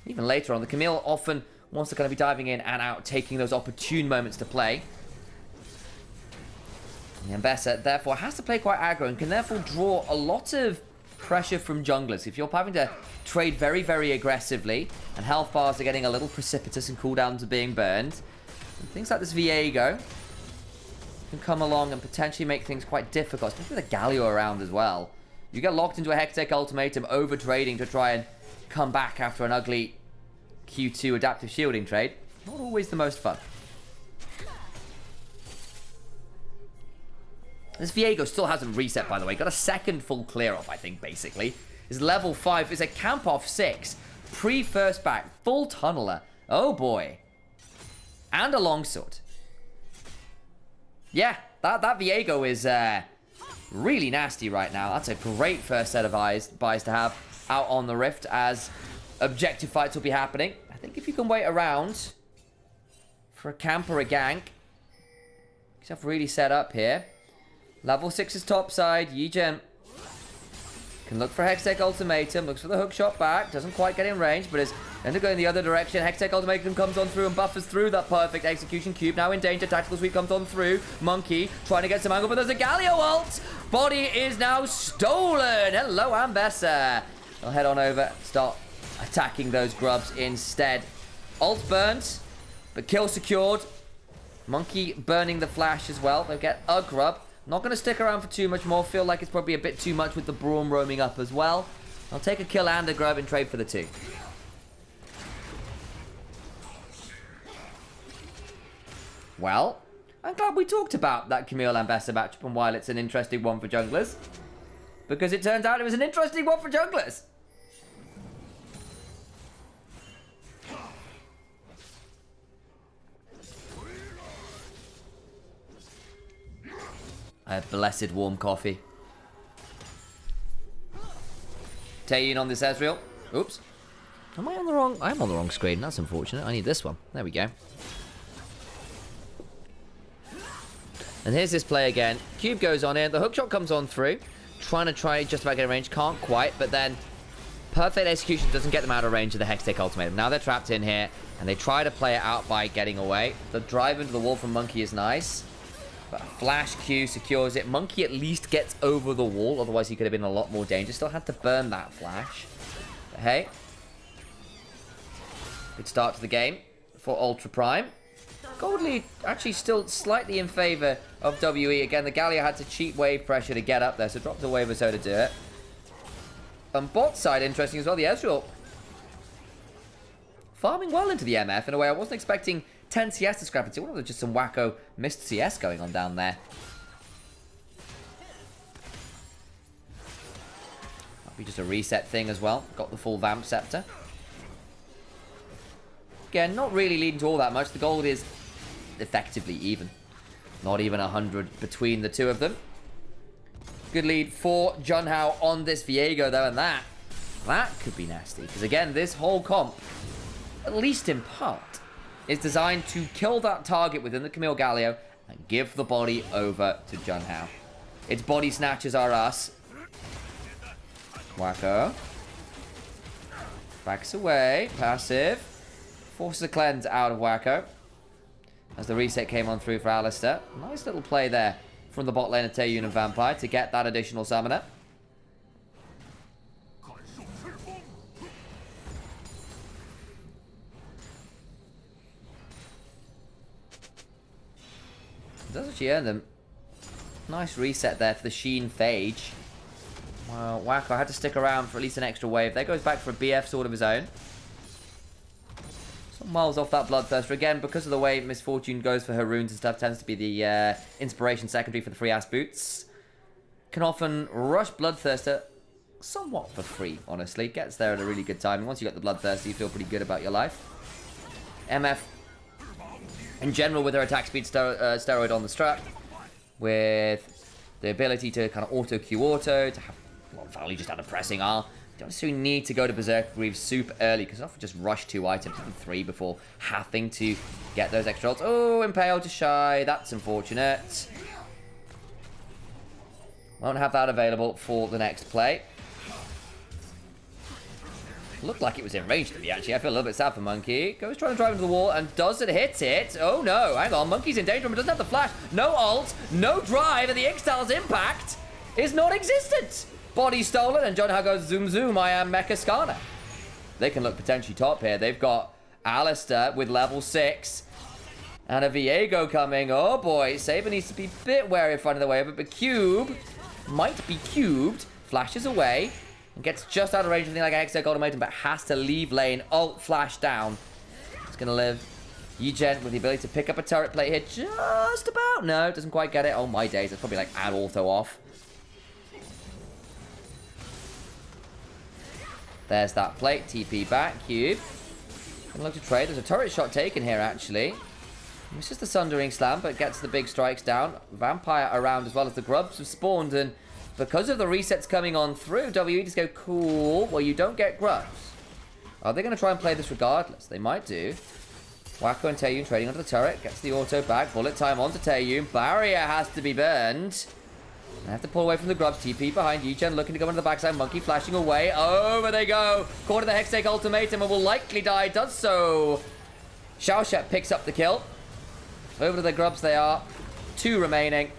even later on, the Camille often wants to kind of be diving in and out, taking those opportune moments to play. And the Ambessa, therefore, has to play quite aggro and can therefore draw a lot of pressure from junglers. If you're having to trade very, very aggressively, and health bars are getting a little precipitous and cooldowns are being burned, and things like this Viego can come along and potentially make things quite difficult, especially with a Galio around as well. You get locked into a Hextech ultimatum, over trading to try and come back after an ugly Q2 adaptive shielding trade. Not always the most fun. This Viego still hasn't reset, by the way. Got a second full clear off, I think, basically. Is level 5. Is a camp off 6. Pre-first back. Full tunneler. Oh, boy. And a longsword. Yeah, that Viego is really nasty right now. That's a great first set of buys to have out on the Rift as objective fights will be happening. I think if you can wait around for a camp or a gank, yourself really set up here. Level 6 is topside. Yi-Gen can look for Hextech Ultimatum. Looks for the hook shot back. Doesn't quite get in range, but is going to go in the other direction. Hextech Ultimatum comes on through and buffers through that perfect execution. Cube now in danger. Tactical Sweep comes on through. Monkey trying to get some angle, but there's a Galio ult. Body is now stolen. Hello, Ambessa. I'll head on over. Start attacking those grubs instead. Ult burns, but kill secured. Monkey burning the flash as well. They'll get a grub. Not going to stick around for too much more. Feel like it's probably a bit too much with the Braum roaming up as well. I'll take a kill and a grub and trade for the 2. Well, I'm glad we talked about that Camille Ambessa matchup and while it's an interesting one for junglers. Because it turns out it was an interesting one for junglers. I have blessed warm coffee. Taeyin on this Ezreal. Oops. Am I on the wrong? I'm on the wrong screen. That's unfortunate. I need this one. There we go. And here's this play again. Cube goes on in. The hookshot comes on through. Trying to just about get in range. Can't quite, but then perfect execution doesn't get them out of range of the Hextech Ultimatum. Now they're trapped in here, and they try to play it out by getting away. The drive into the wall from Monkey is nice. But Flash Q secures it. Monkey at least gets over the wall. Otherwise, he could have been in a lot more danger. Still had to burn that flash. But hey. Good start to the game for Ultra Prime. Gold lead actually still slightly in favor of WE. Again, the Galio had to cheat wave pressure to get up there. So dropped a wave or so to do it. On bot side, interesting as well. The Ezreal farming well into the MF in a way I wasn't expecting. 10 CS discrepancy. What was just some wacko missed CS going on down there? Might be just a reset thing as well. Got the full Vamp Scepter. Again, not really leading to all that much. The gold is effectively even. Not even 100 between the two of them. Good lead for Junhao on this Viego though, and that could be nasty. Because again, this whole comp at least in part, is designed to kill that target within the Camille Galio and give the body over to Junhao. Its body snatchers are us. Wacko. Backs away. Passive. Forces a cleanse out of Wacko. As the reset came on through for Alistair. Nice little play there from the bot lane of Taeyun and Vampire to get that additional summoner. Does actually earn them. Nice reset there for the Sheen Phage. Well, Wacko had to stick around for at least an extra wave. There goes back for a BF sword of his own. Some miles off that Bloodthirster. Again, because of the way Misfortune goes for her runes and stuff, tends to be the inspiration secondary for the free ass boots. Can often rush Bloodthirster somewhat for free, honestly. Gets there at a really good time. And once you got the Bloodthirster, you feel pretty good about your life. MF, in general, with her attack speed steroid on the strat, with the ability to kind of auto-Q auto, to have a lot of value just out of pressing R. You don't necessarily need to go to Berserker Greaves super early, because often just rush 2 items, even 3, before having to get those extra ults. Oh, Impale just shy. That's unfortunate. Won't have that available for the next play. Looked like it was in range to me, actually. I feel a little bit sad for Monkey. Goes trying to drive into the wall and doesn't hit it. Oh, no. Hang on. Monkey's in danger, but doesn't have the flash. No ult, no drive, and the Ixtal's impact is non-existent. Body stolen, and Junhao goes, zoom, zoom, I am Mecha Skarner. They can look potentially top here. They've got Alistair with level 6. And a Viego coming. Oh, boy. Saber needs to be a bit wary of finding the way of it, but Cube might be cubed. Flashes away. And gets just out of range of anything like an Hextech Ultimatum, but has to leave lane. Ult flash down. It's going to live. Ygen with the ability to pick up a turret plate here. Just about. No, doesn't quite get it. Oh my days. It's probably like add auto off. There's that plate. TP back. Cube. Gonna look to trade. There's a turret shot taken here, actually. Misses the Sundering Slam, but gets the big strikes down. Vampire around as well as the Grubs have spawned, and because of the resets coming on through, WE just go, cool, well, you don't get Grubs. Are they going to try and play this regardless? They might do. Wacko and Taeyun trading onto the turret. Gets the auto back. Bullet time onto Taeyun. Barrier has to be burned. They have to pull away from the Grubs. TP behind Ygen, looking to go into the backside. Monkey flashing away. Over they go. Caught in the Hextech Ultimatum and will likely die. Does so. Xiaoshet picks up the kill. Over to the Grubs they are. 2 remaining.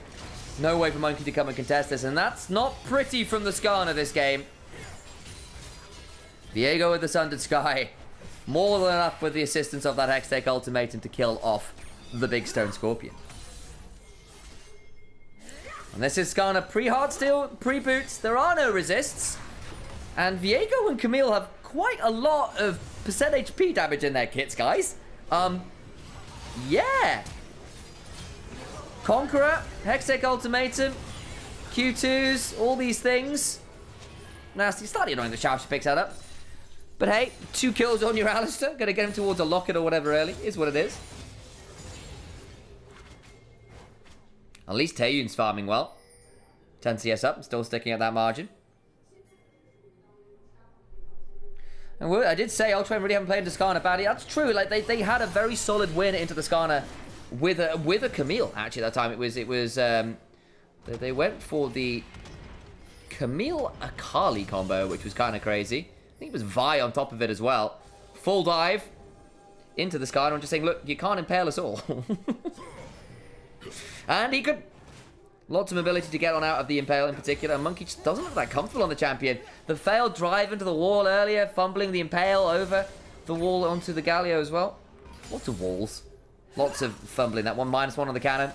No way for Monkey to come and contest this, and that's not pretty from the Skarner this game. Viego with the Sundered Sky. More than enough with the assistance of that Hextech Ultimatum to kill off the Big Stone Scorpion. And this is Skarner pre-Heartsteel, pre-boots. There are no resists. And Viego and Camille have quite a lot of percent HP damage in their kits, guys. Yeah. Conqueror, Hextech Ultimatum, Q2s, all these things. Nasty, slightly annoying that Xiaoshu picks that up. But hey, 2 kills on your Alistair. Gonna get him towards a locket or whatever early. Is what it is. At least Taeyun's farming well. 10 CS up, still sticking at that margin. And I did say Ultraman really haven't played into Skarner badly. That's true. Like they had a very solid win into the Skarner with a Camille. Actually, at that time it was they went for the Camille Akali combo, which was kind of crazy. I think it was Vi on top of it as well. Full dive into the Skarner and just saying, look, you can't impale us all. And he could. Lots of ability to get on out of the Impale in particular. Monkey just doesn't look that comfortable on the champion. The failed drive into the wall earlier, fumbling the Impale over the wall onto the Galio as well. Lots of walls. Lots of fumbling. That one -1 on the cannon.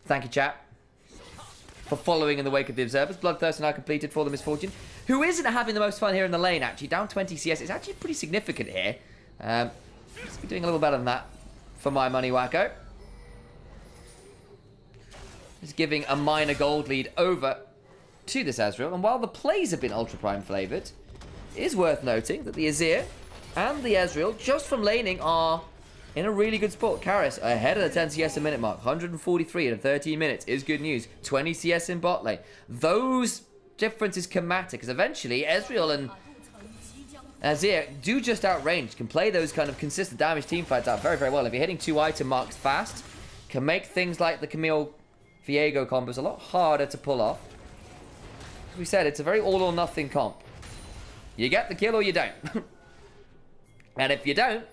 Thank you, chat, for following in the wake of the Observers. Bloodthirst now completed for the Misfortune, who isn't having the most fun here in the lane, actually. Down 20 CS. It's actually pretty significant here. Let's be doing a little better than that for my money, Wacko. Is giving a minor gold lead over to this Ezreal. And while the plays have been Ultra Prime flavoured, it is worth noting that the Azir and the Ezreal, just from laning, are in a really good spot. Karis ahead of the 10 CS a minute mark. 143 in 13 minutes is good news. 20 CS in bot lane. Those differences can matter, because eventually Ezreal and Azir do just outrange, can play those kind of consistent damage team fights out very, very well. If you're hitting 2 item marks fast, can make things like the Camille Viego combos a lot harder to pull off. As we said, it's a very all or nothing comp. You get the kill or you don't. And if you don't,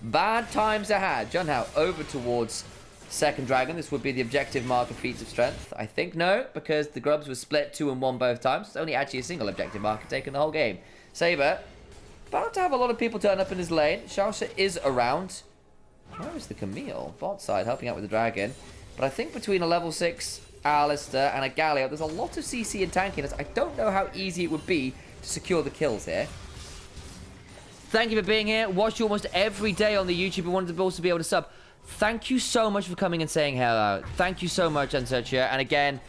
bad times are had. Junhao over towards second dragon. This would be the objective mark of feats of strength. I think no, because the grubs was split 2 and 1 both times. It's only actually a single objective marker taken the whole game. Saber, about to have a lot of people turn up in his lane. Xiaosha is around. Where is the Camille? Bot side, helping out with the dragon. But I think between a level 6 Alistair and a Galio, there's a lot of CC and tankiness. I don't know how easy it would be to secure the kills here. Thank you for being here. Watch you almost every day on the YouTube and wanted to also be able to sub. Thank you so much for coming and saying hello. Thank you so much, Unsearcher. And again,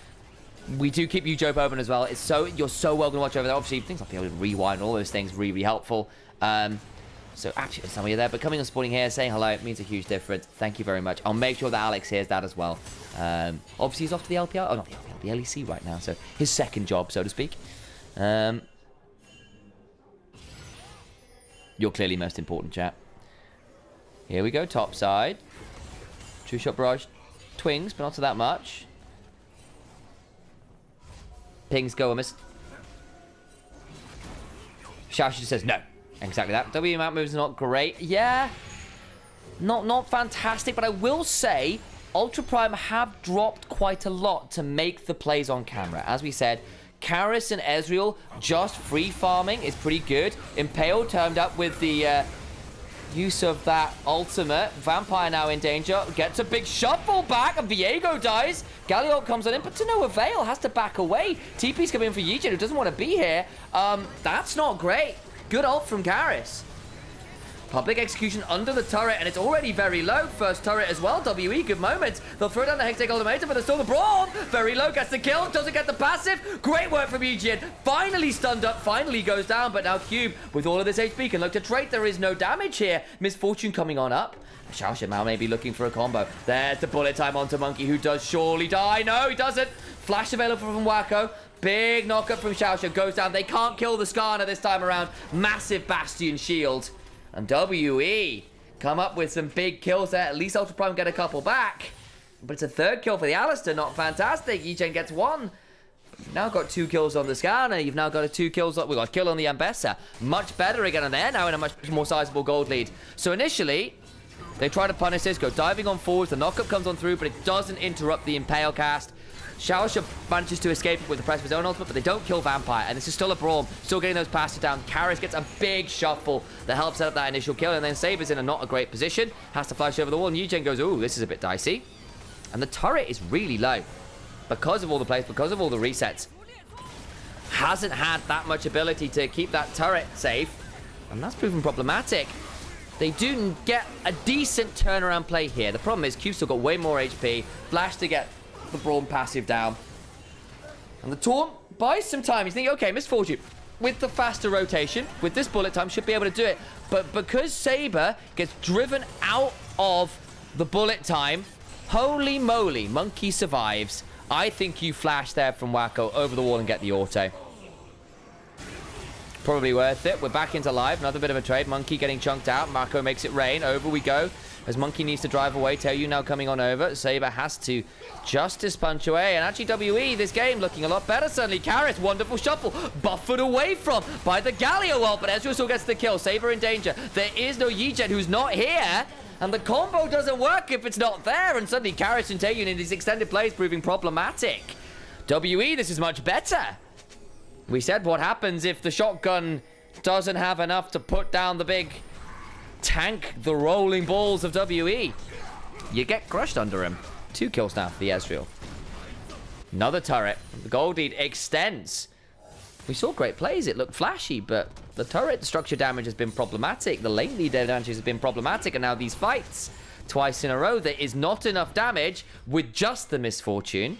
we do keep YouTube open as well. You're so welcome to watch over there. Obviously, things like being able to rewind and all those things really, really helpful. So actually, some of you there, but coming and supporting here, saying hello, means a huge difference. Thank you very much. I'll make sure that Alex hears that as well. Obviously, he's off to the LPL. Oh, not the LPL, the LEC right now. So his second job, so to speak. You're clearly most important, chat. Here we go, top side. True shot barrage. Twings, but not to that much. Pings go a miss. Xiaosha just says no. Exactly that. W amount moves are not great. Yeah. Not fantastic, but I will say Ultra Prime have dropped quite a lot to make the plays on camera. As we said, Karis and Ezreal just free farming is pretty good. Impale turned up with the use of that ultimate. Vampire now in danger. Gets a big shuffle back, and Viego dies. Galliot comes on in, but to no avail. Has to back away. TP's coming in for Yijin, who doesn't want to be here. That's not great. Good ult from Karis. Public execution under the turret, and it's already very low. First turret as well. WE, good moment. They'll throw down the Hectic ultimatum, but there's still the Braum. Very low, gets the kill, doesn't get the passive. Great work from Yijin. Finally stunned up, finally goes down, but now Cube, with all of this HP, can look to trade. There is no damage here. Misfortune coming on up. Xiaosha now may be looking for a combo. There's the bullet time onto Monkey, who does surely die. No, he doesn't. Flash available from Wacko. Big knockup from Xiaosha, goes down. They can't kill the Skarner this time around. Massive Bastion shield. And WE come up with some big kills there. At least Ultra Prime get a couple back. But it's a third kill for the Alistair. Not fantastic. Yichen gets 1. You've now got 2 kills on the Skarner. You've now got 2 kills. We've got a kill on the Ambessa. Much better again. And they're now in a much more sizable gold lead. So initially, they try to punish this. Go diving on forwards. The knockup comes on through, but it doesn't interrupt the Impale cast. Xiaosha manages to escape with the press of his own ultimate, but they don't kill Vampire. And this is still a Braum, still getting those passes down. Karis gets a big shuffle that helps set up that initial kill, and then Saber's in a not a great position. Has to flash over the wall, and Yujin goes, ooh, this is a bit dicey. And the turret is really low. Because of all the plays, because of all the resets. Hasn't had that much ability to keep that turret safe, and that's proven problematic. They do get a decent turnaround play here. The problem is Q's still got way more HP. Flash to get the Braum passive down. And the Taunt buys some time. He's thinking, okay, Misfortune, with the faster rotation, with this bullet time, should be able to do it. But because Saber gets driven out of the bullet time, holy moly, Monkey survives. I think you flash there from Wacko over the wall and get the auto. Probably worth it. We're back into live. Another bit of a trade. Monkey getting chunked out. Marco makes it rain. Over we go. As Monkey needs to drive away. Taeyu now coming on over. Saber has to justice punch away. And actually WE, this game looking a lot better. Suddenly Karis, wonderful shuffle. Buffered away from by the Galio ult. But Ezreal still gets the kill. Saber in danger. There is no Yijen who's not here. And the combo doesn't work if it's not there. And suddenly Karis and Taeyu in these extended plays proving problematic. WE, this is much better. We said what happens if the shotgun doesn't have enough to put down the big tank, the rolling balls of WE. You get crushed under him. 2 kills now for the Ezreal. Another turret. The gold lead extends. We saw great plays. It looked flashy, but the turret structure damage has been problematic. The lane lead damage has been problematic. And now these fights, twice in a row, there is not enough damage with just the Misfortune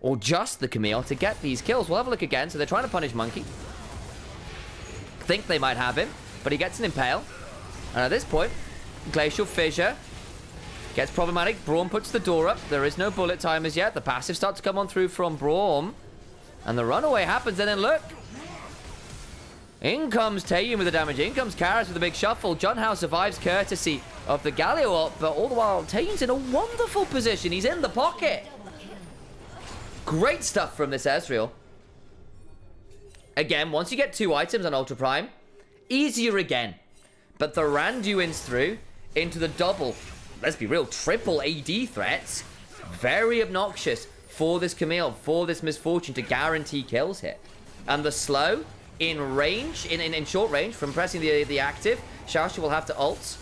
or just the Camille to get these kills. We'll have a look again. So they're trying to punish Monkey. Think they might have him, but he gets an Impale. And at this point, Glacial Fissure gets problematic. Braum puts the door up. There is no bullet time as yet. The passive starts to come on through from Braum. And the runaway happens, and then look. In comes Taeyun with the damage. In comes Karis with a big shuffle. Junhao survives courtesy of the Galio ult, but all the while, Taeyun's in a wonderful position. He's in the pocket. Great stuff from this Ezreal. Again, once you get 2 items on Ultra Prime, easier again. But the Randuin's through into the double, let's be real, triple AD threats. Very obnoxious for this Camille, for this Misfortune to guarantee kills here. And the slow in range, in short range from pressing the active, Xiaoxu will have to ult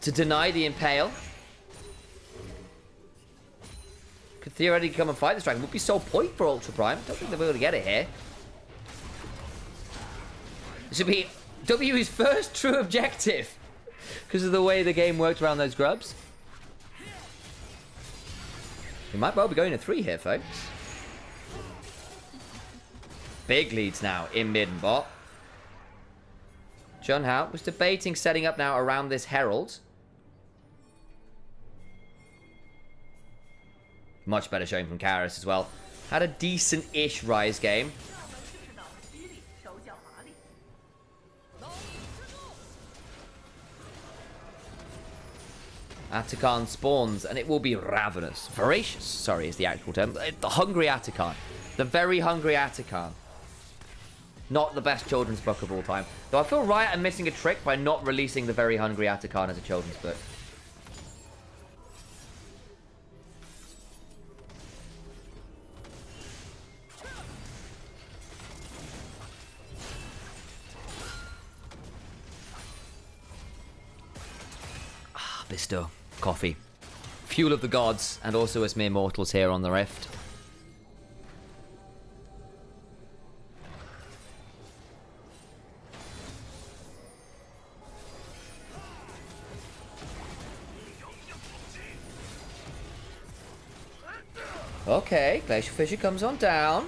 to deny the Impale. Could theoretically come and fight this dragon. Would be so point for Ultra Prime. Don't think they'll be able to get it here. This would be W's first true objective because of the way the game worked around those grubs. We might well be going to 3 here, folks. Big leads now in mid and bot. Junhao was debating setting up now around this Herald. Much better showing from Karis as well. Had a decent-ish Rise game. Atakan spawns, and it will be ravenous. Voracious, sorry, is the actual term. The hungry Atakan. The very hungry Atakan. Not the best children's book of all time. Though I feel Riot are missing a trick by not releasing the very hungry Atakan as a children's book. Bisto, coffee. Fuel of the gods, and also us mere mortals here on the Rift. Okay, Glacial Fissure comes on down.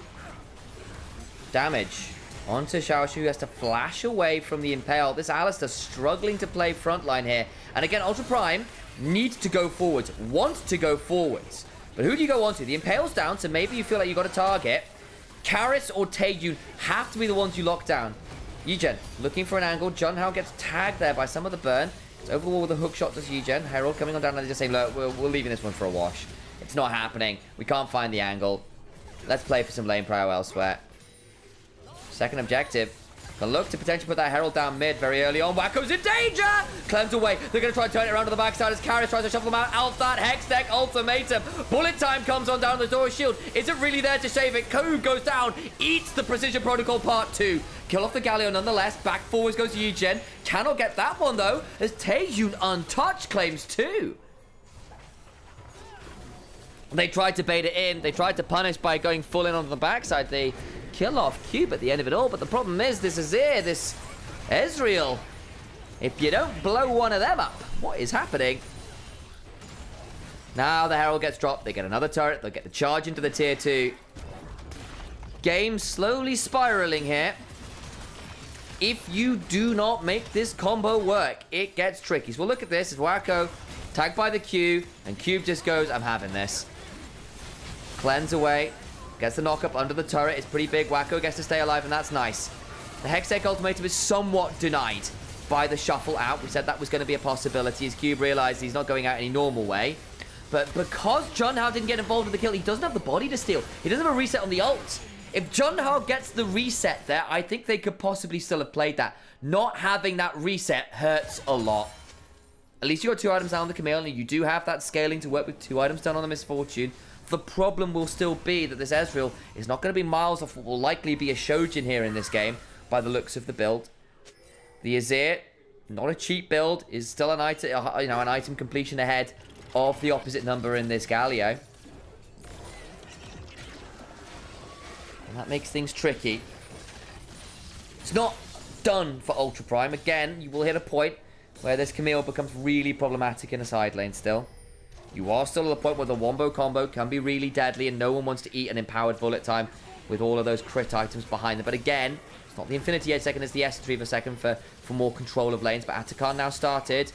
Damage onto Xiaoxu, who has to flash away from the Impale. This Alistar struggling to play frontline here. And again, Ultra Prime need to go forwards, want to go forwards. But who do you go on to? The Impale's down, so maybe you feel like you got a target. Karis or Taeyun have to be the ones you lock down. Yigen looking for an angle. Junhao gets tagged there by some of the burn. It's over the wall with a hook shot to Yigen. Herald coming on down and they're just saying, look, we're leaving this one for a wash. It's not happening. We can't find the angle. Let's play for some lane prio elsewhere. Second objective. Gonna look to potentially put that Herald down mid very early on. Wacko's in danger! Cleanse away. They're gonna try and turn it around to the backside as Karis tries to shuffle them out. Alf that Hex Deck ultimatum. Bullet time comes on down the Dora's shield. Is it really there to save it? Koog goes down. Eats the Precision Protocol Part 2. Kill off the Galio nonetheless. Back forwards goes to Yigen. Cannot get that one though, as Taeyun untouched claims 2. They tried to bait it in. They tried to punish by going full in on the backside. They kill off Cube at the end of it all. But the problem is this Azir, this Ezreal. If you don't blow one of them up, what is happening? Now the Herald gets dropped. They get another turret. They'll get the charge into the tier 2. Game slowly spiraling here. If you do not make this combo work, it gets tricky. So we'll look at this as Wacko tagged by the Q, and Cube just goes, I'm having this. Cleanse away. Gets the knock-up under the turret. It's pretty big. Wacko gets to stay alive, and that's nice. The Hextech ultimatum is somewhat denied by the shuffle out. We said that was going to be a possibility as Cube realized he's not going out any normal way. But because Junhao didn't get involved with the kill, he doesn't have the body to steal. He doesn't have a reset on the ult. If Junhao gets the reset there, I think they could possibly still have played that. Not having that reset hurts a lot. At least you got 2 items down on the Camille, and you do have that scaling to work with 2 items done on the Misfortune. The problem will still be that this Ezreal is not going to be miles off what will likely be a Shojin here in this game, by the looks of the build. The Azir, not a cheap build, is still an item, an item completion ahead of the opposite number in this Galio. And that makes things tricky. It's not done for Ultra Prime. Again, you will hit a point where this Camille becomes really problematic in a side lane still. You are still at a point where the Wombo combo can be really deadly and no one wants to eat an empowered bullet time with all of those crit items behind them. But again, it's not the Infinity Edge second, it's the S Retriever second for more control of lanes. But Atakan now started.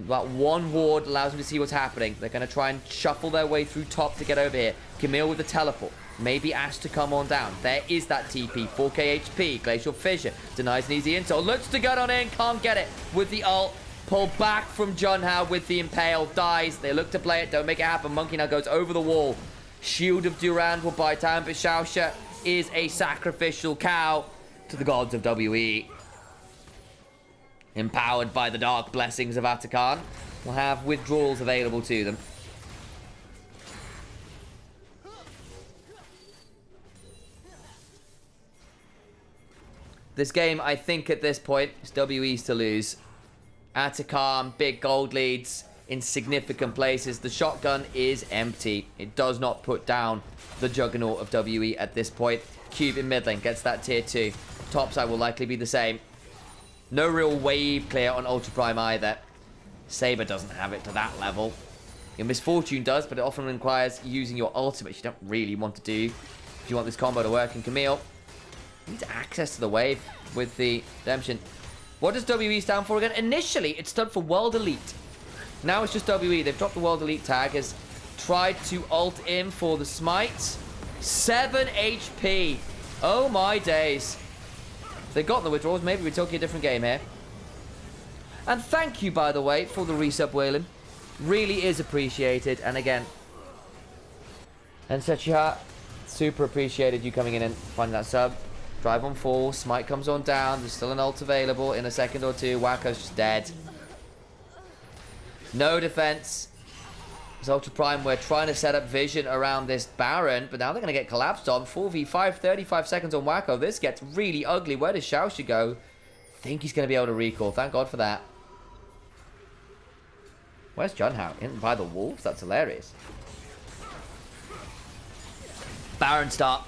That one ward allows them to see what's happening. They're going to try and shuffle their way through top to get over here. Camille with the teleport. Maybe Ash to come on down. There is that TP. 4k HP. Glacial Fissure. Denies an easy insult. Looks to get on in. Can't get it with the ult. Pull back from Junhao with the Impale. Dies. They look to play it. Don't make it happen. Monkey now goes over the wall. Shield of Durand will buy time. But Xiaoxia is a sacrificial cow to the gods of WE. Empowered by the dark blessings of Atakan, will have withdrawals available to them. This game, I think at this point, is WE's to lose. Atakan, big gold leads in significant places. The shotgun is empty. It does not put down the juggernaut of WE at this point. Cube in mid lane gets that tier 2. Topside will likely be the same. No real wave clear on Ultra Prime either. Saber doesn't have it to that level. Your Misfortune does, but it often requires using your ultimate, which you don't really want to do if you want this combo to work. And Camille needs access to the wave with the Redemption. What does WE stand for again? Initially, it stood for World Elite. Now it's just WE. They've dropped the World Elite tag. Has tried to ult in for the smite. 7 HP. Oh my days. If they got the withdrawals, maybe we're talking a different game here. And thank you, by the way, for the resub, Waylon. Really is appreciated. And again, and Sechiha, super appreciated you coming in and finding that sub. Drive on 4, smite comes on down. There's still an ult available in a second or two. Wacko's just dead. No defense. As Ultra Prime, we're trying to set up vision around this Baron, but now they're going to get collapsed on. 4v5, 35 seconds on Wacko. This gets really ugly. Where does Xiaoxia go? I think he's going to be able to recall. Thank God for that. Where's Junhao? In by the wolves? That's hilarious. Baron start.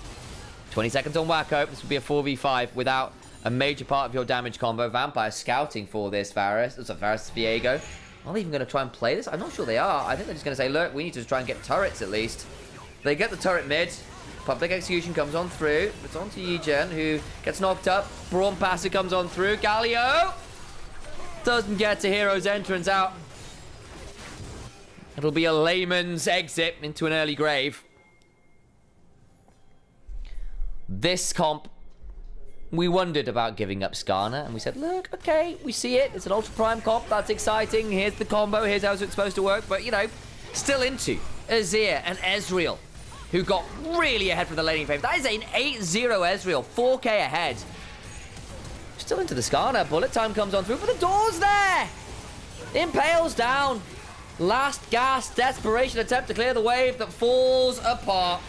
20 seconds on Wacko. This would be a 4v5 without a major part of your damage combo. Vampire scouting for this Varus. It's a Varus Viego. Are they even going to try and play this? I'm not sure they are. I think they're just going to say, look, we need to try and get turrets at least. They get the turret mid. Public Execution comes on through. It's on to Yijen, who gets knocked up. Brawn Passer comes on through. Galio doesn't get to Hero's entrance out. It'll be a layman's exit into an early grave. This comp, we wondered about giving up Skarner, and we said, look, okay, we see it. It's an Ultra Prime comp. That's exciting. Here's the combo. Here's how it's supposed to work. But, you know, still into Azir and Ezreal, who got really ahead from the laning phase. That is an 8-0 Ezreal, 4k ahead. Still into the Skarner. Bullet time comes on through, but the door's there. Impales down. Last gasp, desperation attempt to clear the wave that falls apart.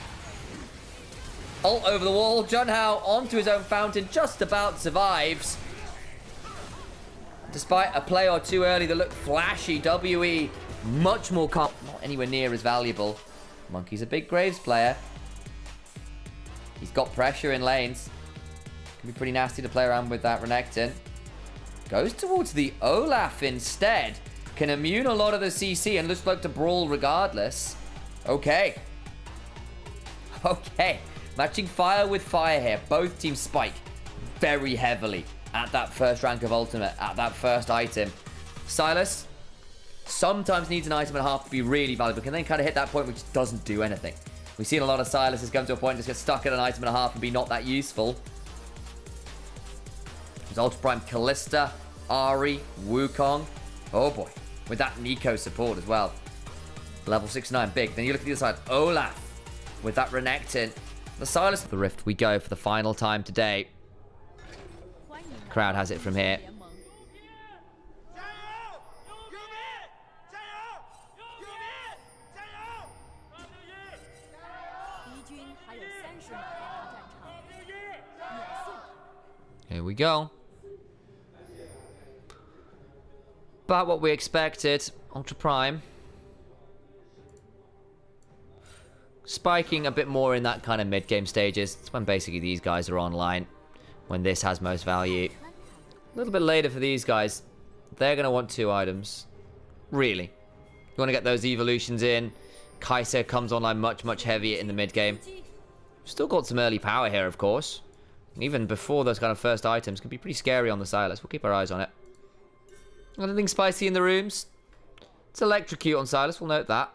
Ult over the wall. Junhao onto his own fountain, just about survives. Despite a play or two early that looked flashy, WE much more calm, not anywhere near as valuable. Monkey's a big Graves player. He's got pressure in lanes. Can be pretty nasty to play around with that Renekton. Goes towards the Olaf instead. Can immune a lot of the CC and looks like to brawl regardless. Okay. Okay. Matching fire with fire here. Both teams spike very heavily at that first rank of ultimate, at that first item. Sylas sometimes needs an item and a half to be really valuable. Can then kind of hit that point which doesn't do anything. We've seen a lot of Sylases come to a point and just get stuck at an item and a half and be not that useful. There's Ultra Prime Kalista, Ahri, Wukong. Oh boy. With that Nico support as well. Level 69, big. Then you look at the other side. Olaf with that Renekton. The Sylas of the Rift, we go for the final time today. Crowd has it from here. Here we go. About what we expected. Ultra Prime. Spiking a bit more in that kind of mid-game stages. It's when basically these guys are online. When this has most value. A little bit later for these guys. They're going to want 2 items. Really. You want to get those evolutions in. Kai'Sa comes online much, much heavier in the mid-game. Still got some early power here, of course. And even before those kind of first items, can be pretty scary on the Sylas. We'll keep our eyes on it. Anything spicy in the rooms? It's electrocute on Sylas, we'll note that.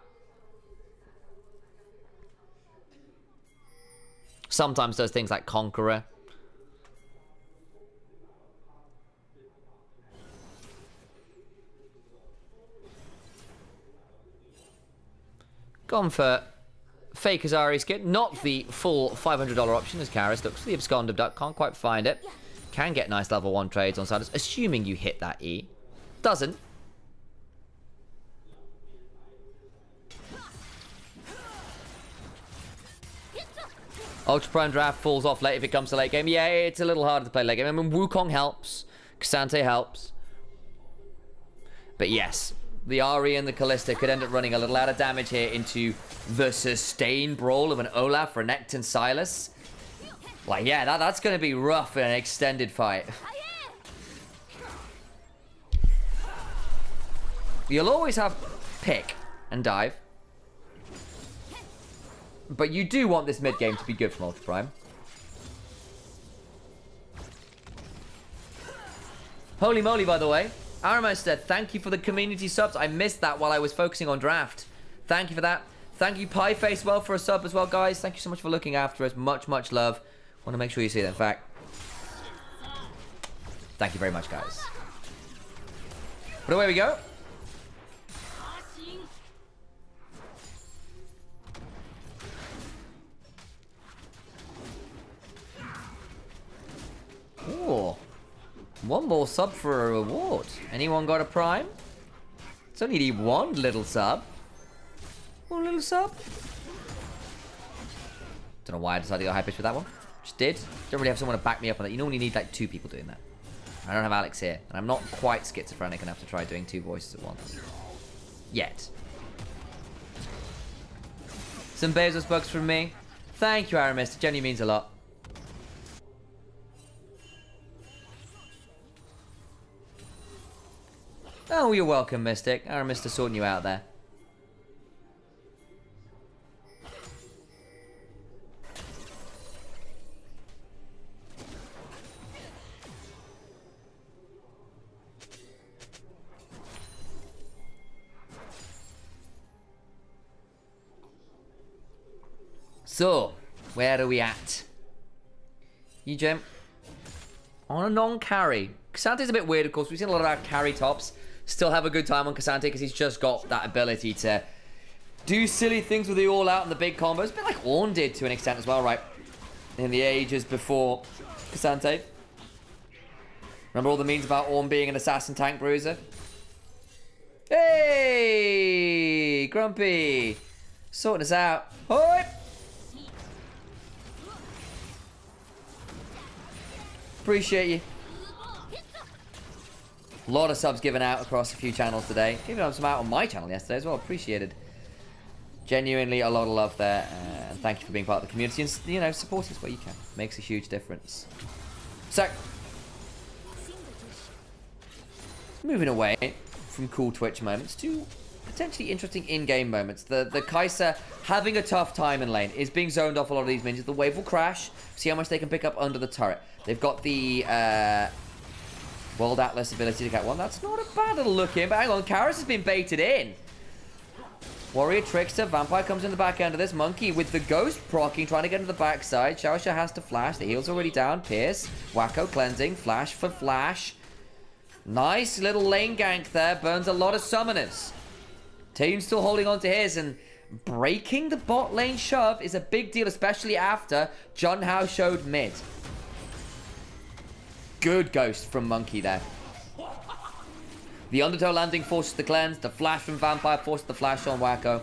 sometimes does things like Conqueror. Gone for fake Azari skin, not the full $500 option as Karis looks for the Absconded Duck, can't quite find it. Can get nice level 1 trades on Siders, assuming you hit that E. Doesn't. Ultra Prime Draft falls off late if it comes to late game. Yeah, it's a little harder to play late game. I mean, Wukong helps. Cassante helps. But yes, the Ahri and the Callista could end up running a little out of damage here into the sustained brawl of an Olaf, Renekton, and Sylas. Like, yeah, that's going to be rough in an extended fight. You'll always have pick and dive. But you do want this mid game to be good from Ultra Prime. Holy moly, by the way. Aramo said, thank you for the community subs. I missed that while I was focusing on draft. Thank you for that. Thank you, Pieface, well, for a sub as well, guys. Thank you so much for looking after us. Much, much love. Want to make sure you see that. In fact, thank you very much, guys. But away we go. Ooh. One more sub for a reward. Anyone got a prime? It's only need one little sub. One little sub. Don't know why I decided to go high pitch with that one. Just did. Don't really have someone to back me up on that. You normally need like 2 people doing that. I don't have Alex here. And I'm not quite schizophrenic enough to try doing 2 voices at once. Yet. Some Bezos bucks from me. Thank you, Aramis. It genuinely means a lot. Oh, you're welcome, Mystic. Aramis to sorting you out there. So, where are we at? EGM on a non-carry. Cassante's a bit weird, of course. We've seen a lot of our carry tops still have a good time on Cassante because he's just got that ability to do silly things with the all-out and the big combos. A bit like Ornn did to an extent as well, right? In the ages before Cassante. Remember all the memes about Ornn being an assassin tank bruiser? Hey! Grumpy! Sorting us out. Hoi! Appreciate you. A lot of subs given out across a few channels today. Giving some out on my channel yesterday as well. Appreciated. Genuinely a lot of love there. And thank you for being part of the community. And, you know, support us where you can. Makes a huge difference. So, moving away from cool Twitch moments to potentially interesting in-game moments. The Kai'Sa having a tough time in lane is being zoned off a lot of these minions. The wave will crash. See how much they can pick up under the turret. They've got the World Atlas ability to get one. That's not a bad little look in, but hang on, Karis has been baited in. Warrior, Trickster, Vampire comes in the back end of this. Monkey with the Ghost proccing, trying to get into the backside. Xiaosha has to flash. The heal's already down. Pierce, Wacko cleansing, flash for flash. Nice little lane gank there. Burns a lot of summoners. Team's still holding on to his, and breaking the bot lane shove is a big deal, especially after Junhao showed mid. Good Ghost from Monkey there. The Undertow landing forces the cleanse. The flash from Vampire forces the flash on Wacko.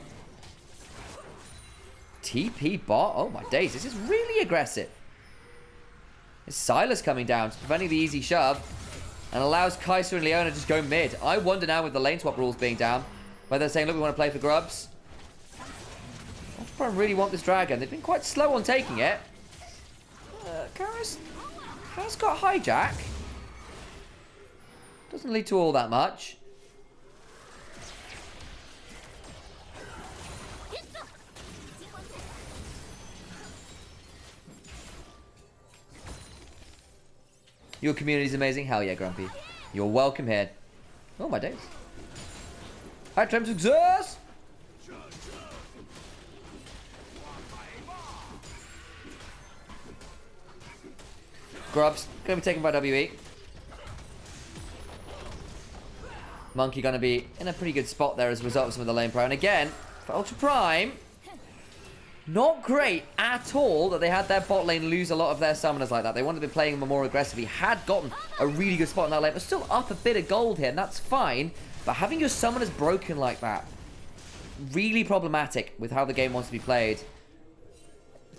TP bot. Oh my days, this is really aggressive. It's Sylas coming down, preventing the easy shove, and allows Kai'Sa and Leona to just go mid. I wonder now with the lane swap rules being down, whether they're saying, look, we want to play for grubs. I really want this dragon. They've been quite slow on taking it. Karis has got hijack. Doesn't lead to all that much. Your community's amazing. Hell yeah, Grumpy. You're welcome here. Oh my days. Hi, Trem success! Grubs going to be taken by WE. Monkey going to be in a pretty good spot there as a result of some of the lane prio. And again, for Ultra Prime, not great at all that they had their bot lane lose a lot of their summoners like that. They wanted to be playing them more aggressively. Had gotten a really good spot in that lane, but still up a bit of gold here, and that's fine. But having your summoners broken like that, really problematic with how the game wants to be played.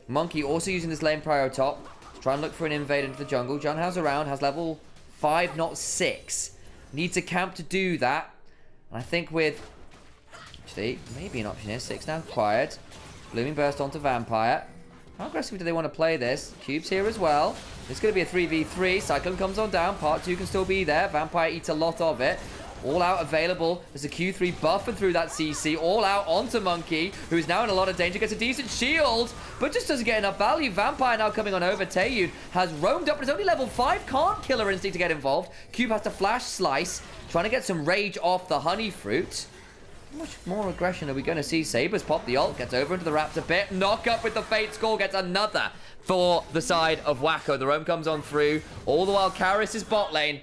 Monkey also using this lane prio top to try and look for an invade into the jungle. Junhao's around, has level 5, not 6. Needs a camp to do that. And I think with... Actually, maybe an option here. 6 now acquired. Blooming Burst onto Vampire. How aggressively do they want to play this? Cube's here as well. It's going to be a 3v3. Cyclone comes on down. Part 2 can still be there. Vampire eats a lot of it. All out available. There's a Q3 buffing through that CC. All out onto Monkey, who's now in a lot of danger. Gets a decent shield, but just doesn't get enough value. Vampire now coming on over. Taeyun has roamed up, but it's only level 5. Can't Killer Instinct to get involved. Cube has to flash slice. Trying to get some rage off the honey fruit. How much more aggression are we going to see? Sabers pop the ult, gets over into the Raptor pit. Knock up with the Fate score, gets another for the side of Wacko. The roam comes on through. All the while, Karis' bot lane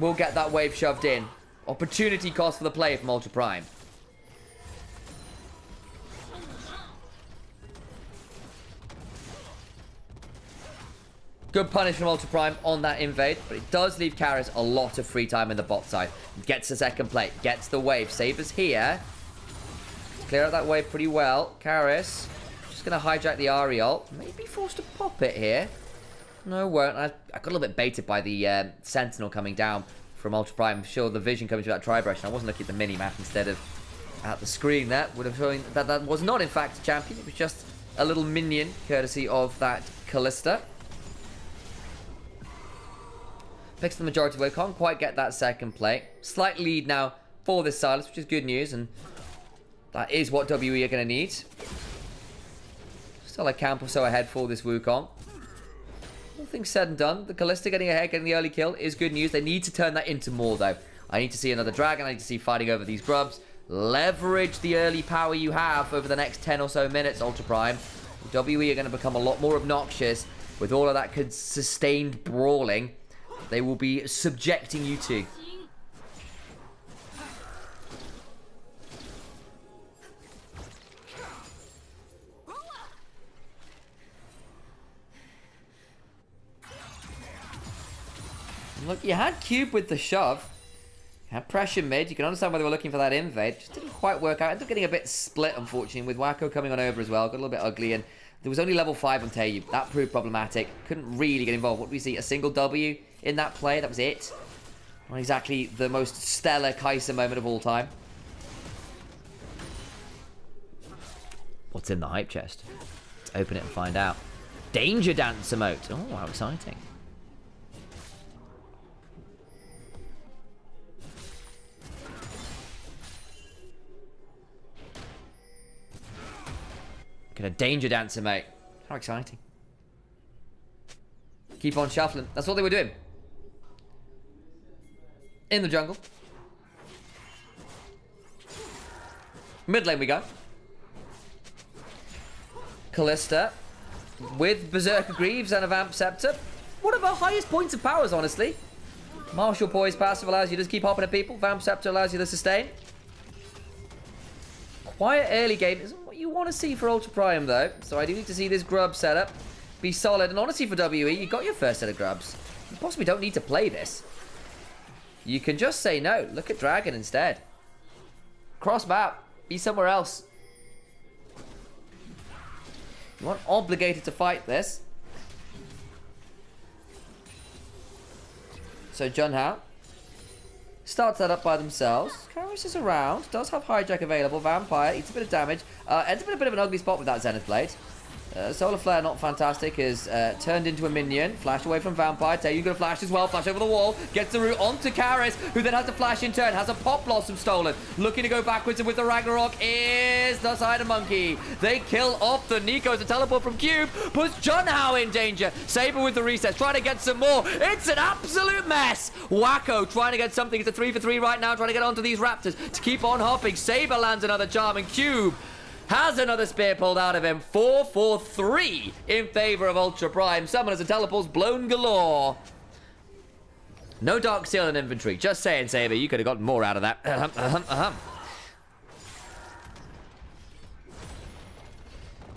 will get that wave shoved in. Opportunity cost for the play from Ultra Prime. Good punish from Ultra Prime on that invade, but it does leave Karis a lot of free time in the bot side. Gets the second plate, gets the wave. Sabers here. Clear out that wave pretty well. Karis just going to hijack the Ahri ult. Maybe forced to pop it here. No, won't. I got a little bit baited by the Sentinel coming down from Ultra Prime. I'm sure the vision coming through that tri-brush, and I wasn't looking at the mini-map instead of at the screen. That would have shown that that was not, in fact, a champion. It was just a little minion, courtesy of that Callista. Picks the majority away. Can't quite get that second play. Slight lead now for this Silas, which is good news, and that is what WE are going to need. Still a camp or so ahead for this Wukong. All things said and done, the Callista getting ahead, getting the early kill is good news. They need to turn that into more, though. I need to see another dragon. I need to see fighting over these grubs. Leverage the early power you have over the next 10 or so minutes, Ultra Prime. WE are going to become a lot more obnoxious with all of that sustained brawling they will be subjecting you to. Look, you had Cube with the shove. You had pressure mid. You can understand why they were looking for that invade. Just didn't quite work out. Ended up getting a bit split, unfortunately, with Wacko coming on over as well. Got a little bit ugly, and there was only level 5 on Taeyun. That proved problematic. Couldn't really get involved. What did we see? A single W in that play. That was it. Not exactly the most stellar Kai'Sa moment of all time. What's in the hype chest? Let's open it and find out. Danger Dance emote. Oh, how exciting. Get a Danger Dancer, mate. How exciting. Keep on shuffling. That's what they were doing. In the jungle. Mid lane we go. Callista with Berserker Greaves and a Vamp Scepter. One of our highest points of powers, honestly. Martial Poise passive allows you to just keep hopping at people. Vamp Scepter allows you to sustain. Quiet early game isn't what you want to see for Ultra Prime, though. So I do need to see this grub setup be solid. And honestly, for WE, you got your first set of grubs. You possibly don't need to play this. You can just say no. Look at Dragon instead. Cross map. Be somewhere else. You aren't obligated to fight this. So Junhao starts that up by themselves. Karis is around. Does have hijack available. Vampire eats a bit of damage. Ends up in a bit of an ugly spot with that Zenith Blade. Solar Flare not fantastic. Is turned into a minion. Flashed away from Vampire. Taeyun gonna flash as well. Flash over the wall. Gets the root onto Karis, who then has to flash in turn. Has a Pop Blossom stolen. Looking to go backwards, and with the Ragnarok is the side of Monkey. They kill off the Nico. The teleport from Cube puts Junhao in danger. Saber with the resets. Trying to get some more. It's an absolute mess. Wacko trying to get something. It's a 3 for 3 right now. Trying to get onto these Raptors to keep on hopping. Saber lands another charm, and Cube Has another spear pulled out of him. 4-4-3 in favor of Ultra Prime. Summoners and teleports blown galore. No Dark Seal in inventory. Just saying, Saber, you could have gotten more out of that.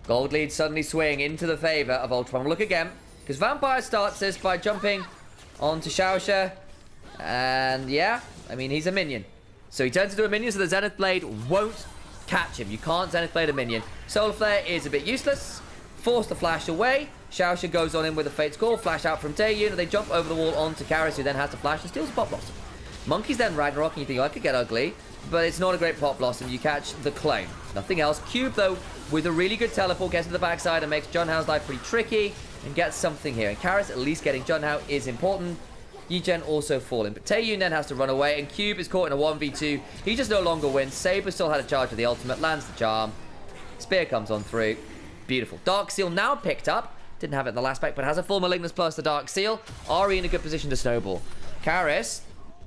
Gold lead suddenly swing into the favor of Ultra Prime. Look again, because Vampire starts this by jumping onto Xiaosha. And yeah, I mean, he's a minion. So he turns into a minion, so the Zenith Blade won't catch him. You can't Zenith Blade a minion. Solar Flare is a bit useless. Force the flash away. Xiaosha goes on in with a Fate's Call. Flash out from Taeyun, and they jump over the wall onto Karis, who then has to flash and steals Pop Blossom. Monkey's then Ragnarok, and you think, oh, I could get ugly. But it's not a great Pop Blossom. You catch the clone. Nothing else. Cube, though, with a really good teleport, gets to the backside and makes Junhao's life pretty tricky and gets something here. And Karis, at least getting Junhao is important. Yijen also falling, but Taeyun then has to run away, and Cube is caught in a 1v2. He just no longer wins. Saber still had a charge of the ultimate, lands the charm. Spear comes on through. Beautiful. Dark Seal now picked up. Didn't have it in the last pack, but has a full Malignus plus the Dark Seal. Ari in a good position to snowball. Karis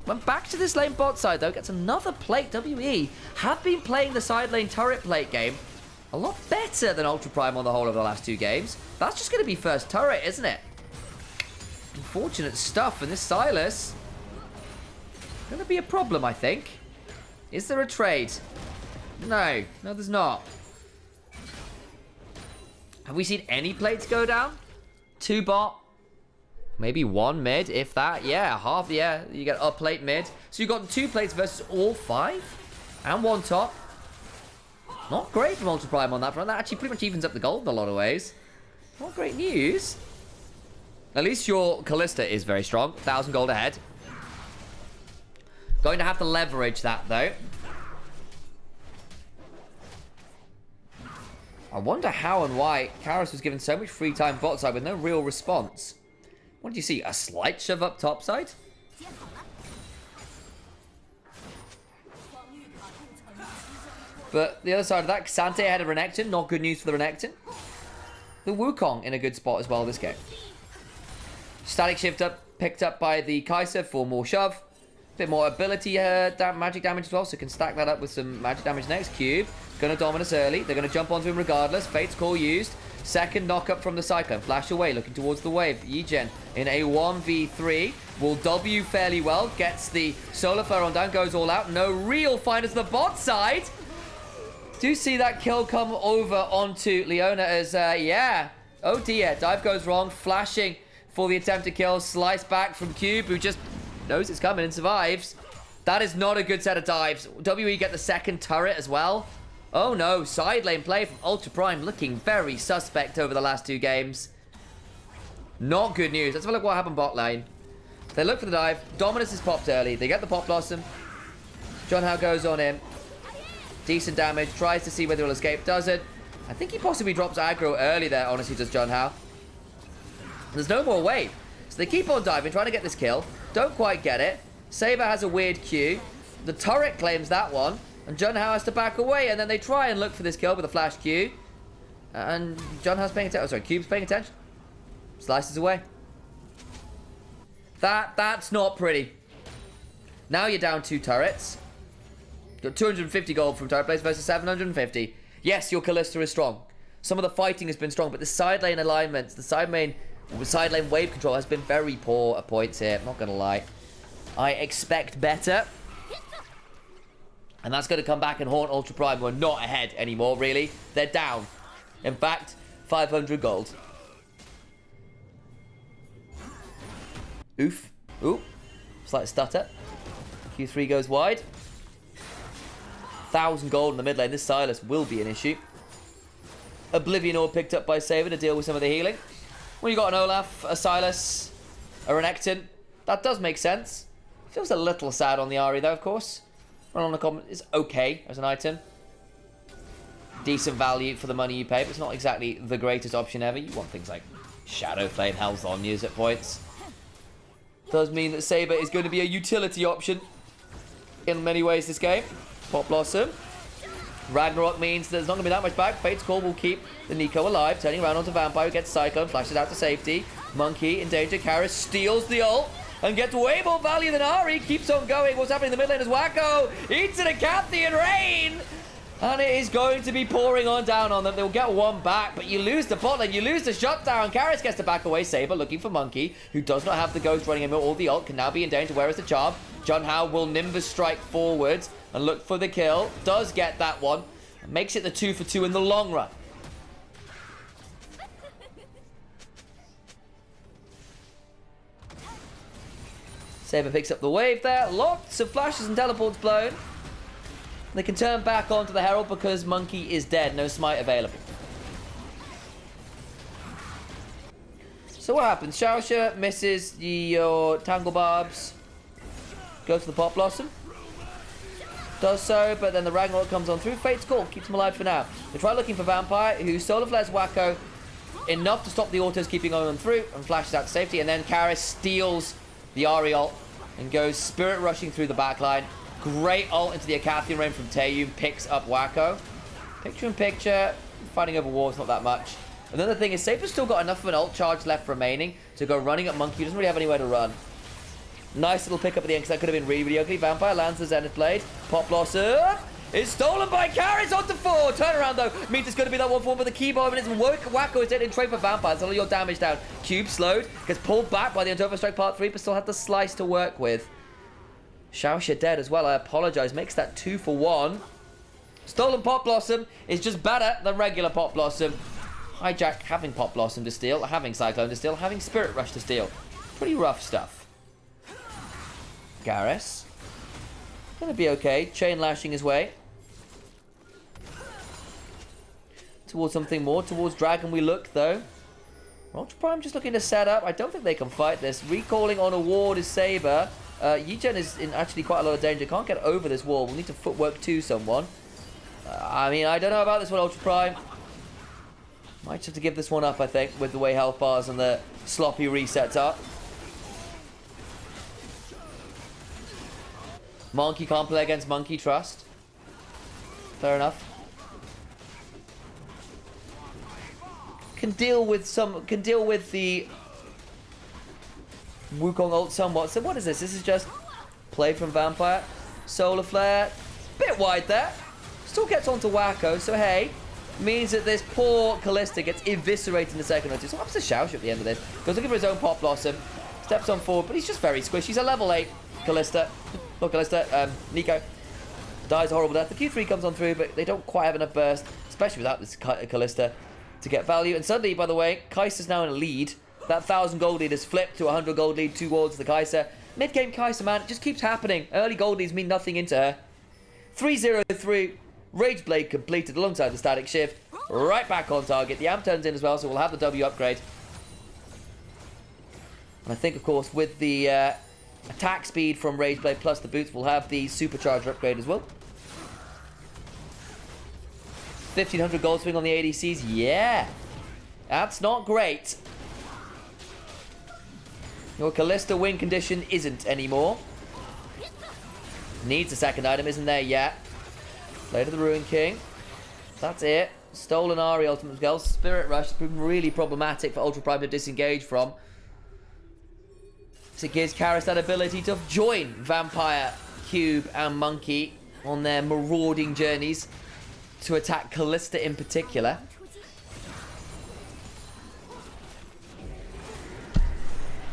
went back to this lane bot side, though. Gets another plate. WE have been playing the side lane turret plate game a lot better than Ultra Prime on the whole of the last 2 games. That's just going to be first turret, isn't it? Unfortunate stuff, and this Silas gonna be a problem, I think. Is there a trade? No, there's not. Have we seen any plates go down? 2 bot, maybe 1 mid, if that. Yeah, half. Yeah, you get a plate mid. So you've got 2 plates versus all 5, and 1 top. Not great from Ultra Prime on that front. That actually pretty much evens up the gold in a lot of ways. Not great news. At least your Callista is very strong. 1,000 gold ahead. Going to have to leverage that, though. I wonder how and why Karis was given so much free time bot side with no real response. What did you see? A slight shove up top side? But the other side of that, Xante ahead of Renekton. Not good news for the Renekton. The Wukong in a good spot as well this game. Static Shift up, picked up by the Kai'Sa for more shove. Bit more ability magic damage as well, so can stack that up with some magic damage next. Cube, gonna Dominus early. They're gonna jump onto him regardless. Fate's Call used. Second knock up from the Cyclone. Flash away, looking towards the wave. Yijen in a 1v3 will W fairly well. Gets the Solar Flare on down, goes all out. No real finders the bot side. Do see that kill come over onto Leona as, yeah. Oh dear, dive goes wrong. Flashing for the attempted kill. Slice back from Cube, who just knows it's coming and survives. That is not a good set of dives. WE get the second turret as well. Oh no, side lane play from Ultra Prime looking very suspect over the last 2 games. Not good news. Let's have a look what happened bot lane. They look for the dive. Dominus is popped early. They get the Pop Blossom. Junhao goes on in. Decent damage. Tries to see whether he'll escape. Doesn't. I think he possibly drops aggro early there, honestly, does Junhao. There's no more wave. So they keep on diving, trying to get this kill. Don't quite get it. Saber has a weird Q. The turret claims that one. And Junhao has to back away. And then they try and look for this kill with a flash Q. And Junhao's paying attention. Oh, sorry, Cube's paying attention. Slices away. That's not pretty. Now you're down 2 turrets. Got 250 gold from turret plays versus 750. Yes, your Callista is strong. Some of the fighting has been strong, but the side lane alignments, the side lane wave control has been very poor at points here. I'm not going to lie. I expect better. And that's going to come back and haunt Ultra Prime. We're not ahead anymore, really. They're down. In fact, 500 gold. Oof. Ooh. Slight stutter. Q3 goes wide. 1,000 gold in the mid lane. This Silas will be an issue. Oblivion Orb picked up by Saber to deal with some of the healing. When you got an Olaf, a Silas, a Renekton, that does make sense. Feels a little sad on the Ahri though, of course. Run on the comment is okay as an item. Decent value for the money you pay, but it's not exactly the greatest option ever. You want things like Shadow Flame, Hell's Onyas at points. Does mean that Saber is going to be a utility option in many ways this game. Pop Blossom. Ragnarok means there's not going to be that much back. Fate's Call will keep the Nico alive. Turning around onto Vampire, who gets Cyclone, flashes out to safety. Monkey in danger. Karis steals the ult and gets way more value than Ahri. Keeps on going. What's happening in the mid lane is Wacko. Eats it a Cathy and Rain. And it is going to be pouring on down on them. They'll get one back, but you lose the bot lane. You lose the shutdown. Karras gets to back away. Saber looking for Monkey, who does not have the ghost running him or the ult. Can now be in danger. Where is the charm? Junhao will Nimbus strike forward and look for the kill. Does get that one. Makes it the 2 for 2 in the long run. Saber picks up the wave there. Lots of flashes and teleports blown. They can turn back onto the Herald because Monkey is dead. No smite available. So what happens? Xiaoxia misses your Tangle Barbs. Goes to the Pot Blossom. Does so, but then the Ragnarok comes on through. Fate's Call keeps him alive for now. They try looking for Vampire, who solar flares Wacko enough to stop the autos keeping on through and flashes out to safety. And then Karras steals the Ahri ult and goes Spirit Rushing through the backline. Great ult into the Acathian Rain from Taeyun. Picks up Wacko. Picture in picture. Fighting over walls, not that much. And then the thing is, Saber's still got enough of an ult charge left remaining to go running at Monkey. He doesn't really have anywhere to run. Nice little pick up at the end, because that could have been really, really ugly. Vampire lands the Zenith Blade. Pot Blossom is stolen by Karras onto 4. Turnaround, though, means it's going to be that 1-4, but the key bomb, and it's Wacko is dead in trade for Vampire. That's all your damage down. Cube slowed. Gets pulled back by the Untover Strike Part 3, but still had the slice to work with. Xiaoxia dead as well, I apologize. Makes that 2 for 1. Stolen Pot Blossom is just better than regular Pot Blossom. Hijack having Pot Blossom to steal, having Cyclone to steal, having Spirit Rush to steal. Pretty rough stuff. Garrus. Gonna be okay. Chain lashing his way. Towards something more. Towards Dragon we look, though. Ultra Prime just looking to set up. I don't think they can fight this. Recalling on a ward is Saber. Yi-Jen is in actually quite a lot of danger. Can't get over this wall. We'll need to footwork to someone. I mean, I don't know about this one, Ultra Prime. Might have to give this one up, I think, with the way health bars and the sloppy resets are. Monkey can't play against Monkey, trust. Fair enough. Can deal with the Wukong ult somewhat. So what is this? This is just play from Vampire. Solar Flare. Bit wide there. Still gets onto Wacko, so hey. Means that this poor Kalista gets eviscerated in the second or two. So what happens to Xiaoxia at the end of this? Goes looking for his own Pot Blossom. Steps on forward, but he's just very squishy. He's a level 8 Kalista. Not Kalista, Nico. Dies a horrible death. The Q3 comes on through, but they don't quite have enough burst, especially without this Kalista, to get value. And suddenly, by the way, Kai'Sa's now in a lead. That 1,000 gold lead has flipped to a 100 gold lead towards the Kai'Sa. Mid-game Kai'Sa, man, it just keeps happening. Early gold leads mean nothing into her. 3-0-3. Rage Blade completed alongside the Static Shift. Right back on target. The amp turns in as well, so we'll have the W upgrade. And I think, of course, with the attack speed from Rage Blade plus the boots, we'll have the Supercharger upgrade as well. 1,500 gold swing on the ADCs. Yeah. That's not great. Your Kalista win condition isn't anymore. Needs a second item, isn't there yet? Blade of the Ruin King. That's it. Stolen Ahri ultimate skill. Spirit Rush has proven really problematic for Ultra Prime to disengage from. So it gives Karras that ability to join Vampire, Cube, and Monkey on their marauding journeys to attack Kalista in particular.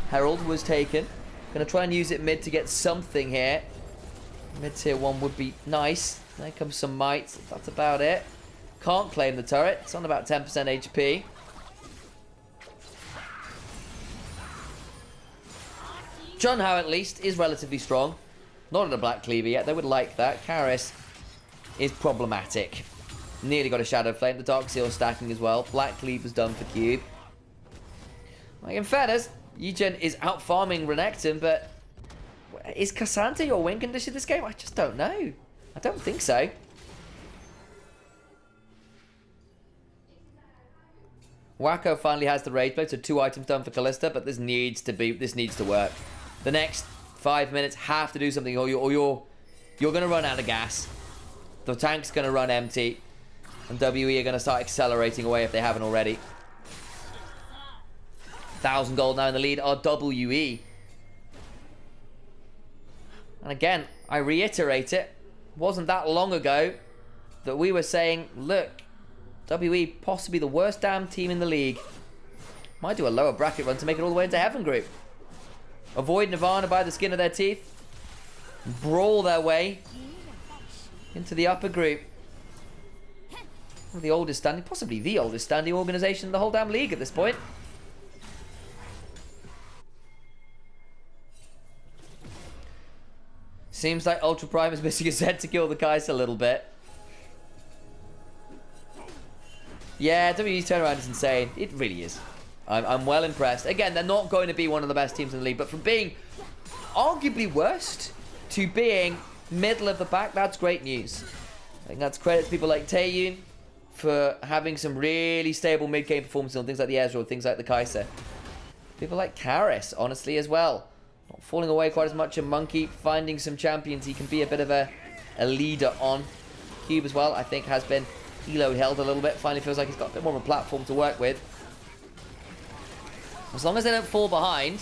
Herald was taken. Gonna try and use it mid to get something here. Mid tier 1 would be nice. There comes some might. That's about it. Can't claim the turret. It's on about 10% HP. Junhao, at least, is relatively strong. Not in a Black Cleaver yet. They would like that. Karras is problematic. Nearly got a Shadow Flame. The Dark Seal stacking as well. Black Cleaver's done for Cube. Like, in fairness, Yi-Jen is out farming Renekton, but is Cassandra your win condition this game? I just don't know. I don't think so. Wacko finally has the Rage Blade, so 2 items done for Kalista, but this needs to work. The next 5 minutes have to do something, or you're going to run out of gas. The tank's going to run empty, and WE are going to start accelerating away if they haven't already. 1,000 gold now in the lead are WE. And again, I reiterate it, wasn't that long ago that we were saying, look, WE possibly the worst damn team in the league. Might do a lower bracket run to make it all the way into Heaven Group. Avoid Nirvana by the skin of their teeth. Brawl their way into the upper group. The oldest standing, possibly the oldest standing organisation in the whole damn league at this point. Seems like Ultra Prime is missing his head to kill the Kai'Sa a little bit. Yeah, WE's turnaround is insane. It really is. I'm well impressed. Again, they're not going to be one of the best teams in the league, but from being arguably worst to being middle of the pack, that's great news. I think that's credit to people like Taeyun for having some really stable mid-game performances on things like the Ezreal, things like the Kai'Sa. People like Karis, honestly, as well. Not falling away quite as much, and Monkey finding some champions he can be a bit of a leader on. Cube as well, I think, has been elo held a little bit. Finally feels like he's got a bit more of a platform to work with. As long as they don't fall behind,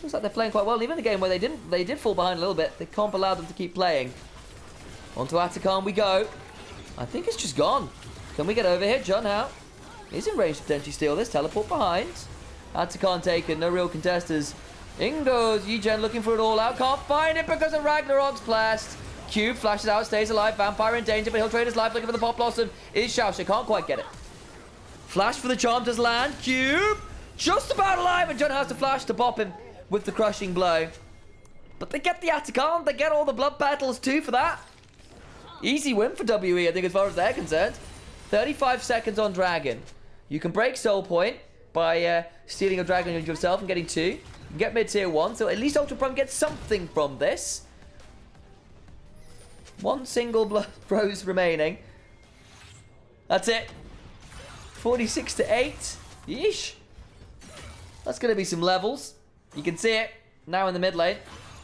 looks like they're playing quite well. Even the game where they did fall behind a little bit, the comp allowed them to keep playing. Onto Atakan we go. I think it's just gone. Can we get over here? Junhao is in range to potentially steal this. Teleport behind. Atakan taken, no real contesters. In goes Yigen looking for it all out. Can't find it because of Ragnarok's blast. Cube flashes out, stays alive. Vampire in danger, but he'll trade his life looking for the Pop Blossom. Is Xiaoxia, can't quite get it. Flash for the charm does land. Cube just about alive, and John has to flash to pop him with the crushing blow. But they get the Atakan, they get all the blood petals too for that. Easy win for WE, I think, as far as they're concerned. 35 seconds on Dragon. You can break Soul Point by stealing a Dragon yourself and getting 2. You can get mid-tier 1, so at least Ultra Prime gets something from this. One single rose remaining. That's it. 46 to 8. Yeesh. That's going to be some levels. You can see it now in the mid lane.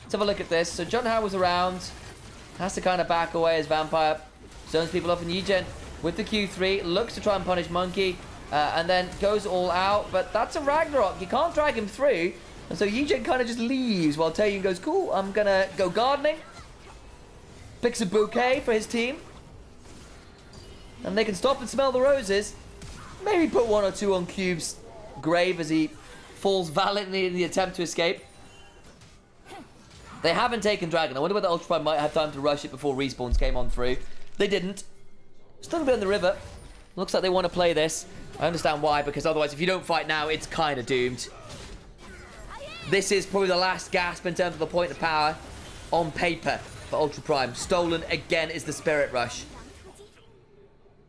Let's have a look at this. So Junhao was around. Has to kind of back away as Vampire. Zones people off in Yigen with the Q3. Looks to try and punish Monkey. And then goes all out. But that's a Ragnarok. You can't drag him through. And so Yigen kind of just leaves while Taeyun goes, cool, I'm going to go gardening. Picks a bouquet for his team. And they can stop and smell the roses. Maybe put 1 or 2 on Cube's grave as he falls valiantly in the attempt to escape. They haven't taken Dragon. I wonder whether Ultra Prime might have time to rush it before respawns came on through. They didn't. Still a bit in the river. Looks like they want to play this. I understand why, because otherwise if you don't fight now, it's kind of doomed. This is probably the last gasp in terms of the point of power on paper for Ultra Prime. Stolen again is the Spirit Rush.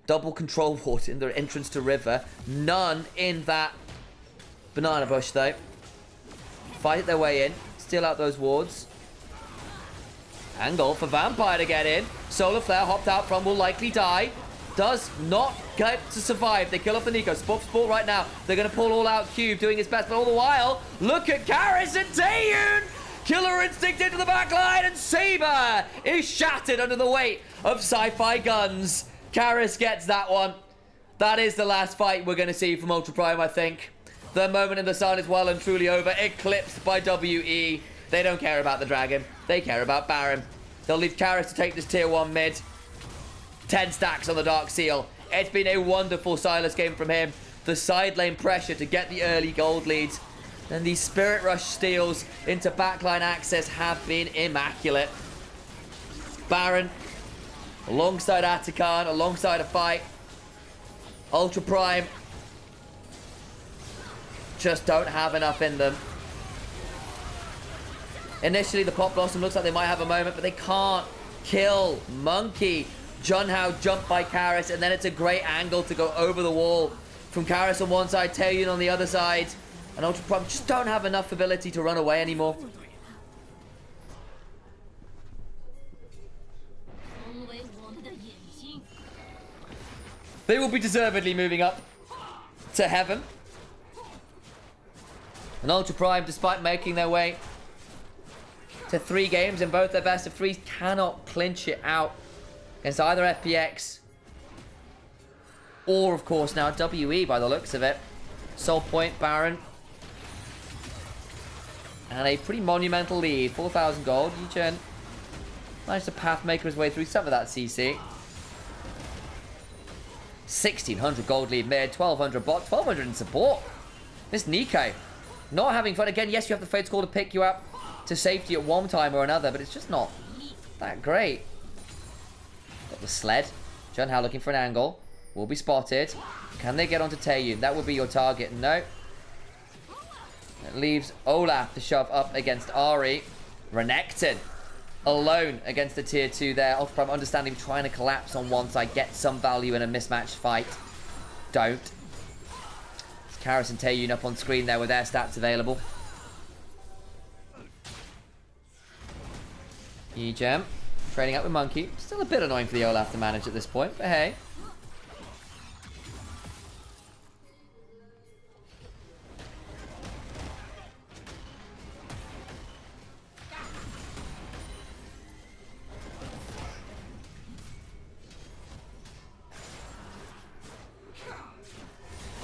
Double control ward in their entrance to river. None in that banana bush though. Fight their way in. Steal out those wards. Angle for Vampire to get in. Solar Flare hopped out from, will likely die. Does not get to survive. They kill off the Nico. Sport right now. They're going to pull all out Cube doing his best. But all the while, look at Karis and Taeyun. Killer Instinct into the back line. And Saber is shattered under the weight of sci-fi guns. Karis gets that one. That is the last fight we're going to see from Ultra Prime, I think. The moment in the sun is well and truly over. Eclipsed by WE. They don't care about the Dragon. They care about Baron. They'll leave Karis to take this tier 1 mid. 10 stacks on the Dark Seal. It's been a wonderful Silas game from him. The side lane pressure to get the early gold leads. And these Spirit Rush steals into backline access have been immaculate. Baron, alongside Atakan, alongside a fight. Ultra Prime just don't have enough in them. Initially, the Pop Blossom looks like they might have a moment, but they can't kill Monkey. Junhao jumped by Karis, and then it's a great angle to go over the wall. From Karis on one side, Taeyun on the other side. And Ultra Prime just don't have enough ability to run away anymore. They will be deservedly moving up to heaven. And Ultra Prime, despite making their way to 3 games in both their best of 3s, cannot clinch it out against either FPX or, of course, now WE by the looks of it. Soul Point, Baron. And a pretty monumental lead. 4,000 gold. Yichen managed to path maker his way through some of that CC. 1600 gold lead mid, 1200 bot, 1200 in support. This Nico, not having fun. Again, yes, you have the Fate's Call to pick you up to safety at one time or another, but it's just not that great. Got the sled. Junhao looking for an angle. Will be spotted. Can they get onto Taeyun? That would be your target. No. It leaves Olaf to shove up against Ari. Renekton alone against the tier 2 there. Ultra Prime understanding trying to collapse on one side. Get some value in a mismatched fight. Don't. It's Karis and Taeyun up on screen there with their stats available. E-Gem. Trading up with Monkey. Still a bit annoying for the Olaf to manage at this point, but hey.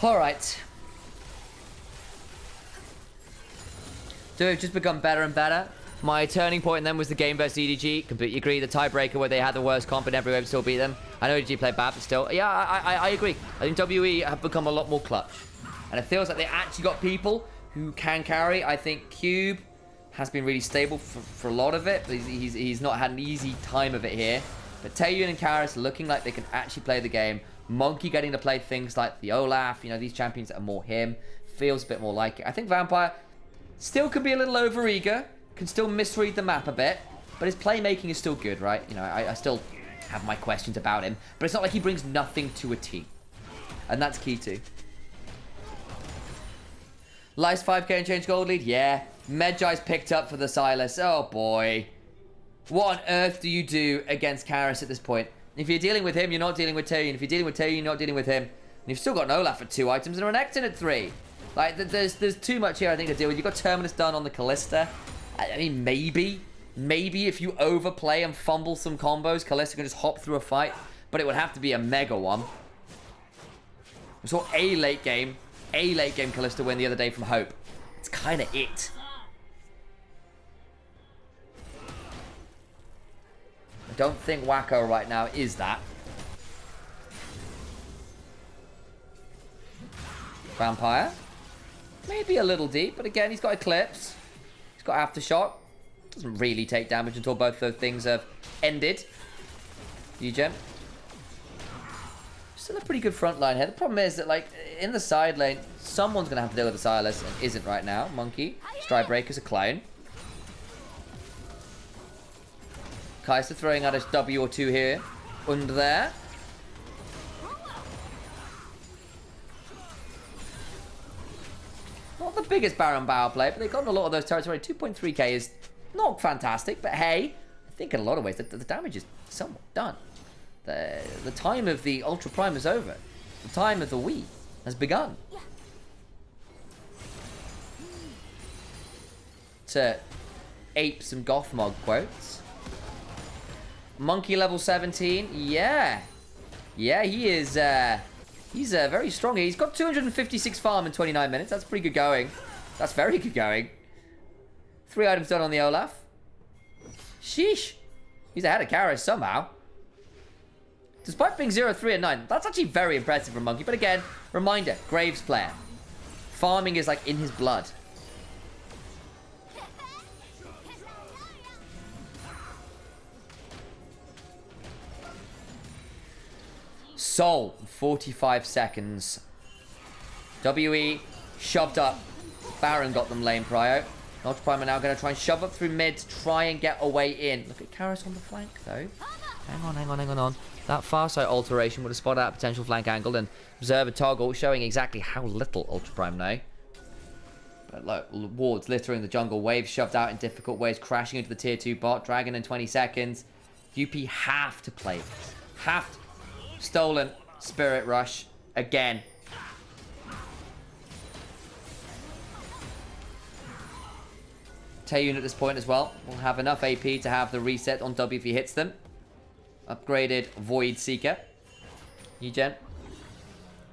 Alright. So we've just become better and better. My turning point then was the game versus EDG. Completely agree. The tiebreaker where they had the worst comp and every way still beat them. I know EDG played bad, but still. Yeah, I agree. I think WE have become a lot more clutch. And it feels like they actually got people who can carry. I think Cube has been really stable for a lot of it. But he's not had an easy time of it here. But Taeyun and Karis looking like they can actually play the game. Monkey getting to play things like the Olaf. You know, these champions that are more him. Feels a bit more like it. I think Vampire still could be a little overeager. Can still misread the map a bit, but his playmaking is still good, right? You know, I still have my questions about him, but it's not like he brings nothing to a team. And that's key too. Lice 5k and change gold lead? Yeah. Medjai's picked up for the Silas. Oh boy. What on earth do you do against Karis at this point? If you're dealing with him, you're not dealing with Taeyun. If you're dealing with Taeyun, you're not dealing with him. And you've still got an Olaf at 2 items and a Renekton at 3. Like, there's too much here, I think, to deal with. You've got Terminus done on the Callista. I mean, maybe if you overplay and fumble some combos, Callista can just hop through a fight, but it would have to be a mega one. We saw a late game Callista win the other day from Hope. It's kind of it. I don't think Wacko right now is that. Vampire. Maybe a little deep, but again, he's got Eclipse. Got Aftershock. Doesn't really take damage until both those things have ended. U-Gem. Still a pretty good front line here. The problem is that, like, in the side lane, someone's going to have to deal with the Silas and isn't right now. Monkey. Stridebreaker's a clone. Kaiser throwing out a W or 2 here. Under there. Not the biggest Baron Bow play, but they've gotten a lot of those territory. 2.3k is not fantastic, but hey, I think in a lot of ways the damage is somewhat done. The time of the Ultra Prime is over. The time of the Wii has begun. To ape some Gothmog quotes. Monkey level 17, yeah. Yeah, he is... He's very strong. He's got 256 farm in 29 minutes. That's pretty good going. That's very good going. 3 items done on the Olaf. Sheesh. He's ahead of Karis somehow. Despite being 0-3 at 9. That's actually very impressive from Monkey. But again, reminder, Graves player. Farming is like in his blood. Soul, 45 seconds. WE shoved up. Baron got them lane prio. Ultra Prime are now going to try and shove up through mid to try and get away in. Look at Karis on the flank though. Hang on. That far side alteration would have spotted out a potential flank angle and observe a toggle showing exactly how little Ultra Prime know. But look, wards littering the jungle. Waves shoved out in difficult ways, crashing into the tier 2 bot. Dragon in 20 seconds. UP have to play this. Have to. Stolen. Spirit Rush. Again. Taeyun at this point as well will have enough AP to have the reset on W if he hits them. Upgraded Void Seeker. Eugen.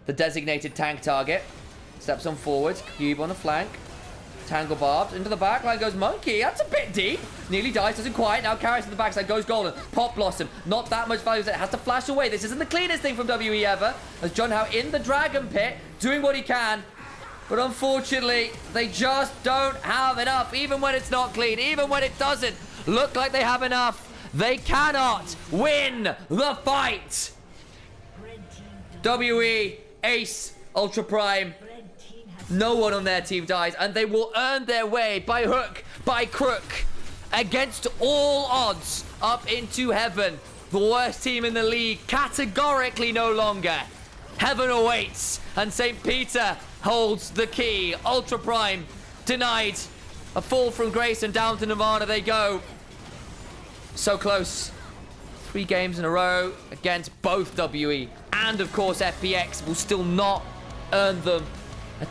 The designated tank target. Steps on forwards. Cube on the flank. Tangle Barbed into the back line goes Monkey. That's a bit deep. Nearly dies, doesn't quite. Now carries to the backside, goes Golden. Pop Blossom, not that much value. It has to flash away. This isn't the cleanest thing from WE ever. As John Howe in the Dragon Pit, doing what he can. But unfortunately, they just don't have enough. Even when it's not clean, even when it doesn't look like they have enough, they cannot win the fight. WE, Ace, Ultra Prime. No one on their team dies, and they will earn their way by hook, by crook, against all odds up into heaven. The worst team in the league, categorically no longer. Heaven awaits, and St. Peter holds the key. Ultra Prime denied. A fall from grace, and down to Nirvana they go. So close. 3 games in a row against both WE and, of course, FPX will still not earn them